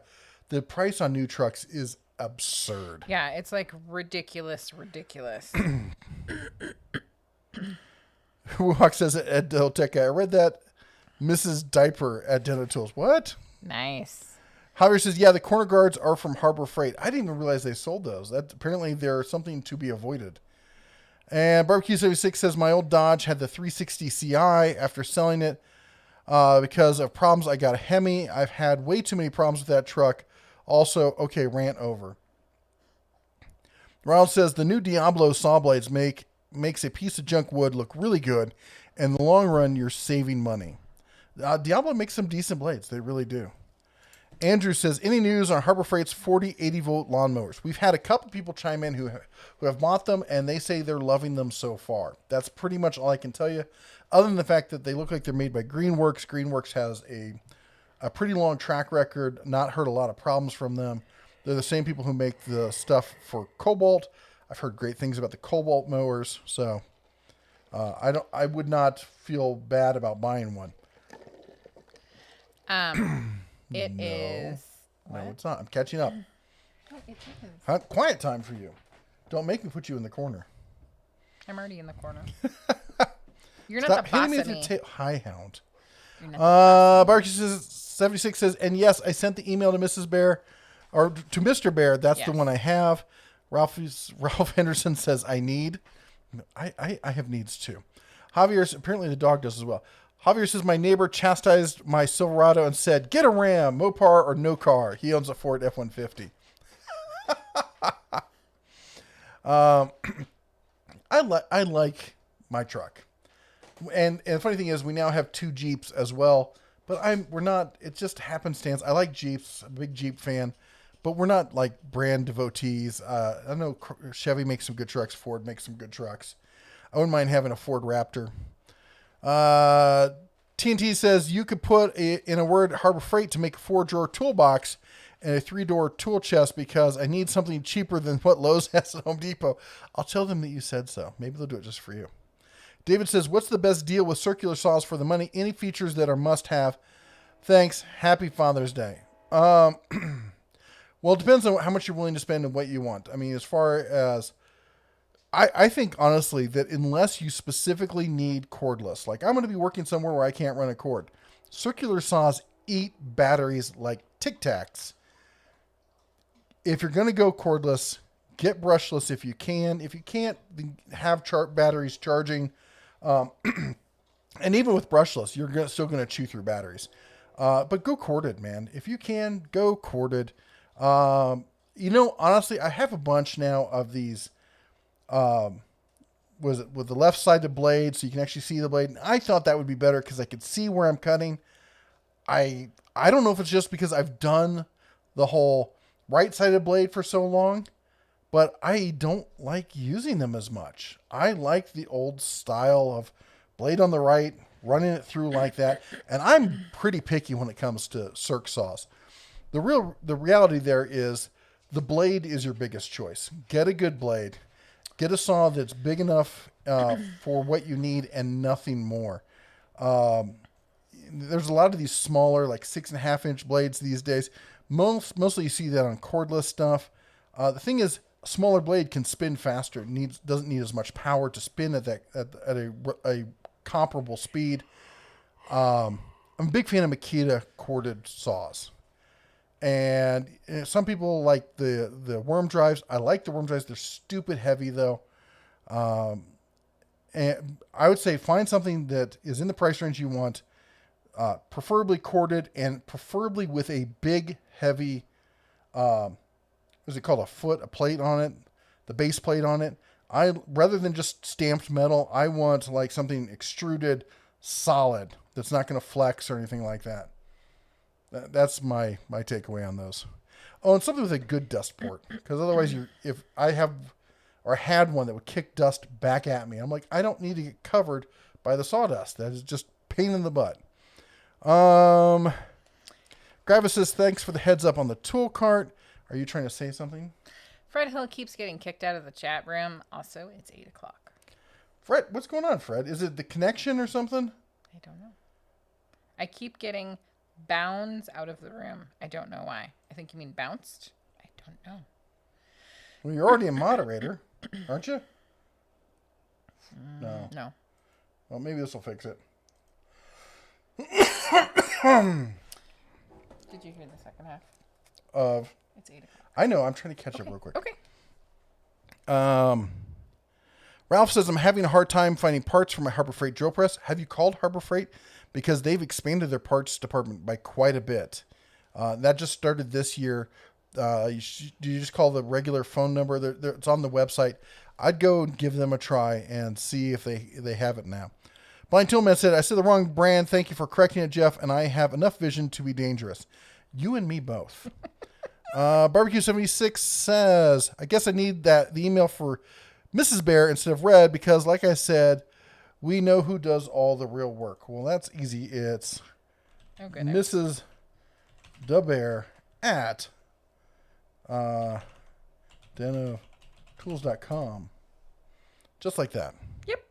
The price on new trucks is absurd. Yeah, it's like ridiculous. Wuhawk says it at Deltech. I read that Mrs. Diaper at Dental Tools. What? Nice. Javier says, yeah, the corner guards are from Harbor Freight. I didn't even realize they sold those. That apparently they're something to be avoided. And Barbecue 76 says, my old Dodge had the 360 Ci. After selling it because of problems, I got a Hemi. I've had way too many problems with that truck. Also, okay, rant over. Ronald says, the new Diablo saw blades makes a piece of junk wood look really good. In the long run, you're saving money. Diablo makes some decent blades. They really do. Andrew says, any news on Harbor Freight's 40, 80-volt lawnmowers? We've had a couple people chime in who have bought them, and they say they're loving them so far. That's pretty much all I can tell you, other than the fact that they look like they're made by Greenworks. Greenworks has a pretty long track record, not heard a lot of problems from them. They're the same people who make the stuff for Cobalt. I've heard great things about the Cobalt mowers, so I would not feel bad about buying one. It is. No, it's not. I'm catching up. Oh, it is. Quiet time for you. Don't make me put you in the corner. I'm already in the corner. You're not the boss of me. Hi, Hound. Barbecue 76 says, and yes, I sent the email to Mrs. Bear, or to Mr. Bear. That's the one I have. Ralph Henderson says, I need. I have needs too. Javier, apparently the dog does as well. Javier says, my neighbor chastised my Silverado and said, get a Ram, Mopar, or no car. He owns a Ford F-150. I like my truck. And the funny thing is, we now have 2 Jeeps as well. But we're not, it's just happenstance. I like Jeeps. I'm a big Jeep fan. But we're not like brand devotees. I know Chevy makes some good trucks. Ford makes some good trucks. I wouldn't mind having a Ford Raptor. TNT says you could put in a word Harbor Freight to make a 4-drawer toolbox and a 3-door tool chest because I need something cheaper than what Lowe's has at Home Depot. I'll tell them that you said so. Maybe they'll do it just for you. David says, what's the best deal with circular saws for the money? Any features that are must-have? Thanks. Happy Father's Day. Well, it depends on how much you're willing to spend and what you want. I mean, as far as I think honestly that unless you specifically need cordless, like I'm going to be working somewhere where I can't run a cord, circular saws eat batteries like Tic Tacs. If you're going to go cordless, get brushless if you can. If you can't, then have batteries charging. And even with brushless, you're still going to chew through batteries. But go corded, man. If you can, go corded. Honestly, I have a bunch now of these. Was it with the left-sided blade, so you can actually see the blade? And I thought that would be better because I could see where I'm cutting. I don't know if it's just because I've done the whole right-sided blade for so long, but I don't like using them as much. I like the old style of blade on the right, running it through like that. And I'm pretty picky when it comes to circ saws. The reality there is the blade is your biggest choice. Get a good blade. Get a saw that's big enough for what you need and nothing more. There's a lot of these smaller, like 6.5-inch blades these days. Mostly you see that on cordless stuff. The thing is, a smaller blade can spin faster. It doesn't need as much power to spin at a comparable speed. I'm a big fan of Makita corded saws. And some people like the worm drives. I like the worm drives. They're stupid heavy, though. And I would say find something that is in the price range you want, preferably corded and preferably with a big, heavy, what's it called, a plate on it, the base plate on it. Rather than just stamped metal, I want like something extruded, solid, that's not going to flex or anything like that. That's my takeaway on those. Oh, and something with a good dust port, because otherwise, if I had one that would kick dust back at me, I'm like, I don't need to get covered by the sawdust. That is just pain in the butt. Gravis says, thanks for the heads up on the tool cart. Are you trying to say something? Fred Hill keeps getting kicked out of the chat room. Also, it's 8 o'clock. Fred, what's going on, Fred? Is it the connection or something? I don't know. I keep getting bounds out of the room. I don't know why. I think you mean bounced? I don't know. Well, you're already a moderator, aren't you? No. No. Well, maybe this will fix it. Did you hear the second half? It's 8 o'clock. I know. I'm trying to catch up real quick. Okay. Ralph says, I'm having a hard time finding parts for my Harbor Freight drill press. Have you called Harbor Freight? Because they've expanded their parts department by quite a bit. That just started this year. You just call the regular phone number. It's on the website. I'd go and give them a try and see if they have it now. Blind Toolman said, I said the wrong brand. Thank you for correcting it, Jeff. And I have enough vision to be dangerous. You and me both. Barbecue 76 says, I guess I need the email for Mrs. Bear instead of Red because, like I said, we know who does all the real work. Well, that's easy. It's Mrs. DeBear at denotools.com. Just like that. Yep.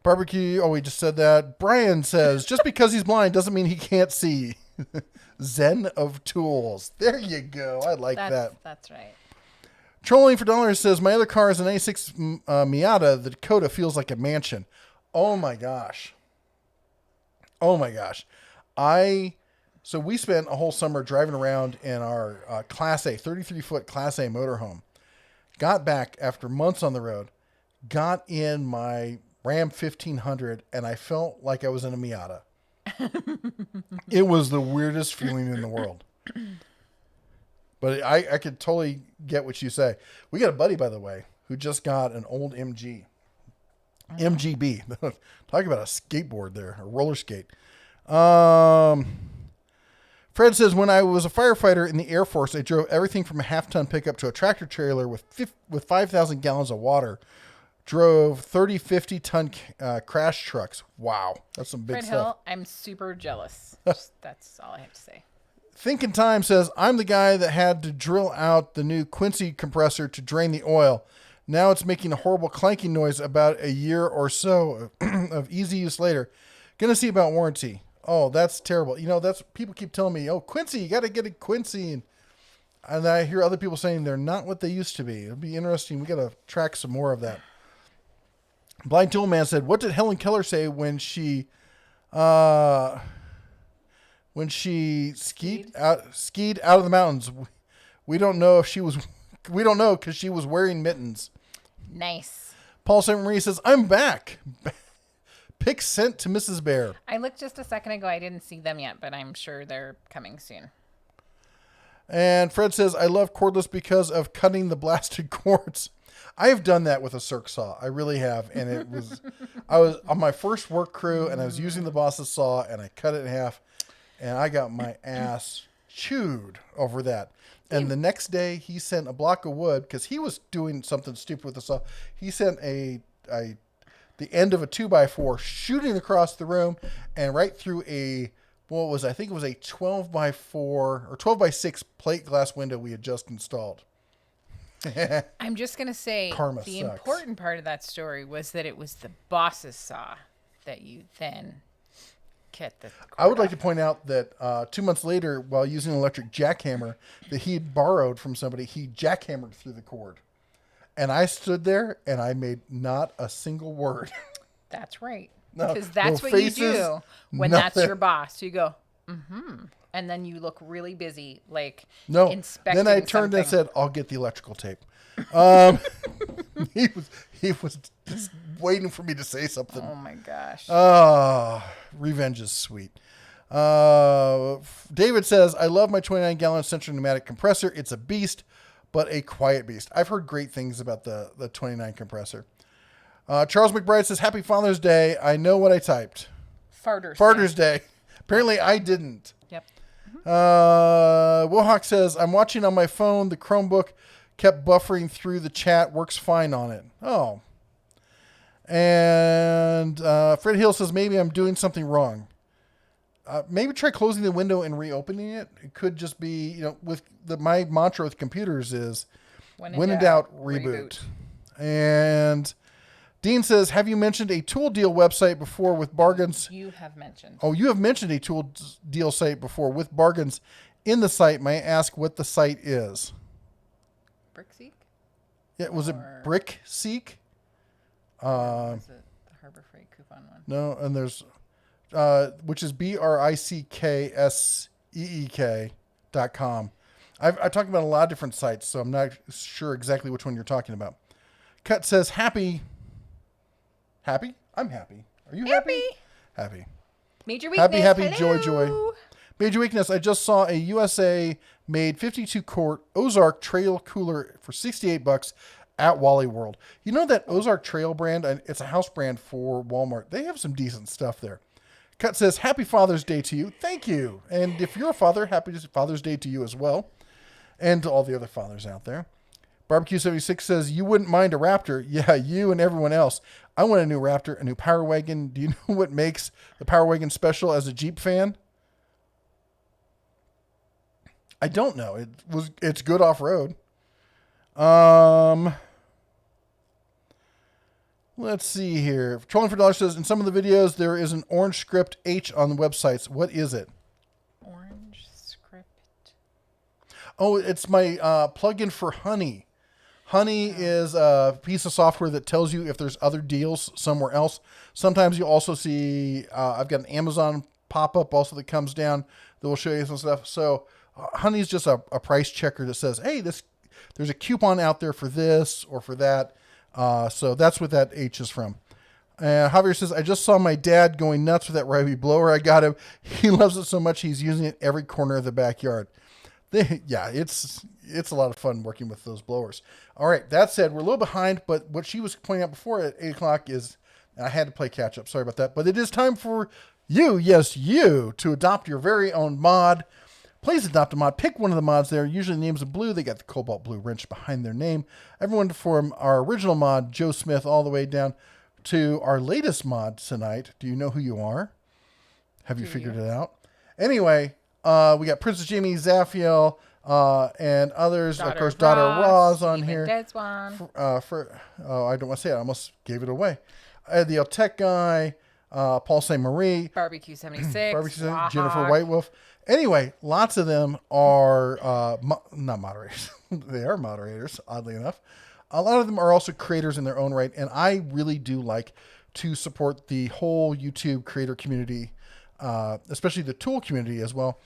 Barbecue, we just said that. Brian says, just because he's blind doesn't mean he can't see. Zen of Tools. There you go. I like that. That's right. Trolling for Dollars says, my other car is an A6 Miata. The Dakota feels like a mansion. Oh my gosh. So we spent a whole summer driving around in our Class A, 33-foot Class A motorhome. Got back after months on the road, got in my Ram 1500, and I felt like I was in a Miata. It was the weirdest feeling in the world. But I could totally get what you say. We got a buddy, by the way, who just got an old MGB. Talk about a skateboard there, a roller skate. Fred says, when I was a firefighter in the Air Force, I drove everything from a half-ton pickup to a tractor trailer with 5,000 gallons of water. Drove 30, 50-ton crash trucks. Wow. That's some big Fred stuff. Hill, I'm super jealous. That's all I have to say. Thinking Time says, I'm the guy that had to drill out the new Quincy compressor to drain the oil. Now it's making a horrible clanking noise about a year or so of easy use later. Gonna see about warranty. Oh, that's terrible. That's people keep telling me, oh, Quincy, you got to get a Quincy. And I hear other people saying they're not what they used to be. It'll be interesting. We got to track some more of that. Blind Toolman said, "What did Helen Keller say when she skied out of the mountains? We don't know if she was. We don't know because she was wearing mittens." Nice. Paul St. Marie says, "I'm back. Pick sent to Mrs. Bear." I looked just a second ago. I didn't see them yet, but I'm sure they're coming soon. And Fred says, "I love cordless because of cutting the blasted cords." I have done that with a circ saw. I really have. And I was on my first work crew and I was using the boss's saw and I cut it in half and I got my ass chewed over that. And the next day he sent a block of wood because he was doing something stupid with the saw. He sent the end of a 2x4 shooting across the room and right through I think it was a 12x4 or 12x6 plate glass window we had just installed. I'm just going to say Karma the sucks. important part of that story was that it was the boss's saw that you then cut the cord I would like off. to point out that 2 months later, while using an electric jackhammer that he had borrowed from somebody, he jackhammered through the cord. And I stood there and I made not a single word. That's right. No, Because that's no what faces, you do when nothing. that's your boss. You go, and then you look really busy, like No. inspecting Then I turned something. and said, "I'll get the electrical tape." He was just waiting for me to say something. Oh my gosh. Revenge is sweet. David says, "I love my 29-gallon central pneumatic compressor. It's a beast, but a quiet beast." I've heard great things about the 29 compressor. Charles McBride says, "Happy Father's Day. I know what I typed. Father's Day. Apparently I didn't." Yep. Wohawk says, "I'm watching on my phone. The Chromebook kept buffering through the chat. Works fine on it." Oh. And Fred Hill says, "Maybe I'm doing something wrong." Maybe try closing the window and reopening it. It could just be, with my mantra with computers is when in doubt, reboot. And Dean says, "Have you mentioned a tool deal website before with bargains?" You have mentioned. Oh, you have mentioned a tool deal site before with bargains in the site. May I ask what the site is? Brickseek? Yeah, was it BrickSeek? Was it the Harbor Freight coupon one? No, and there's, which is BRICKSEEK.com. I've talked about a lot of different sites, so I'm not sure exactly which one you're talking about. Cut says, "Happy? I'm happy. Are you happy? Happy. Major weakness. Happy, Hello. joy. Major weakness. I just saw a USA-made 52-quart Ozark Trail cooler for $68 at Wally World. You know that Ozark Trail brand? It's a house brand for Walmart. They have some decent stuff there. Cut says, "Happy Father's Day to you." Thank you. And if you're a father, happy Father's Day to you as well. And to all the other fathers out there. Barbecue 76 says, "You wouldn't mind a Raptor." Yeah, you and everyone else. I want a new Raptor, a new Power Wagon. Do you know what makes the Power Wagon special as a Jeep fan? I don't know. It's good off-road. Let's see here. Trolling for Dollar says, "In some of the videos, there is an orange script H on the websites. What is it?" Orange script. Oh, it's my plugin for Honey. Honey is a piece of software that tells you if there's other deals somewhere else. Sometimes you also see, I've got an Amazon pop-up also that comes down that will show you some stuff. So Honey's just a price checker that says, hey, there's a coupon out there for this or for that. So that's what that H is from. Javier says, "I just saw my dad going nuts with that Rabies blower I got him. He loves it so much he's using it every corner of the backyard." It's a lot of fun working with those blowers. All right, that said, we're a little behind, but what she was pointing out before at 8 o'clock is, I had to play catch up. Sorry about that. But it is time for you, yes, you, to adopt your very own mod. Please adopt a mod. Pick one of the mods there. Usually the names in blue. They got the cobalt blue wrench behind their name. Everyone from our original mod, Joe Smith, all the way down to our latest mod tonight. Do you know who you are? Have you figured it out? Anyway, we got Princess Jamie, Zaphiel, and others. Of course, Daughter Ross on here. Dead Swan. I don't want to say it. I almost gave it away. The Tech guy, Paul St. Marie. Barbecue 76. Jennifer White Wolf. Anyway, lots of them are not moderators. They are moderators, oddly enough. A lot of them are also creators in their own right, and I really do like to support the whole YouTube creator community, especially the tool community as well.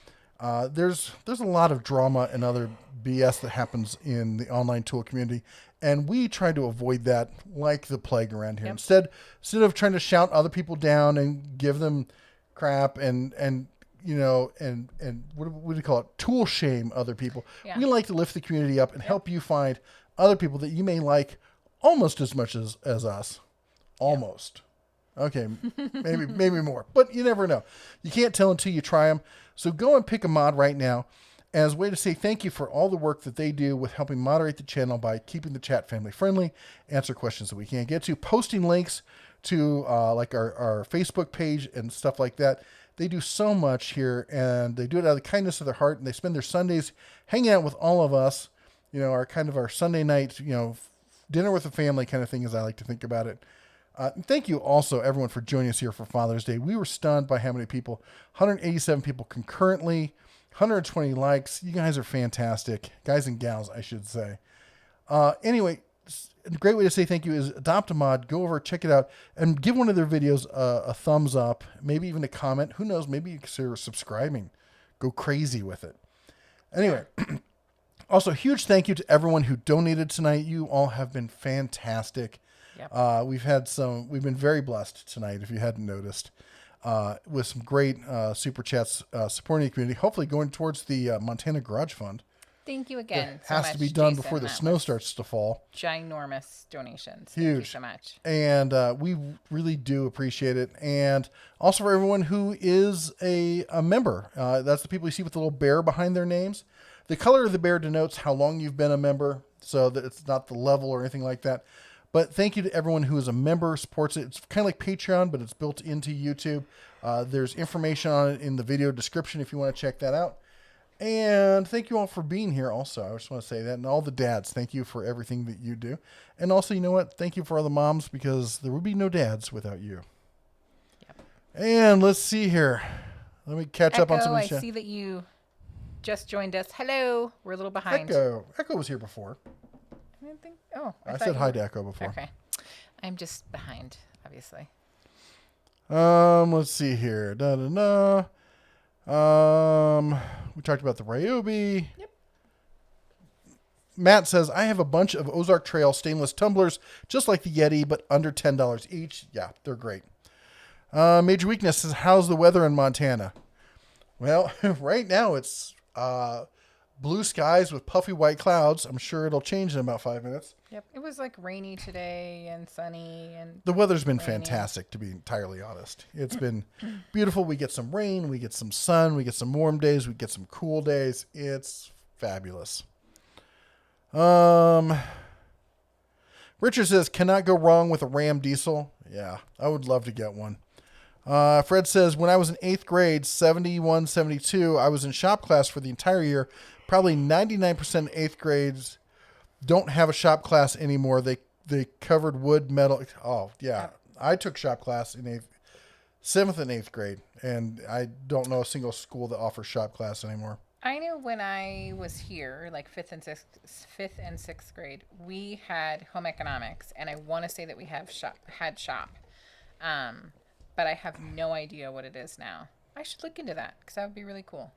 There's a lot of drama and other BS that happens in the online tool community, and we try to avoid that like the plague around here. Instead of trying to shout other people down and give them crap and what do you call it? Tool shame other people. Yeah. We like to lift the community up and help you find other people that you may like almost as much as us. Almost. Yeah. Okay. maybe more, but you never know. You can't tell until you try them. So go and pick a mod right now as a way to say thank you for all the work that they do with helping moderate the channel by keeping the chat family friendly, answer questions that we can't get to, posting links to like our Facebook page and stuff like that. They do so much here, and they do it out of the kindness of their heart, and they spend their Sundays hanging out with all of us, our Sunday night, dinner with the family kind of thing, as I like to think about it. Thank you also, everyone, for joining us here for Father's Day. We were stunned by how many people, 187 people concurrently, 120 likes. You guys are fantastic. Guys and gals, I should say. Anyway, a great way to say thank you is adopt a mod, go over, check it out, and give one of their videos a thumbs up, maybe even a comment. Who knows? Maybe you consider subscribing. Go crazy with it. Anyway, also, huge thank you to everyone who donated tonight. You all have been fantastic. Yep. We've been very blessed tonight, if you hadn't noticed, with some great super chats supporting the community, hopefully going towards the Montana Garage Fund. Thank you again. It has to be done before the snow starts to fall. Ginormous donations. Huge. Thank you so much. And we really do appreciate it. And also for everyone who is a member. That's the people you see with the little bear behind their names. The color of the bear denotes how long you've been a member, so that it's not the level or anything like that. But thank you to everyone who is a member, supports it. It's kind of like Patreon, but it's built into YouTube. There's information on it in the video description if you want to check that out. And thank you all for being here also. I just want to say that. And all the dads, thank you for everything that you do. And also, you know what? Thank you for all the moms, because there would be no dads without you. Yep. And let's see here. Let me catch up on some of the I see that you just joined us. Hello. We're a little behind. Echo was here before. I didn't think. Oh, I said hi to Echo before. Okay. I'm just behind, obviously. Let's see here. We talked about the Ryobi. Yep. Matt says, I have a bunch of Ozark Trail stainless tumblers, just like the Yeti, but under $10 each. Yeah, they're great. Major Weakness says, how's the weather in Montana? Well, right now it's blue skies with puffy white clouds. I'm sure it'll change in about 5 minutes. Yep. It was like rainy today and sunny. And the weather's been fantastic, to be entirely honest. It's been beautiful. We get some rain. We get some sun. We get some warm days. We get some cool days. It's fabulous. Richard says, cannot go wrong with a Ram diesel. Yeah, I would love to get one. Fred says, when I was in 8th grade, 71, 72, I was in shop class for the entire year. Probably 99% of 8th grades don't have a shop class anymore. They covered wood, metal. Oh, yeah. I took shop class in 7th and 8th grade, and I don't know a single school that offers shop class anymore. I knew when I was here, like 5th and 6th grade, we had home economics, and I want to say that we had shop. But I have no idea what it is now. I should look into that, because that would be really cool.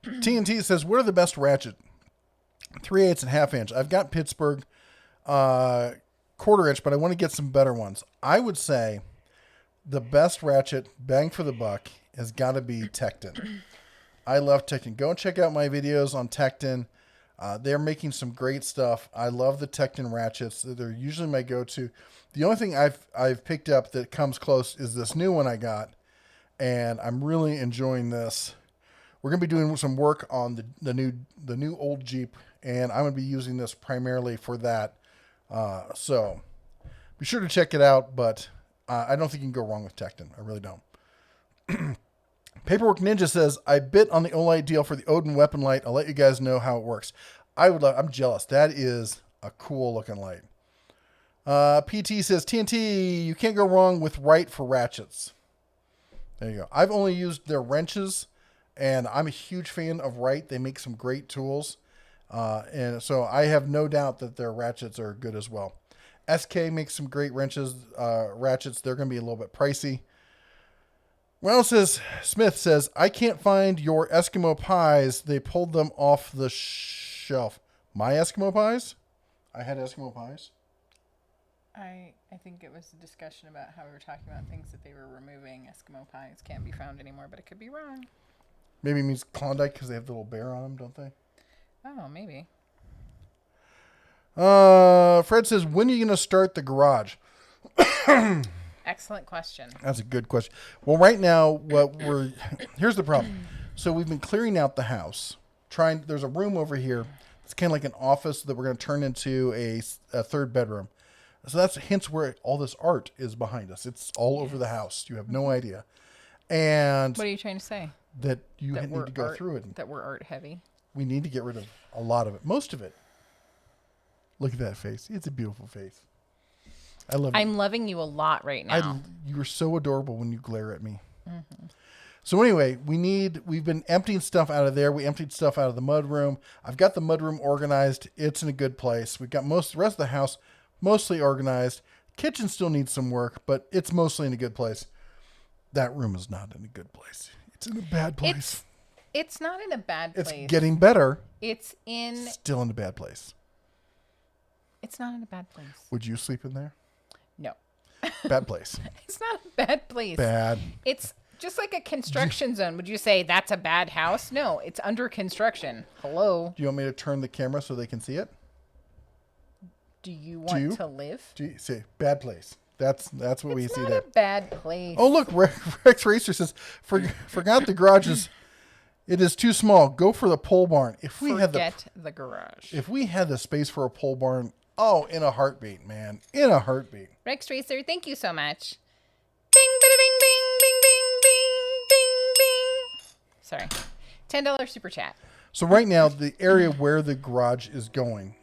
TNT says, what are the best ratchet? 3/8 and 1/2 inch. I've got Pittsburgh 1/4 inch, but I want to get some better ones. I would say the best ratchet, bang for the buck, has got to be Tekton. I love Tekton. Go and check out my videos on Tekton. They're making some great stuff. I love the Tekton ratchets. They're usually my go-to. The only thing I've picked up that comes close is this new one I got, and I'm really enjoying this. We're going to be doing some work on the new old Jeep, and I'm going to be using this primarily for that. So be sure to check it out, but I don't think you can go wrong with Tekton. I really don't. Paperwork Ninja says, I bit on the Olight deal for the Odin weapon light. I'll let you guys know how it works. I'm jealous. That is a cool looking light. PT says, TNT, you can't go wrong with Wright for ratchets. There you go. I've only used their wrenches, and I'm a huge fan of Wright. They make some great tools. And so I have no doubt that their ratchets are good as well. SK makes some great wrenches, ratchets. They're going to be a little bit pricey. Smith says, I can't find your Eskimo pies. They pulled them off the shelf. My Eskimo pies? I had Eskimo pies. I think it was a discussion about how we were talking about things that they were removing. Eskimo pies can't be found anymore, but it could be wrong. Maybe it means Klondike because they have the little bear on them, don't they? Oh, maybe. Fred says, when are you going to start the garage? Excellent question. That's a good question. Well, right now, here's the problem. So we've been clearing out the house. There's a room over here. It's kind of like an office that we're going to turn into a third bedroom. So that's hence where all this art is behind us. It's all over the house. You have no idea. And what are you trying to say? That you need to go through it. That we're art heavy. We need to get rid of a lot of it. Most of it. Look at that face. It's a beautiful face. I love it. I'm loving you a lot right now. You are so adorable when you glare at me. Mm-hmm. So anyway, we've been emptying stuff out of there. We emptied stuff out of the mudroom. I've got the mudroom organized. It's in a good place. We've got the rest of the house mostly organized. Kitchen still needs some work, but it's mostly in a good place. That room is not in a good place. It's in a bad place. It's not in a bad place. It's getting better. It's still in a bad place. It's not in a bad place. Would you sleep in there? No. Bad place. It's not a bad place. Bad. It's just like a construction zone. Would you say that's a bad house? No, it's under construction. Hello. Do you want me to turn the camera so they can see it? Do you want to live? See, bad place. That's what we see there. It's not a bad place. Oh, look, Rex Racer says, forgot the garages. It is too small. Go for the pole barn. Forget the garage. If we had the space for a pole barn, in a heartbeat, man. In a heartbeat. Rex Racer, thank you so much. Bing, bing, bing, bing, bing, bing, bing, bing. Sorry. $10 super chat. So right now, the area where the garage is going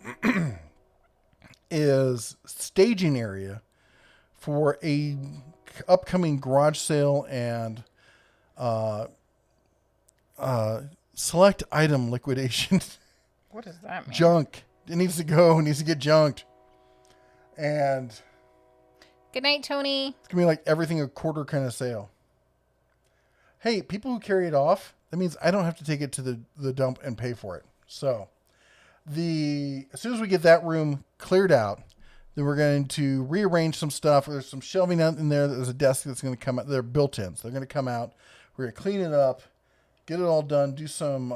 is staging area for a upcoming garage sale and select item liquidation. What does that mean? Junk. It needs to go. It needs to get junked. And good night, Tony. It's going to be like everything a quarter kind of sale. Hey, people who carry it off, that means I don't have to take it to the dump and pay for it. So as soon as we get that room cleared out, then we're going to rearrange some stuff. There's some shelving out in there. There's a desk that's going to come out. They're built in. So they're going to come out. We're going to clean it up, get it all done, do some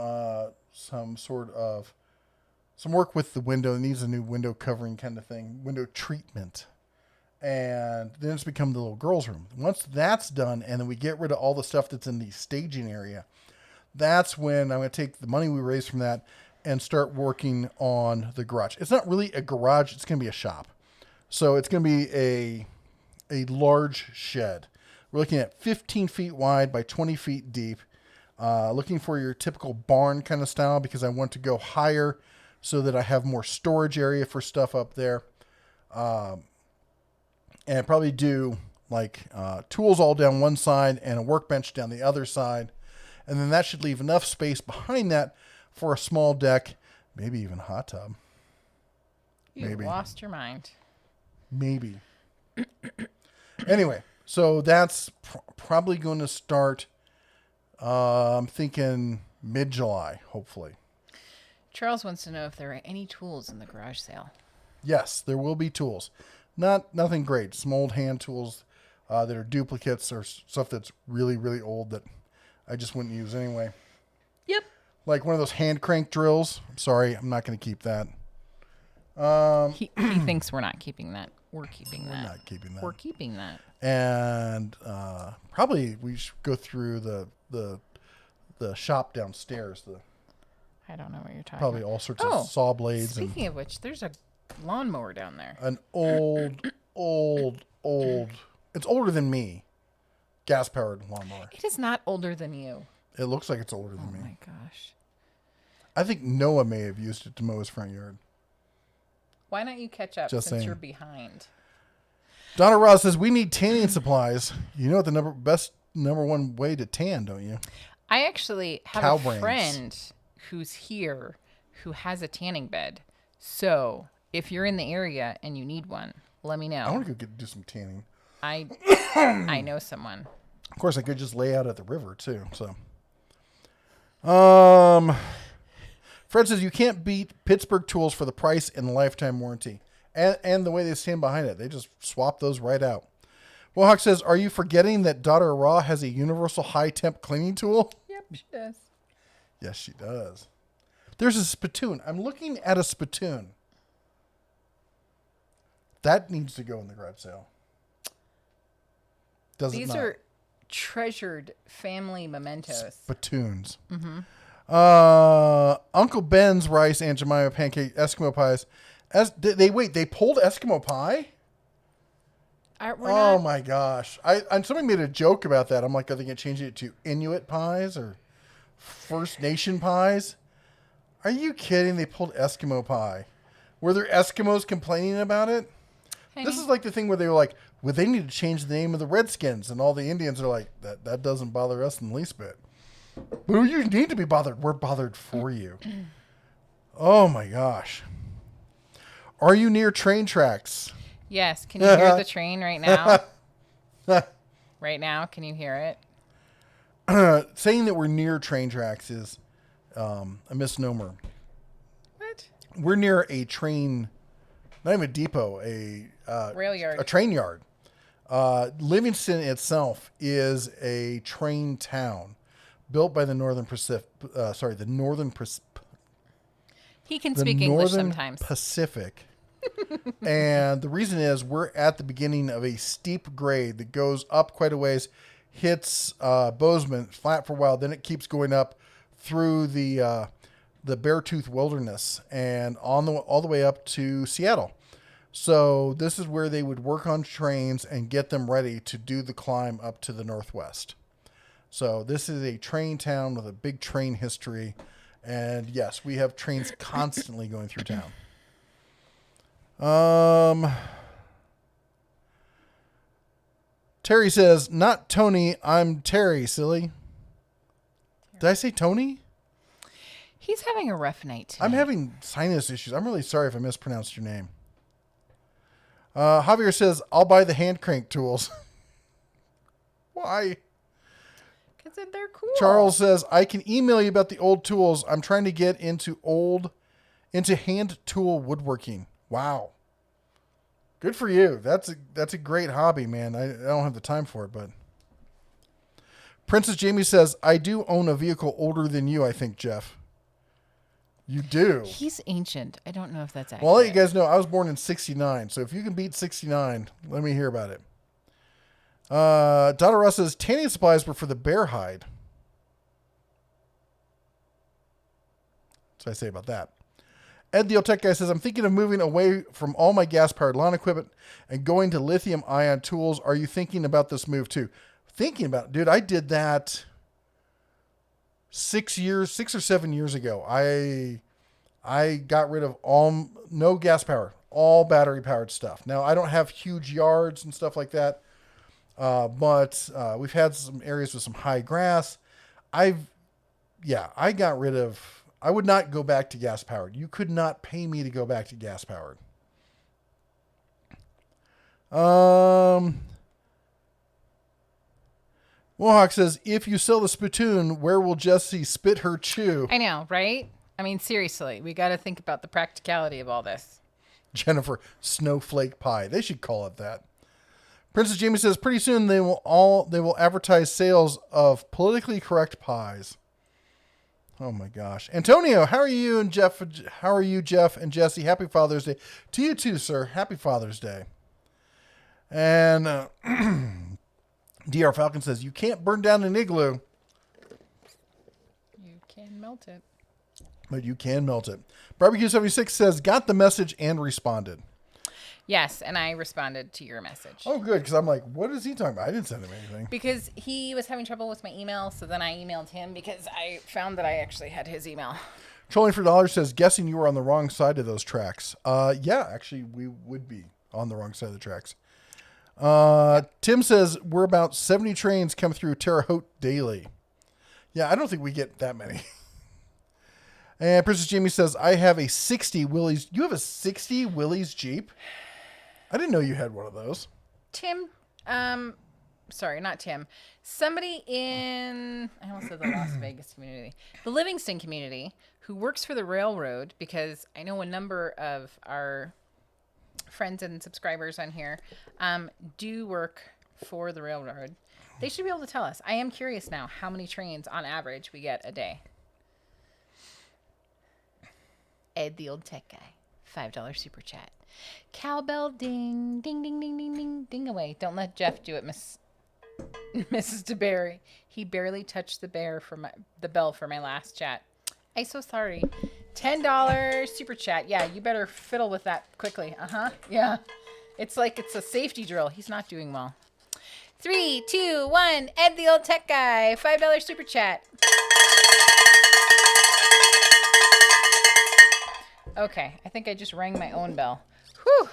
work with the window. It needs a new window covering kind of thing, window treatment. And then it's become the little girls' room. Once that's done, and then we get rid of all the stuff that's in the staging area, that's when I'm going to take the money we raised from that and start working on the garage. It's not really a garage. It's going to be a shop. So it's going to be a large shed. We're looking at 15 feet wide by 20 feet deep. Looking for your typical barn kind of style because I want to go higher so that I have more storage area for stuff up there. And probably do like tools all down one side and a workbench down the other side. And then that should leave enough space behind that for a small deck, maybe even a hot tub. You lost your mind. Maybe. Anyway, so that's probably going to start, I'm thinking mid-July, hopefully. Charles wants to know if there are any tools in the garage sale. Yes, there will be tools. Nothing great. Some old hand tools that are duplicates or stuff that's really, really old that I just wouldn't use anyway. Yep. Like one of those hand crank drills. I'm sorry, I'm not going to keep that. He thinks we're not keeping that. We're keeping that. We're not keeping that. We're keeping that. And probably we should go through the shop downstairs. I don't know what you're talking probably about. All sorts of saw blades. Speaking of which, there's a lawnmower down there. An old, it's older than me, gas-powered lawnmower. It is not older than you. It looks like it's older than me. Oh, my gosh. I think Noah may have used it to mow his front yard. Why don't you catch up since you're behind? Donna Ross says, we need tanning supplies. You know what the number one way to tan, don't you? I actually have a friend who's here who has a tanning bed. So if you're in the area and you need one, let me know. I want to go do some tanning. I know someone. Of course, I could just lay out at the river too. So, Fred says you can't beat Pittsburgh tools for the price and lifetime warranty, and the way they stand behind it. They just swap those right out. Wohawk says, "Are you forgetting that Daughter Raw has a universal high temp cleaning tool?" Yep, she does. Yes, she does. There's a spittoon. I'm looking at a spittoon. That needs to go in the garage sale. Does These it not? are treasured family mementos. Spittoons. Mm-hmm. Uncle Ben's rice and Jemima pancake Eskimo pies. They pulled Eskimo pie? My gosh. Somebody made a joke about that. I'm like, are they going to change it to Inuit pies or First Nation pies? Are you kidding? They pulled Eskimo pie. Were there Eskimos complaining about it? Honey. This is like the thing where they were like, well, they need to change the name of the Redskins. And all the Indians are like, that doesn't bother us in the least bit. Well, you need to be bothered. We're bothered for you. Oh, my gosh. Are you near train tracks? Yes. Can you hear the train right now? Right now, can you hear it? Saying that we're near train tracks is a misnomer. What? We're near a train, not even a depot, a rail yard, a train yard. Livingston itself is a train town built by the Northern Pacific. He can speak English Northern sometimes. Pacific. And the reason is we're at the beginning of a steep grade that goes up quite a ways, hits Bozeman flat for a while, then it keeps going up through the Beartooth Wilderness and all the way up to Seattle. So this is where they would work on trains and get them ready to do the climb up to the Northwest. So this is a train town with a big train history. And yes, we have trains constantly going through town. Terry says, not Tony, I'm Terry, silly. Did I say Tony? He's having a rough night today. I'm having sinus issues. I'm really sorry if I mispronounced your name. Javier says, I'll buy the hand crank tools. Why? Because they're cool. Charles says, I can email you about the old tools. I'm trying to get into hand tool woodworking. Wow. Good for you. That's a great hobby, man. I don't have the time for it, but Princess Jamie says, I do own a vehicle older than you, I think, Jeff. You do. He's ancient. I don't know if that's accurate. Well, I'll let you guys know I was born in 69, so if you can beat 69, let me hear about it. Donna Russ says, tanning supplies were for the bear hide. That's what I say about that. Ed the Tech Guy says, I'm thinking of moving away from all my gas-powered lawn equipment and going to lithium-ion tools. Are you thinking about this move too? Thinking about it. Dude, I did that 6 or 7 years ago. I got rid of no gas power, all battery-powered stuff. Now, I don't have huge yards and stuff like that, but we've had some areas with some high grass. I got rid of... I would not go back to gas powered. You could not pay me to go back to gas powered. Mohawk says, if you sell the spittoon, where will Jessie spit her chew? I know, right? I mean, seriously, we got to think about the practicality of all this. Jennifer, snowflake pie. They should call it that. Princess Jamie says, pretty soon they will advertise sales of politically correct pies. Oh my gosh. Antonio, how are you and Jeff? How are you, Jeff and Jesse? Happy Father's Day. To you too, sir. Happy Father's Day. And DR Falcon says, you can't burn down an igloo. You can melt it. But you can melt it. Barbecue 76 says, got the message and responded. Yes, and I responded to your message. Oh, good, because I'm like, what is he talking about? I didn't send him anything. Because he was having trouble with my email, so then I emailed him because I found that I actually had his email. Trolling for Dollars says, guessing you were on the wrong side of those tracks. Yeah, actually, we would be on the wrong side of the tracks. Tim says, we're about 70 trains come through Terre Haute daily. Yeah, I don't think we get that many. And Princess Jamie says, I have a 60 Willys. You have a 60 Willys Jeep? I didn't know you had one of those. Tim, sorry, not Tim. Somebody in, I almost said the Las Vegas community, the Livingston community, who works for the railroad, because I know a number of our friends and subscribers on here do work for the railroad. They should be able to tell us. I am curious now how many trains on average we get a day. Ed, the old tech guy, $5 super chat. Cowbell ding, ding, ding, ding, ding, ding, ding away. Don't let Jeff do it, Mrs. DeBerry. He barely touched the bell for my last chat. I'm so sorry. $10 super chat. Yeah, you better fiddle with that quickly. Yeah. It's like it's a safety drill. He's not doing well. 3, 2, 1. Ed, the old tech guy. $5 super chat. Okay, I think I just rang my own bell. Whew.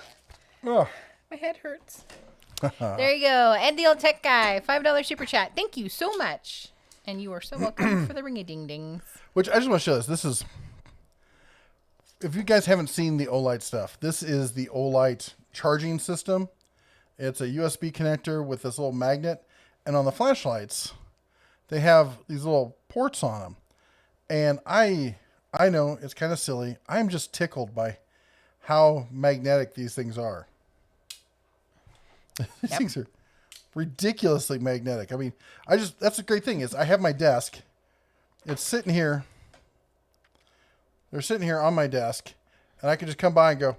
Oh. My head hurts. There you go. Ed, the old tech guy. $5 super chat. Thank you so much. And you are so welcome for the ring-a-ding-dings. Which I just want to show this. This is, if you guys haven't seen the Olight stuff, this is the Olight charging system. It's a USB connector with this little magnet. And on the flashlights, they have these little ports on them. And I know it's kind of silly. I'm just tickled by how magnetic these things are. These things are ridiculously magnetic. I mean, that's the great thing is I have my desk. It's sitting here. They're sitting here on my desk, and I can just come by and go,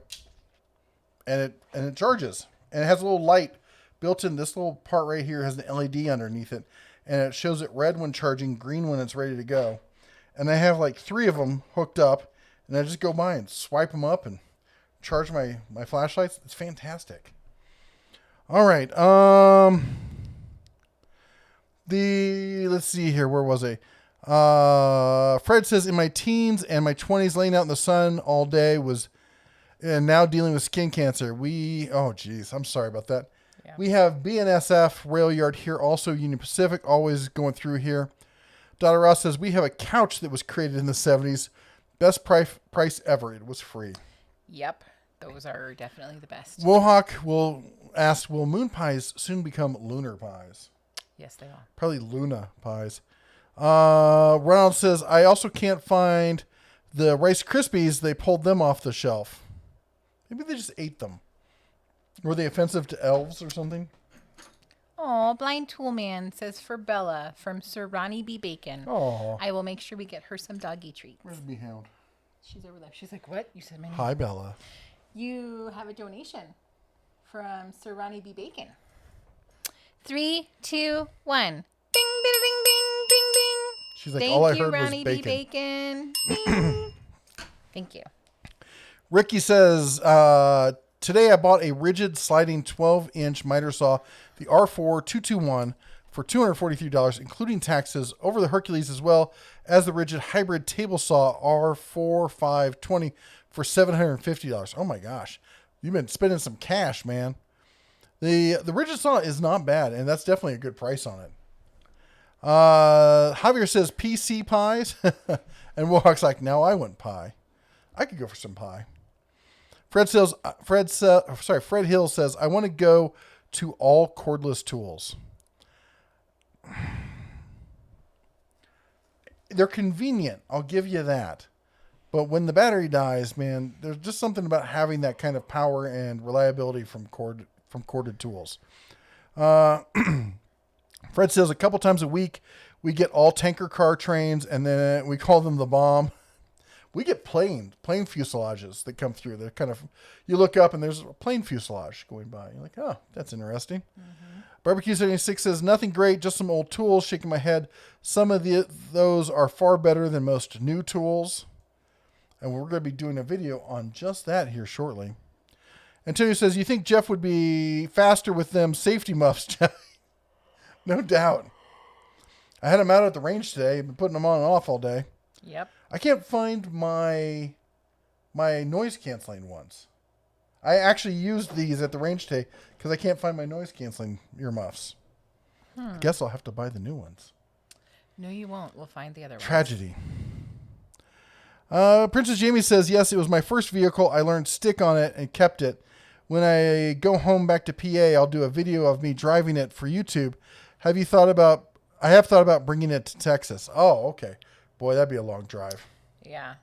and it charges. And it has a little light built in. This little part right here has an LED underneath it, and it shows it red when charging, green when it's ready to go. And I have like 3 of them hooked up, and I just go by and swipe them up and charge my flashlights. It's fantastic. All right. Let's see here. Where was I? Fred says, in my teens and my 20s, laying out in the sun all day and now dealing with skin cancer. Oh geez, I'm sorry about that. Yeah. We have BNSF rail yard here, also Union Pacific, always going through here. Dr. Ross says, we have a couch that was created in the 70s. Best price ever. It was free. Yep. Those are definitely the best. Wohawk will ask, will moon pies soon become lunar pies? Yes, they are. Probably Luna pies. Ronald says, I also can't find the Rice Krispies. They pulled them off the shelf. Maybe they just ate them. Were they offensive to elves or something? Oh, Blind Toolman says, for Bella from Sir Ronnie B. Bacon. Oh. I will make sure we get her some doggy treats. Where's Behound? She's over there. She's like, what? You said my name. Hi, Bella. You have a donation from Sir Ronnie B. Bacon. 3, 2, 1. Ding, ding, ding, ding, ding, ding. She's like, all I heard was Ronnie bacon. B. Bacon. Ding. Thank you. Ricky says, today I bought a rigid sliding 12-inch miter saw, the R4-221, for $243, including taxes, over the Hercules, as well as the rigid hybrid table saw R4-520 for $750. Oh my gosh. You've been spending some cash, man. The rigid saw is not bad, and that's definitely a good price on it. Javier says PC pies, and Wohawk's like, now I want pie. I could go for some pie. Fred Hill says, I want to go to all cordless tools. They're convenient. I'll give you that. But when the battery dies, man, there's just something about having that kind of power and reliability from corded tools. Fred says a couple times a week we get all tanker car trains, and then we call them the bomb. We get plane fuselages that come through. They're kind of, you look up and there's a plane fuselage going by. You're like, oh, that's interesting. Mm-hmm. Barbecue 76 says, nothing great, just some old tools. Shaking my head. Some of those are far better than most new tools. And we're going to be doing a video on just that here shortly. Antonio says, you think Jeff would be faster with them safety muffs? No doubt. I had them out at the range today. I've been putting them on and off all day. Yep. I can't find my noise canceling ones. I actually used these at the range today because I can't find my noise canceling earmuffs. I guess I'll have to buy the new ones. No, you won't. We'll find the other ones. Tragedy. Princess Jamie says, yes, it was my first vehicle. I learned stick on it and kept it. When I go home back to PA, I'll do a video of me driving it for YouTube. I have thought about bringing it to Texas. Oh, okay. Boy, that'd be a long drive. Yeah.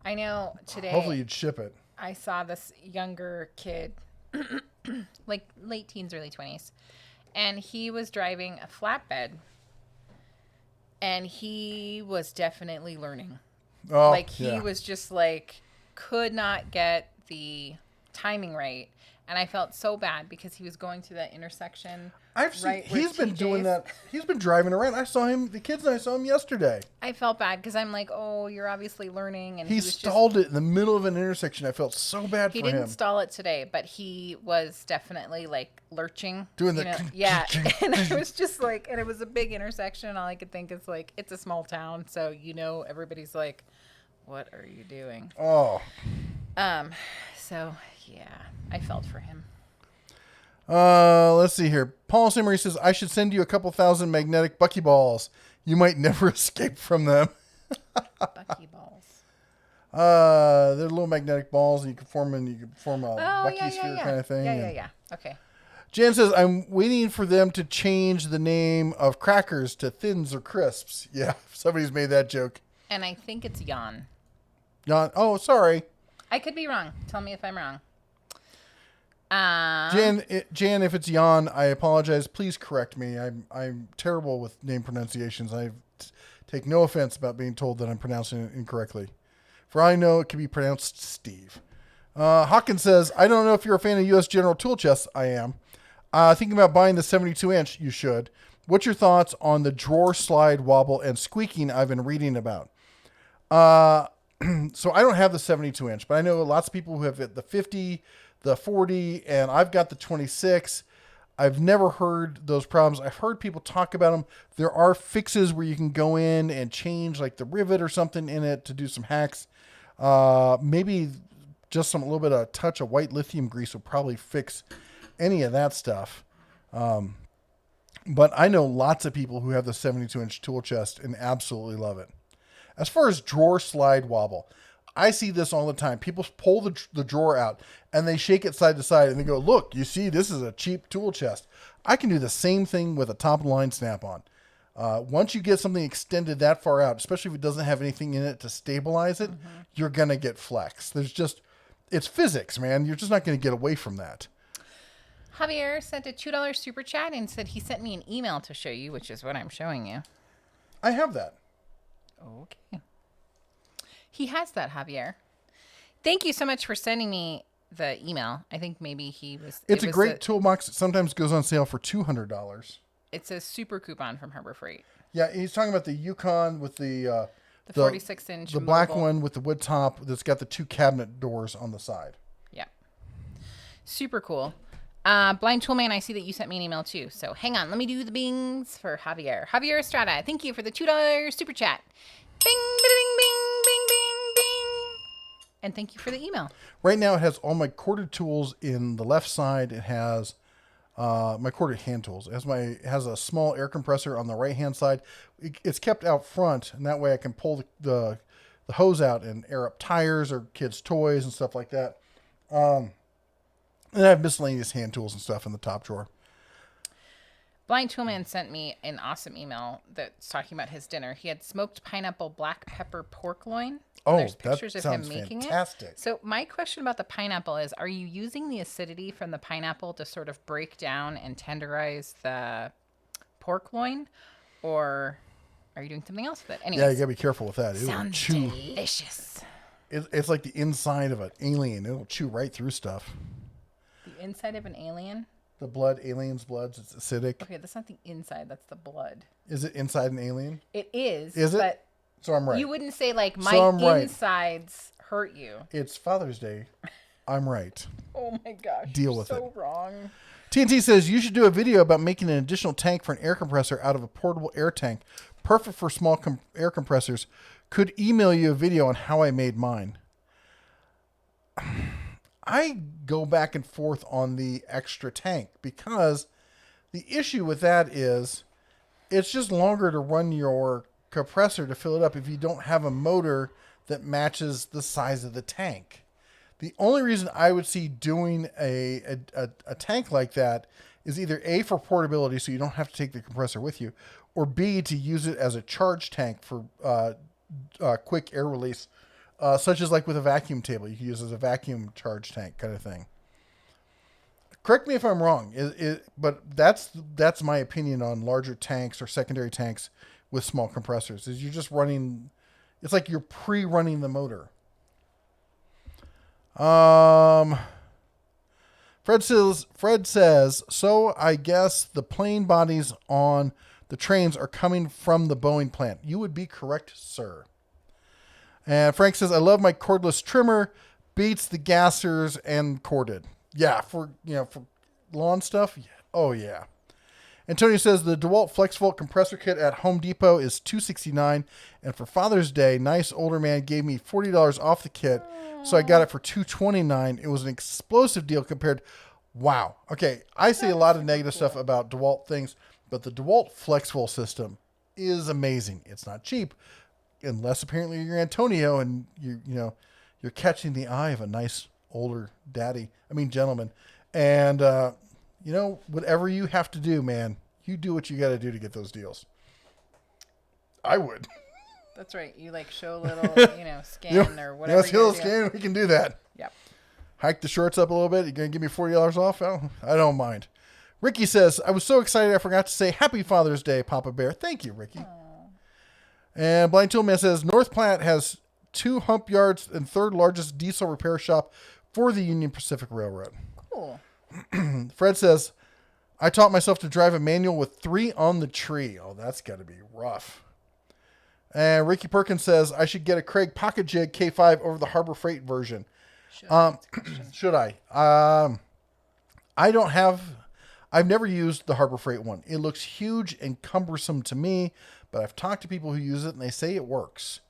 I know today. Hopefully you'd ship it. I saw this younger kid, like late teens, early 20s, and he was driving a flatbed, and he was definitely learning. Oh, like he was just like, could not get the timing right. And I felt so bad because he was going through that intersection. He's been doing that. He's been driving around. I saw him, the kids and I saw him yesterday. I felt bad because I'm like, oh, you're obviously learning. And he stalled it in the middle of an intersection. I felt so bad for him. He didn't stall it today, but he was definitely like lurching. Doing the... Yeah. And I was just like, and it was a big intersection. All I could think is like, it's a small town. So, everybody's like, what are you doing? Oh. So, yeah, I felt for him. Let's see here. Paul Simery says, I should send you a couple thousand magnetic buckyballs. You might never escape from them. Buckyballs. They're little magnetic balls, and you can form a bucky sphere kind of thing. Yeah. Okay. Jan says, I'm waiting for them to change the name of crackers to Thins or Crisps. Yeah, somebody's made that joke. And I think it's Jan. Jan, oh, sorry. I could be wrong. Tell me if I'm wrong. Jan, if it's Jan, I apologize. Please correct me. I'm terrible with name pronunciations. I take no offense about being told that I'm pronouncing it incorrectly. For all I know, it could be pronounced Steve. Hawkins says, I don't know if you're a fan of U.S. General tool chests. I am. Thinking about buying the 72-inch. You should. What's your thoughts on the drawer slide wobble and squeaking I've been reading about? So I don't have the 72-inch, but I know lots of people who have the 50, the 40, and I've got the 26. I've never heard those problems. I've heard people talk about them. There are fixes where you can go in and change like the rivet or something in it to do some hacks. Maybe just a little bit of touch of white lithium grease will probably fix any of that stuff. But I know lots of people who have the 72-inch tool chest and absolutely love it. As far as drawer slide wobble, I see this all the time. People pull the drawer out and they shake it side to side and they go, look, you see, this is a cheap tool chest. I can do the same thing with a top line snap-on. Once you get something extended that far out, especially if it doesn't have anything in it to stabilize it, you're going to get flex. It's physics, man. You're just not going to get away from that. Javier sent a $2 super chat and said he sent me an email to show you, which is what I'm showing you. I have that. Okay. He has that, Javier. Thank you so much for sending me the email. I think maybe he was... It's a great toolbox. It sometimes goes on sale for $200. It's a super coupon from Harbor Freight. Yeah, he's talking about the Yukon with the 46-inch the black one with the wood top that's got the two cabinet doors on the side. Yeah. Super cool. Blind Toolman, I see that you sent me an email too. So hang on. Let me do the bings for Javier. Javier Estrada, thank you for the $2 super chat. Bing, bing, bing, bing, bing, bing. And thank you for the email. Right now it has all my corded tools in the left side. It has my corded hand tools. It has a small air compressor on the right-hand side. It's kept out front, and that way I can pull the hose out and air up tires or kids' toys and stuff like that. And I have miscellaneous hand tools and stuff in the top drawer. Blind Toolman sent me an awesome email that's talking about his dinner. He had smoked pineapple black pepper pork loin. Oh, there's pictures that of him sounds making fantastic. it. So my question about the pineapple is, are you using the acidity from the pineapple to sort of break down and tenderize the pork loin? Or are you doing something else with it? Anyways, yeah, you gotta be careful with that. Sounds delicious. It's like the inside of an alien. It'll chew right through stuff. The inside of an alien? The blood, alien's blood, it's acidic. Okay, that's not the inside. That's the blood. Is it inside an alien? It is. Is it? But so I'm right. You wouldn't say like my insides hurt you. It's Father's Day. I'm right. Oh my gosh. Deal with it. So wrong. TNT says you should do a video about making an additional tank for an air compressor out of a portable air tank. Perfect for small air compressors. Could email you a video on how I made mine. I go back and forth on the extra tank because the issue with that is it's just longer to run your compressor to fill it up if you don't have a motor that matches the size of the tank. The only reason I would see doing a tank like that is either A, for portability, so you don't have to take the compressor with you, or B, to use it as a charge tank for quick air release, such as like with a vacuum table. You can use it as a vacuum charge tank kind of thing. Correct me if I'm wrong, but that's my opinion on larger tanks or secondary tanks with small compressors. Is you're just running, it's like you're pre-running the motor. Fred says, so I guess the plane bodies on the trains are coming from the Boeing plant. You would be correct, sir. And Frank says, I love my cordless trimmer, beats the gassers and corded. Yeah, for lawn stuff. Oh yeah. Antonio says the DeWalt FlexVolt compressor kit at Home Depot is $269, and for Father's Day, nice older man gave me $40 off the kit, so I got it for $229. It was an explosive deal compared. Wow. Okay, I say a lot of negative stuff about DeWalt things, but the DeWalt FlexVolt system is amazing. It's not cheap, unless apparently you're Antonio and you're catching the eye of a nice older gentleman, and whatever you have to do, man, you do what you got to do to get those deals. I would. That's right. You show a little, scan or whatever. Let's go scan. We can do that. Yep. Hike the shorts up a little bit. You're going to give me $40 off? Oh, I don't mind. Ricky says, I was so excited I forgot to say Happy Father's Day, Papa Bear. Thank you, Ricky. Aww. And Blind Toolman says, North Platte has 2 hump yards and 3rd largest diesel repair shop for the Union Pacific Railroad. Cool. Fred says, I taught myself to drive a manual with 3 on the tree. Oh, that's got to be rough. And Ricky Perkins says, I should get a Craig Pocket Jig K5 over the Harbor Freight version. Should I? I've never used the Harbor Freight one. It looks huge and cumbersome to me, but I've talked to people who use it and they say it works.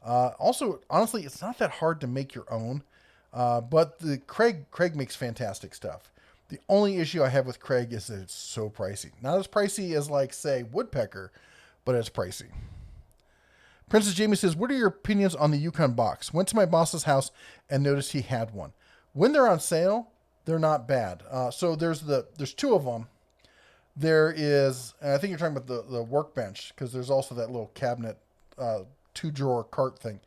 Also, honestly, it's not that hard to make your own. But the Craig makes fantastic stuff. The only issue I have with Craig is that it's so pricey. Not as pricey as say Woodpecker, but it's pricey. Princess Jamie says, what are your opinions on the Yukon box? Went to my boss's house and noticed he had one. When they're on sale, they're not bad. So there's 2 of them. There is, and I think you're talking about the workbench, because there's also that little cabinet, 2-drawer cart thing.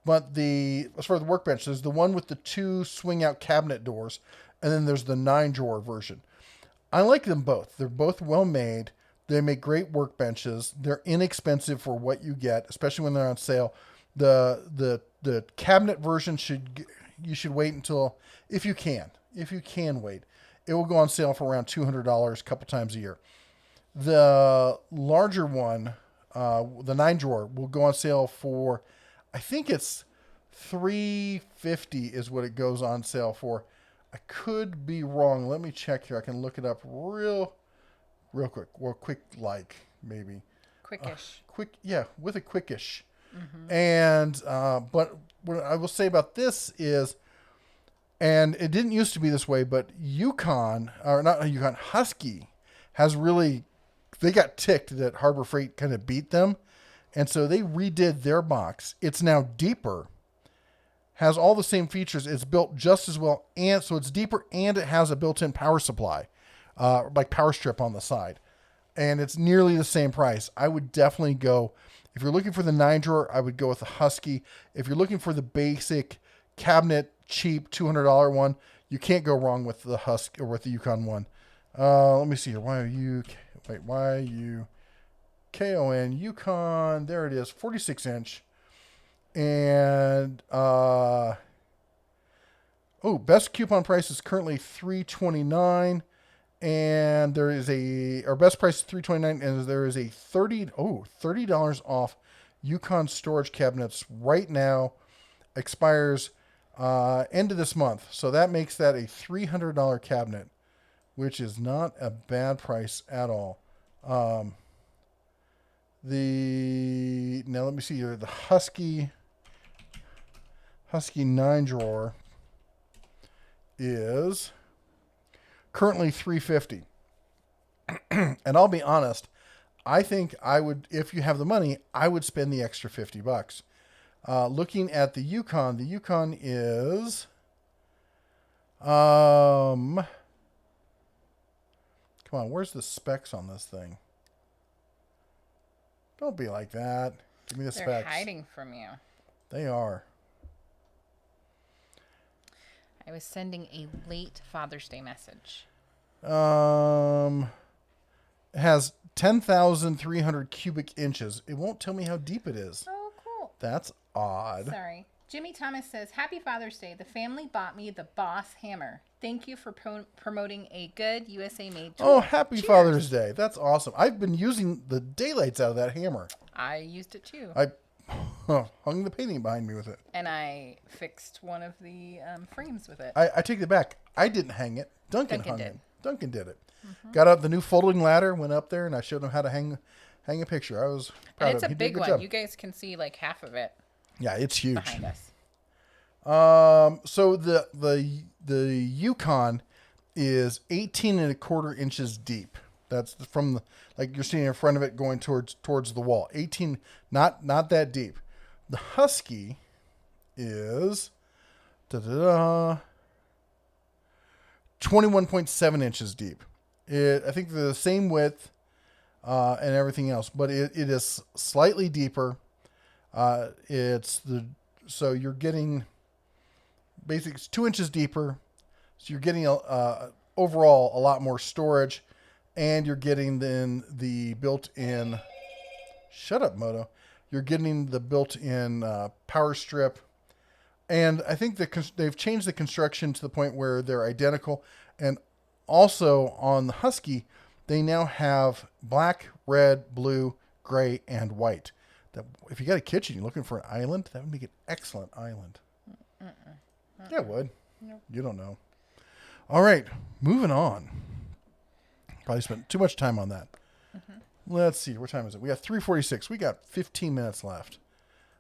But as far as the workbench, there's the one with the 2 swing out cabinet doors, and then there's the 9-drawer version. I like them both. They're both well made. They make great workbenches. They're inexpensive for what you get, especially when they're on sale. The cabinet version you should wait until, if you can wait, it will go on sale for around $200 a couple times a year. The larger one, the 9-drawer, will go on sale for, I think it's $350 is what it goes on sale for. I could be wrong. Let me check here. I can look it up real quick. Well, maybe. Quickish. With a quickish. Mm-hmm. And but what I will say about this is, and it didn't used to be this way, but Husky has really, they got ticked that Harbor Freight kind of beat them. And so they redid their box. It's now deeper, has all the same features. It's built just as well. And so it's deeper, and it has a built-in power supply, like power strip on the side. And it's nearly the same price. I would definitely go, if you're looking for the 9-drawer, I would go with the Husky. If you're looking for the basic cabinet, cheap $200 one, you can't go wrong with the Husky or with the Yukon one. Let me see here. YUKON Yukon, there it is, 46-inch. And best coupon price is currently $329, and there is our best price is $329, and there is a $30 off Yukon storage cabinets right now. Expires end of this month, so that makes that a $300 cabinet, which is not a bad price at all. Now let me see here. The Husky 9-drawer is currently $350. And I'll be honest, I think I would, if you have the money, I would spend the extra $50. Looking at the Yukon is come on, where's the specs on this thing? Don't be like that. Give me the They're specs. hiding from you. They are. I was sending a late Father's Day message. It has 10,300 cubic inches. It won't tell me how deep it is. Oh, cool. That's odd. Sorry. Jimmy Thomas says, Happy Father's Day. The family bought me the Boss hammer. Thank you for promoting a good USA-made tool. Oh, happy Cheers. Father's Day. That's awesome. I've been using the daylights out of that hammer. I used it too. I hung the painting behind me with it. And I fixed one of the frames with it. I take it back. I didn't hang it. Duncan hung did. it. Duncan did it. Mm-hmm. Got out the new folding ladder, went up there, and I showed him how to hang a picture. I was proud and it's of him. a big one. Job. You guys can see like half of it. Yeah, it's huge. Behind us. So the Yukon is 18.25 inches deep. That's from the, like you're seeing in front of it going towards the wall. 18, not that deep. The Husky is 21.7 inches deep. I think the same width and everything else, but it is slightly deeper. So you're getting basically it's 2 inches deeper. So you're getting overall a lot more storage, and you're getting then the built-in. Shut up, Moto. You're getting the built-in power strip. And I think they've changed the construction to the point where they're identical. And also on the Husky, they now have black, red, blue, gray, and white. That if you got a kitchen, you're looking for an island, that would make an excellent island. Yeah, it would. Nope. You don't know. All right, moving on. Probably spent too much time on that. Mm-hmm. Let's see. What time is it? We got 3:46. We got 15 minutes left.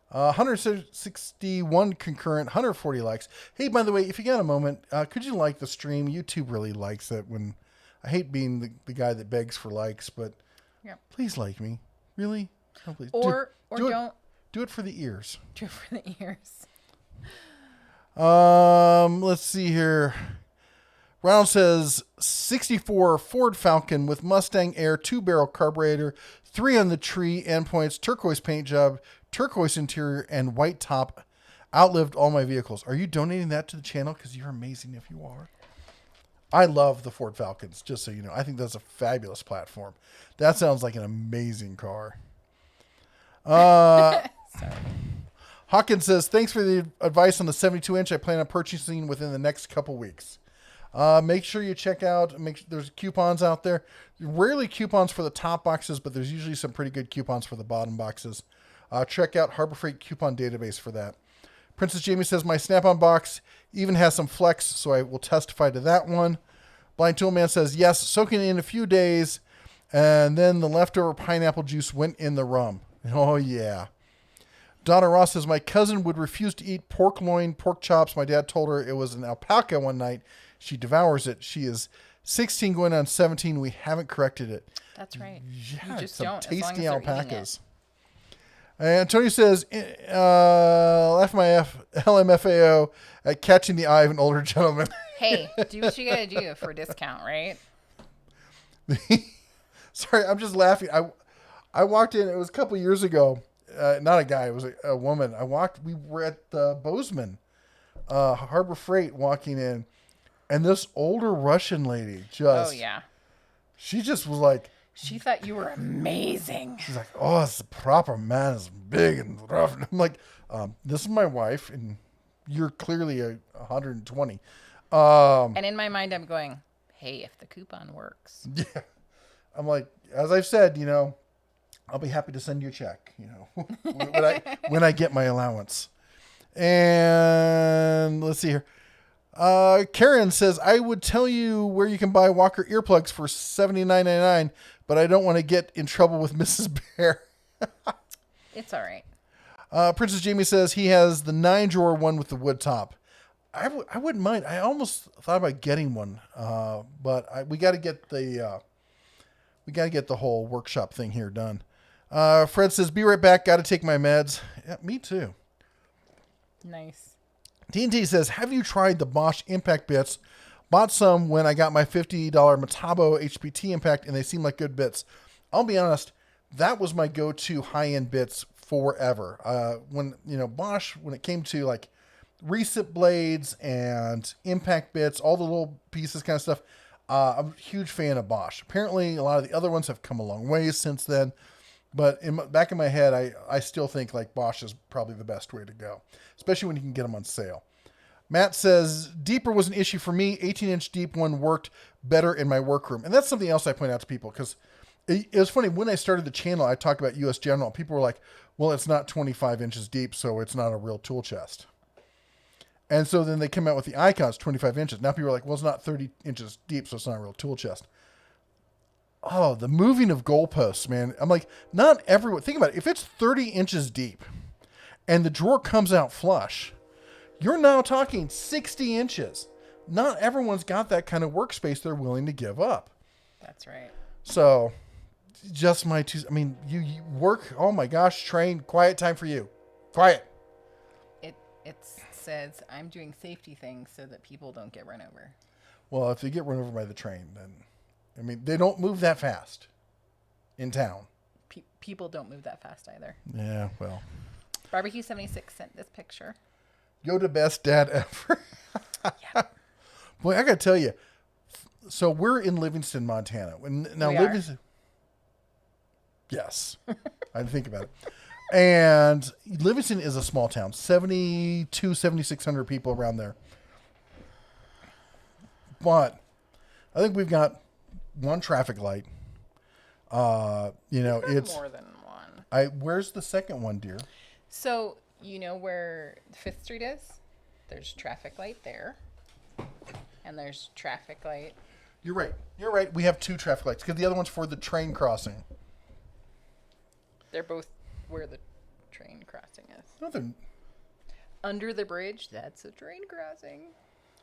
161 concurrent, 140 likes. Hey, by the way, if you got a moment, could you like the stream? YouTube really likes it when I hate being the guy that begs for likes, but please like me. Really? Oh, please. Or don't. Do it for the ears. Do it for the ears. Let's see here. Ronald says 64 Ford Falcon with Mustang Air 2-barrel carburetor, 3 on the tree endpoints, turquoise paint job, turquoise interior, and white top. Outlived all my vehicles. Are you donating that to the channel? Because you're amazing if you are. I love the Ford Falcons, just so you know. I think that's a fabulous platform. That sounds like an amazing car. Sorry. Hawkins says, thanks for the advice on the 72-inch. I plan on purchasing within the next couple weeks. Make sure you check out, there's coupons out there. Rarely coupons for the top boxes, but there's usually some pretty good coupons for the bottom boxes. Check out Harbor Freight coupon database for that. Princess Jamie says, my Snap-on box even has some flex, so I will testify to that one. Blind Toolman says, yes, soaking in a few days, and then the leftover pineapple juice went in the rum. Oh, yeah. Donna Ross says, my cousin would refuse to eat pork loin, pork chops. My dad told her it was an alpaca one night. She devours it. She is 16 going on 17. We haven't corrected it. That's right. Yeah, you just some don't, tasty as long as they're alpacas. And Tony says, LMFAO at catching the eye of an older gentleman. Hey, do what you gotta do for a discount, right? Sorry, I'm just laughing. I walked in, it was a couple years ago. Not a guy, it was a woman. We were at Bozeman, Harbor Freight, walking in, and this older Russian lady just... Oh, yeah. She just was like... She thought you were amazing. She's like, oh, it's a proper man. It's big and rough. And I'm like, this is my wife, and you're clearly 120. And in my mind, I'm going, hey, if the coupon works. Yeah. I'm like, as I've said, I'll be happy to send you a check, when I get my allowance. And let's see here. Karen says, I would tell you where you can buy Walker earplugs for $79.99, but I don't want to get in trouble with Mrs. Bear. It's all right. Princess Jamie says he has the 9-drawer one with the wood top. I wouldn't mind. I almost thought about getting one, but we got to get the whole workshop thing here done. Fred says, be right back. Got to take my meds. Yeah, me too. Nice. TNT says, have you tried the Bosch impact bits? Bought some when I got my $50 Metabo HPT impact, and they seem like good bits. I'll be honest, that was my go-to high-end bits forever. When, Bosch, when it came to like recip blades and impact bits, all the little pieces kind of stuff, I'm a huge fan of Bosch. Apparently, a lot of the other ones have come a long way since then. But back in my head, I still think like Bosch is probably the best way to go, especially when you can get them on sale. Matt says, deeper was an issue for me. 18-inch deep one worked better in my workroom. And that's something else I point out to people because it was funny. When I started the channel, I talked about US General. People were like, well, it's not 25 inches deep, so it's not a real tool chest. And so then they come out with the icons, 25 inches. Now people are like, well, it's not 30 inches deep, so it's not a real tool chest. Oh, the moving of goalposts, man. I'm like, not everyone. Think about it. If it's 30 inches deep and the drawer comes out flush, you're now talking 60 inches. Not everyone's got that kind of workspace they're willing to give up. That's right. So, just my two. I mean, you work. Oh my gosh, train. Quiet time for you. Quiet. It says I'm doing safety things so that people don't get run over. Well, if they get run over by the train, then I mean they don't move that fast in town. People don't move that fast either. Yeah, well. Barbecue 76 sent this picture. Yo, the best dad ever. Yeah. Boy, I gotta tell you. So we're in Livingston, Montana. Now Livingston. Yes, I didn't think about it. And Livingston is a small town, 7,600 people around there. But I think we've got one traffic light. It's more than one. Where's the second one, dear? So you know where 5th Street is? There's traffic light there. And there's traffic light. You're right. We have 2 traffic lights because the other one's for the train crossing. They're both where the train crossing is. No, they're... Under the bridge, that's a train crossing.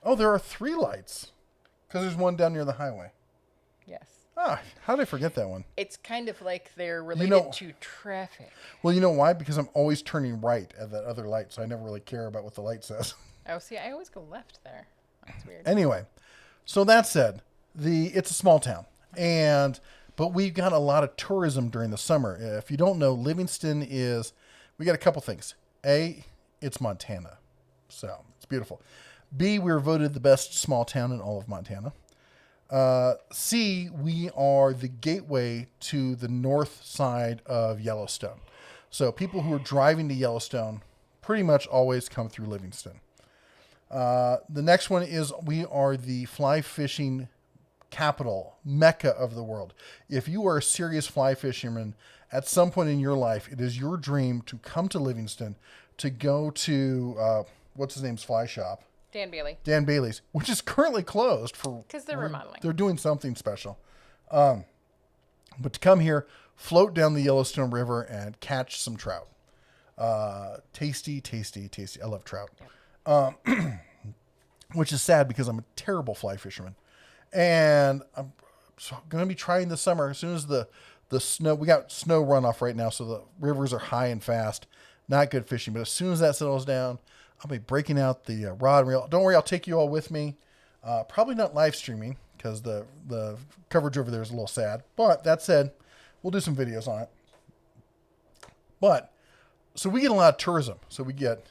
Oh, there are 3 lights because there's one down near the highway. Yes. Ah, how did I forget that one? It's kind of like they're related to traffic. Well, you know why? Because I'm always turning right at that other light, so I never really care about what the light says. Oh, see, I always go left there. That's weird. Anyway, so that said, it's a small town, but we've got a lot of tourism during the summer. If you don't know, Livingston we got a couple things. A, it's Montana, so it's beautiful. B, we were voted the best small town in all of Montana. C, we are the gateway to the north side of Yellowstone. So people who are driving to Yellowstone pretty much always come through Livingston. The next one is we are the fly fishing capital, mecca of the world. If you are a serious fly fisherman, at some point in your life, it is your dream to come to Livingston, to go to, what's his name's fly shop? Dan Bailey's, which is currently closed because they're remodeling. They're doing something special. But to come here, float down the Yellowstone River and catch some trout. Tasty, tasty, tasty. I love trout. Which is sad because I'm a terrible fly fisherman. And I'm going to be trying this summer as soon as the snow, we got snow runoff right now, so the rivers are high and fast. Not good fishing, but as soon as that settles down, I'll be breaking out the rod and reel. Don't worry, I'll take you all with me. Probably not live streaming because the coverage over there is a little sad. But that said, we'll do some videos on it. But, so we get a lot of tourism. So we get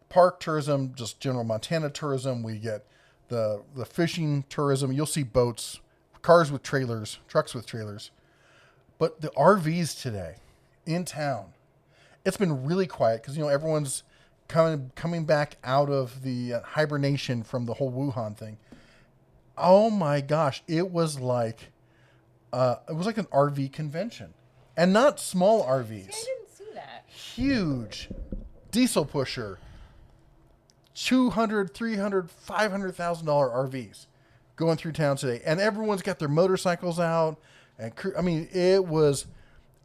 park tourism, just general Montana tourism. We get the fishing tourism. You'll see boats, cars with trailers, trucks with trailers. But the RVs today in town, it's been really quiet because, everyone's coming back out of the hibernation from the whole Wuhan thing. Oh my gosh, it was like an RV convention, and not small RVs. See, I didn't see that. Huge diesel pusher, $200,000, $300,000, $500,000 RVs going through town today, and everyone's got their motorcycles out. And it was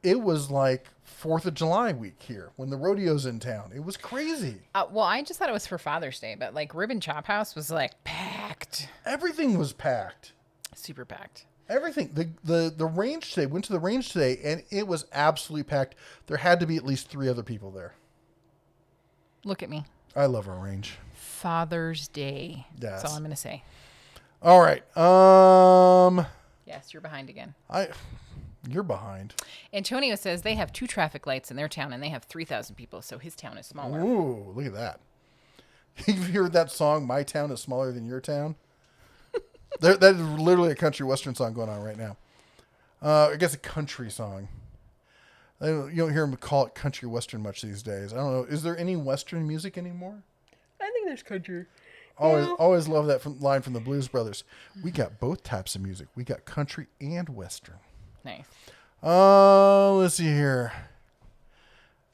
like 4th of July week here when the rodeo's in town. It was crazy. Well, I just thought it was for Father's Day, but like Ribbon Chop House was like packed. Everything was packed. Super packed. Everything. The range today, went to the range today, and it was absolutely packed. There had to be at least 3 other people there. Look at me. I love our range. Father's Day. Yes. That's all I'm going to say. All right. Yes, you're behind again. You're behind. Antonio says they have 2 traffic lights in their town and they have 3,000 people, so his town is smaller. Ooh, look at that. You've heard that song, My Town is Smaller Than Your Town? That is literally a country western song going on right now. I guess a country song. You don't hear them call it country western much these days. I don't know. Is there any western music anymore? I think there's country. Always love that line from the Blues Brothers. We got both types of music. We got country and western. Nice. Let's see here.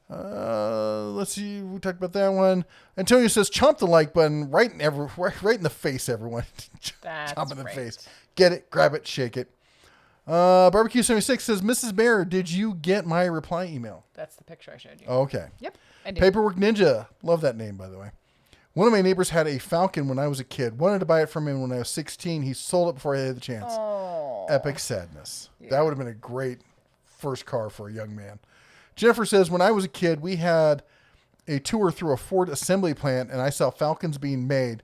Let's see. We talked about that one. Antonio says, "Chomp the like button right in the face, everyone." Chomp in the face. Get it, grab it, shake it. Barbecue 76 says, "Mrs. Bear, did you get my reply email?" That's the picture I showed you. Oh, okay. Yep, I did. Paperwork Ninja, love that name, by the way. One of my neighbors had a Falcon when I was a kid. Wanted to buy it from him when I was 16. He sold it before I had the chance. Oh. Epic sadness. Yeah. That would have been a great first car for a young man. Jennifer says, when I was a kid, we had a tour through a Ford assembly plant, and I saw Falcons being made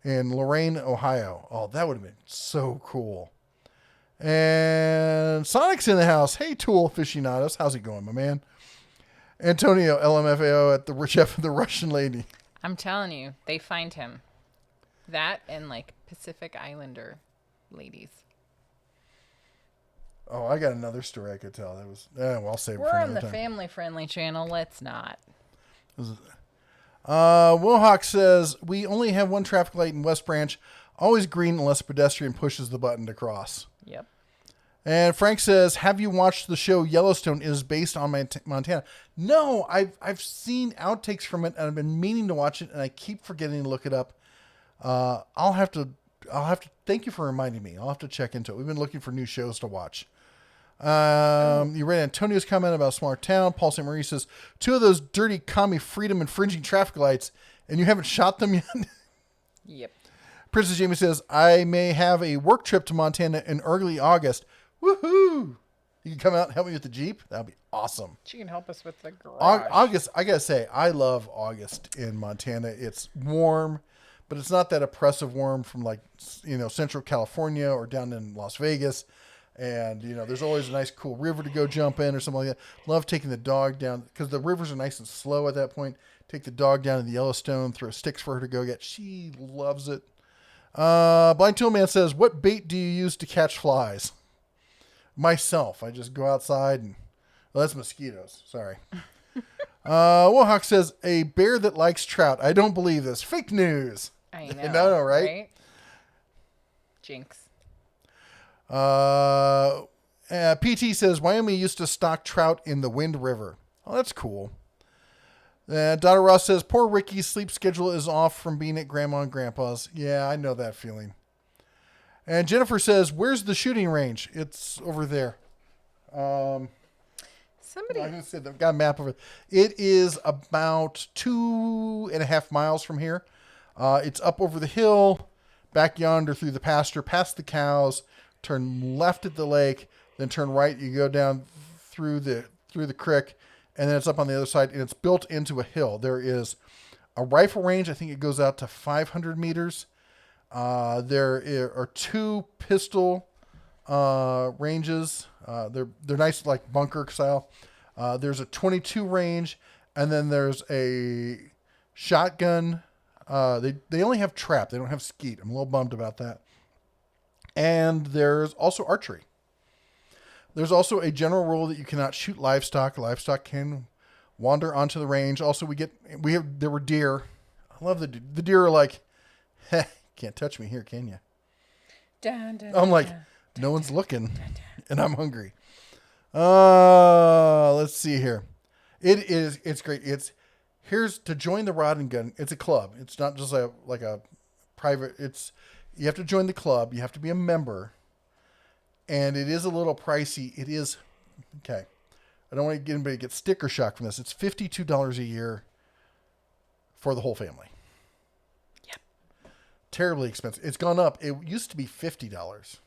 in Lorain, Ohio. Oh, that would have been so cool. And Sonic's in the house. Hey, tool aficionados. How's it going, my man? Antonio, LMFAO at the chef of the Russian lady. I'm telling you, they find him. That and like Pacific Islander ladies. Oh, I got another story I could tell. That was, well, I'll save it for We're on another the time. family-friendly channel. Let's not. Wilhock says, we only have one traffic light in West Branch. Always green unless a pedestrian pushes the button to cross. Yep. And Frank says, have you watched the show Yellowstone? It is based on Montana. No, I've seen outtakes from it, and I've been meaning to watch it, and I keep forgetting to look it up. I'll have to thank you for reminding me. I'll have to check into it. We've been looking for new shows to watch. You read Antonio's comment about Smart Town. Paul St. Marie says, 2 of those dirty commie freedom infringing traffic lights, and you haven't shot them yet? Yep. Princess Jamie says, I may have a work trip to Montana in early August. Woohoo! You can come out and help me with the Jeep? That would be awesome. She can help us with the garage. August, I gotta say, I love August in Montana. It's warm, but it's not that oppressive warm from like, Central California or down in Las Vegas. And, there's always a nice cool river to go jump in or something like that. Love taking the dog down because the rivers are nice and slow at that point. Take the dog down to the Yellowstone, throw sticks for her to go get. She loves it. Blind Toolman says, what bait do you use to catch flies? Myself. I just go outside and, well, that's mosquitoes. Sorry. Wohawk says, a bear that likes trout. I don't believe this. Fake news. I know. No, right? Jinx. PT says, Wyoming used to stock trout in the Wind River. Oh, that's cool. Donna Ross says, poor Ricky's sleep schedule is off from being at Grandma and Grandpa's. Yeah, I know that feeling. And Jennifer says, where's the shooting range? It's over there. Somebody I said they've got a map of it. It is about 2.5 miles from here. It's up over the hill, back yonder through the pasture, past the cows, turn left at the lake, then turn right. You go down through the creek, and then it's up on the other side, and it's built into a hill. There is a rifle range. I think it goes out to 500 meters. There are 2 pistol ranges. They're nice, like bunker style. There's a 22 range, and then there's a shotgun. They only have trap. They don't have skeet. I'm a little bummed about that. And there's also archery. There's also a general rule that you cannot shoot livestock. Livestock can wander onto the range. Also, there were deer. I love the deer are like, heh, can't touch me here, can you? Dun, dun, I'm like, dun, no one's looking, and I'm hungry. Let's see here. It's great. Here's to join the Rod and Gun. It's a club. It's not just like a private. You have to join the club. You have to be a member. And it is a little pricey. It is, okay. I don't want to get anybody to get sticker shock from this. It's $52 a year for the whole family. Yep. Terribly expensive. It's gone up. It used to be $50.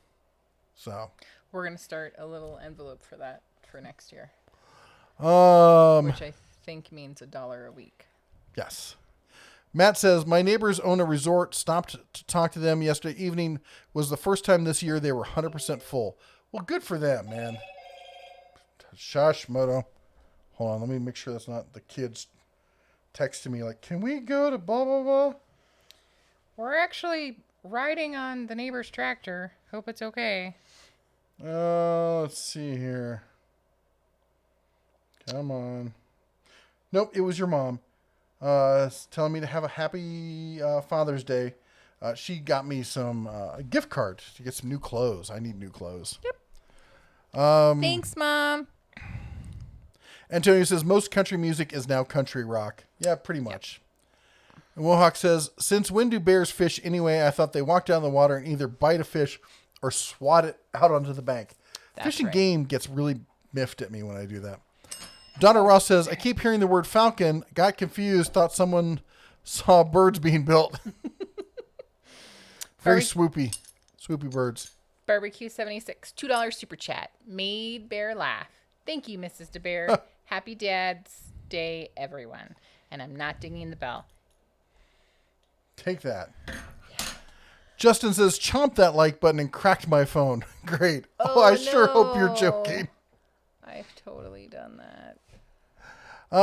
So. We're going to start a little envelope for that for next year. Which I think means $1 a week. Yes. Matt says, my neighbors own a resort. Stopped to talk to them yesterday evening. Was the first time this year they were 100% full. Well, good for them, man. Shush, Moto. Hold on, let me make sure that's not the kids texting me like, can we go to blah, blah, blah? We're actually riding on the neighbor's tractor. Hope it's okay. Let's see here. Come on. Nope, it was your mom. Telling me to have a happy Father's Day. She got me some gift card to get some new clothes. I need new clothes. Yep. Thanks, Mom. Antonio says, most country music is now country rock. Yeah, pretty much. Yep. And Wohawk says, since when do bears fish anyway? I thought they walk down the water and either bite a fish or swat it out onto the bank. Fish and game gets really miffed at me when I do that. Donna Ross says, I keep hearing the word falcon. Got confused. Thought someone saw birds being built. Very swoopy. Swoopy birds. Barbecue 76. $2 super chat. Made Bear laugh. Thank you, Mrs. DeBear. Happy Dad's Day, everyone. And I'm not dinging the bell. Take that. Yeah. Justin says, chomp that like button and cracked my phone. Great. Oh, I sure hope you're joking. I've totally done that.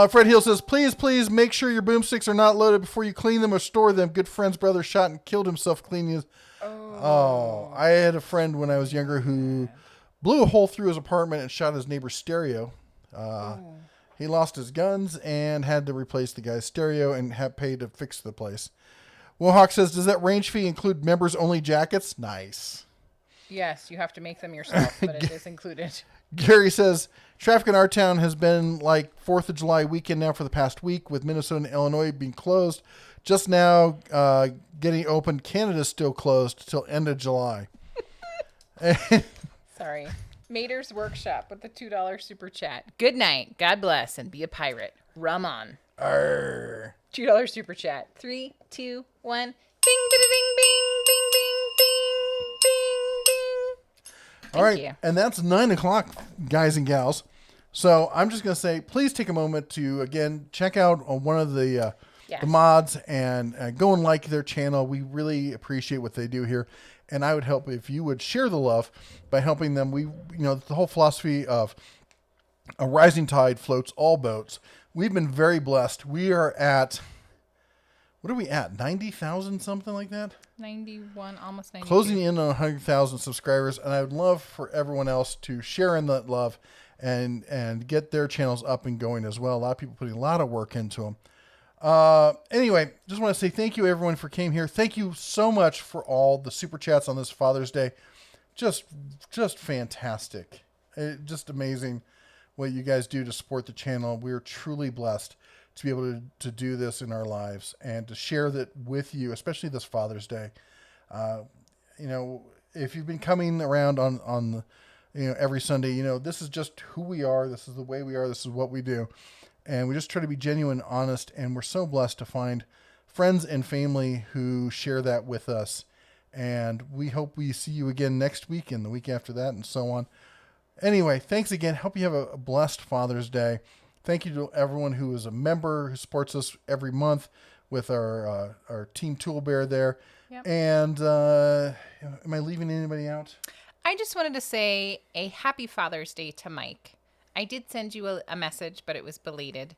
Fred Hill says, please make sure your boomsticks are not loaded before you clean them or store them. Good friend's brother shot and killed himself cleaning his. Oh, I had a friend when I was younger who blew a hole through his apartment and shot his neighbor's stereo. He lost his guns and had to replace the guy's stereo and had paid to fix the place. Wohawk says, does that range fee include members only jackets? Nice. Yes, you have to make them yourself, but it is included. Gary says, traffic in our town has been like 4th of July weekend now for the past week, with Minnesota and Illinois being closed. Just now getting open. Canada's still closed till end of July. Sorry. Mater's Workshop with the $2 super chat. Good night. God bless and be a pirate. Rum on. Arr. $2 super chat. 3, 2, 1. Bing, bing, bing, bing, bing, bing, bing, bing. All right. And that's 9:00, guys and gals. So I'm just going to say, please take a moment to, again, check out one of the mods and go and like their channel. We really appreciate what they do here. And I would help if you would share the love by helping them. The whole philosophy of a rising tide floats all boats. We've been very blessed. We are at, what are we at? 90,000, something like that? 91, almost 92. Closing in on 100,000 subscribers. And I would love for everyone else to share in that love and get their channels up and going as well. A lot of people putting a lot of work into them. Anyway, just want to say thank you everyone for came here. Thank you so much for all the super chats on this Father's Day. Just fantastic. Just amazing what you guys do to support the channel. We're truly blessed to be able to do this in our lives and to share that with you, especially this Father's Day. If you've been coming around on every Sunday, this is just who we are. This is the way we are. This is what we do. And we just try to be genuine, honest, and we're so blessed to find friends and family who share that with us. And we hope we see you again next week and the week after that and so on. Anyway, thanks again. Hope you have a blessed Father's Day. Thank you to everyone who is a member, who supports us every month with our Team Tool Bear there. Yep. And am I leaving anybody out? I just wanted to say a happy Father's Day to Mike. I did send you a message, but it was belated.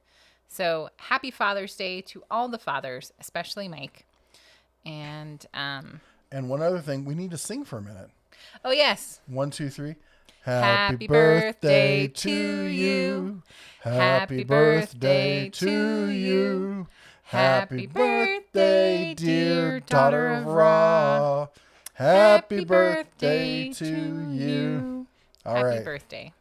So happy Father's Day to all the fathers, especially Mike. And one other thing, we need to sing for a minute. Oh, yes. 1, 2, 3. Happy birthday to you. Happy birthday to you. Happy birthday, dear daughter of Ra. Happy birthday to you. All right. Happy birthday.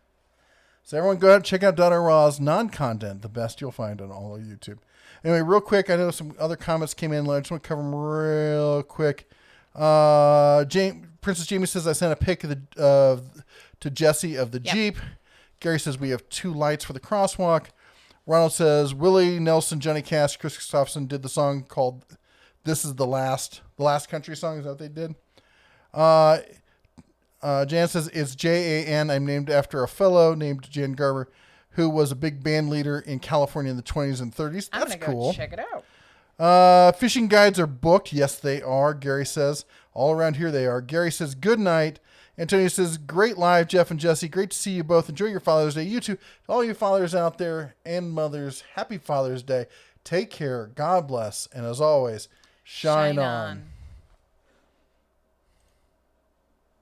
So everyone go ahead and check out Daughter Raw's non-content, the best you'll find on all of YouTube. Anyway, real quick, I know some other comments came in. I just want to cover them real quick. Princess Jamie says, I sent a pic to Jesse of the Jeep. Gary says, we have 2 lights for the crosswalk. Ronald says, Willie Nelson, Johnny Cash, Chris Christopherson did the song called This Is the Last country song. Is that what they did? Jan says, it's Jan. I'm named after a fellow named Jan Garber, who was a big band leader in California in the 20s and 30s. That's cool. Check it out. Fishing guides are booked. Yes, they are. Gary says all around here they are. Gary says good night. Antonio says great live, Jeff and Jesse. Great to see you both. Enjoy your Father's Day. You too. To all you fathers out there and mothers, happy Father's Day. Take care. God bless. And as always, shine on.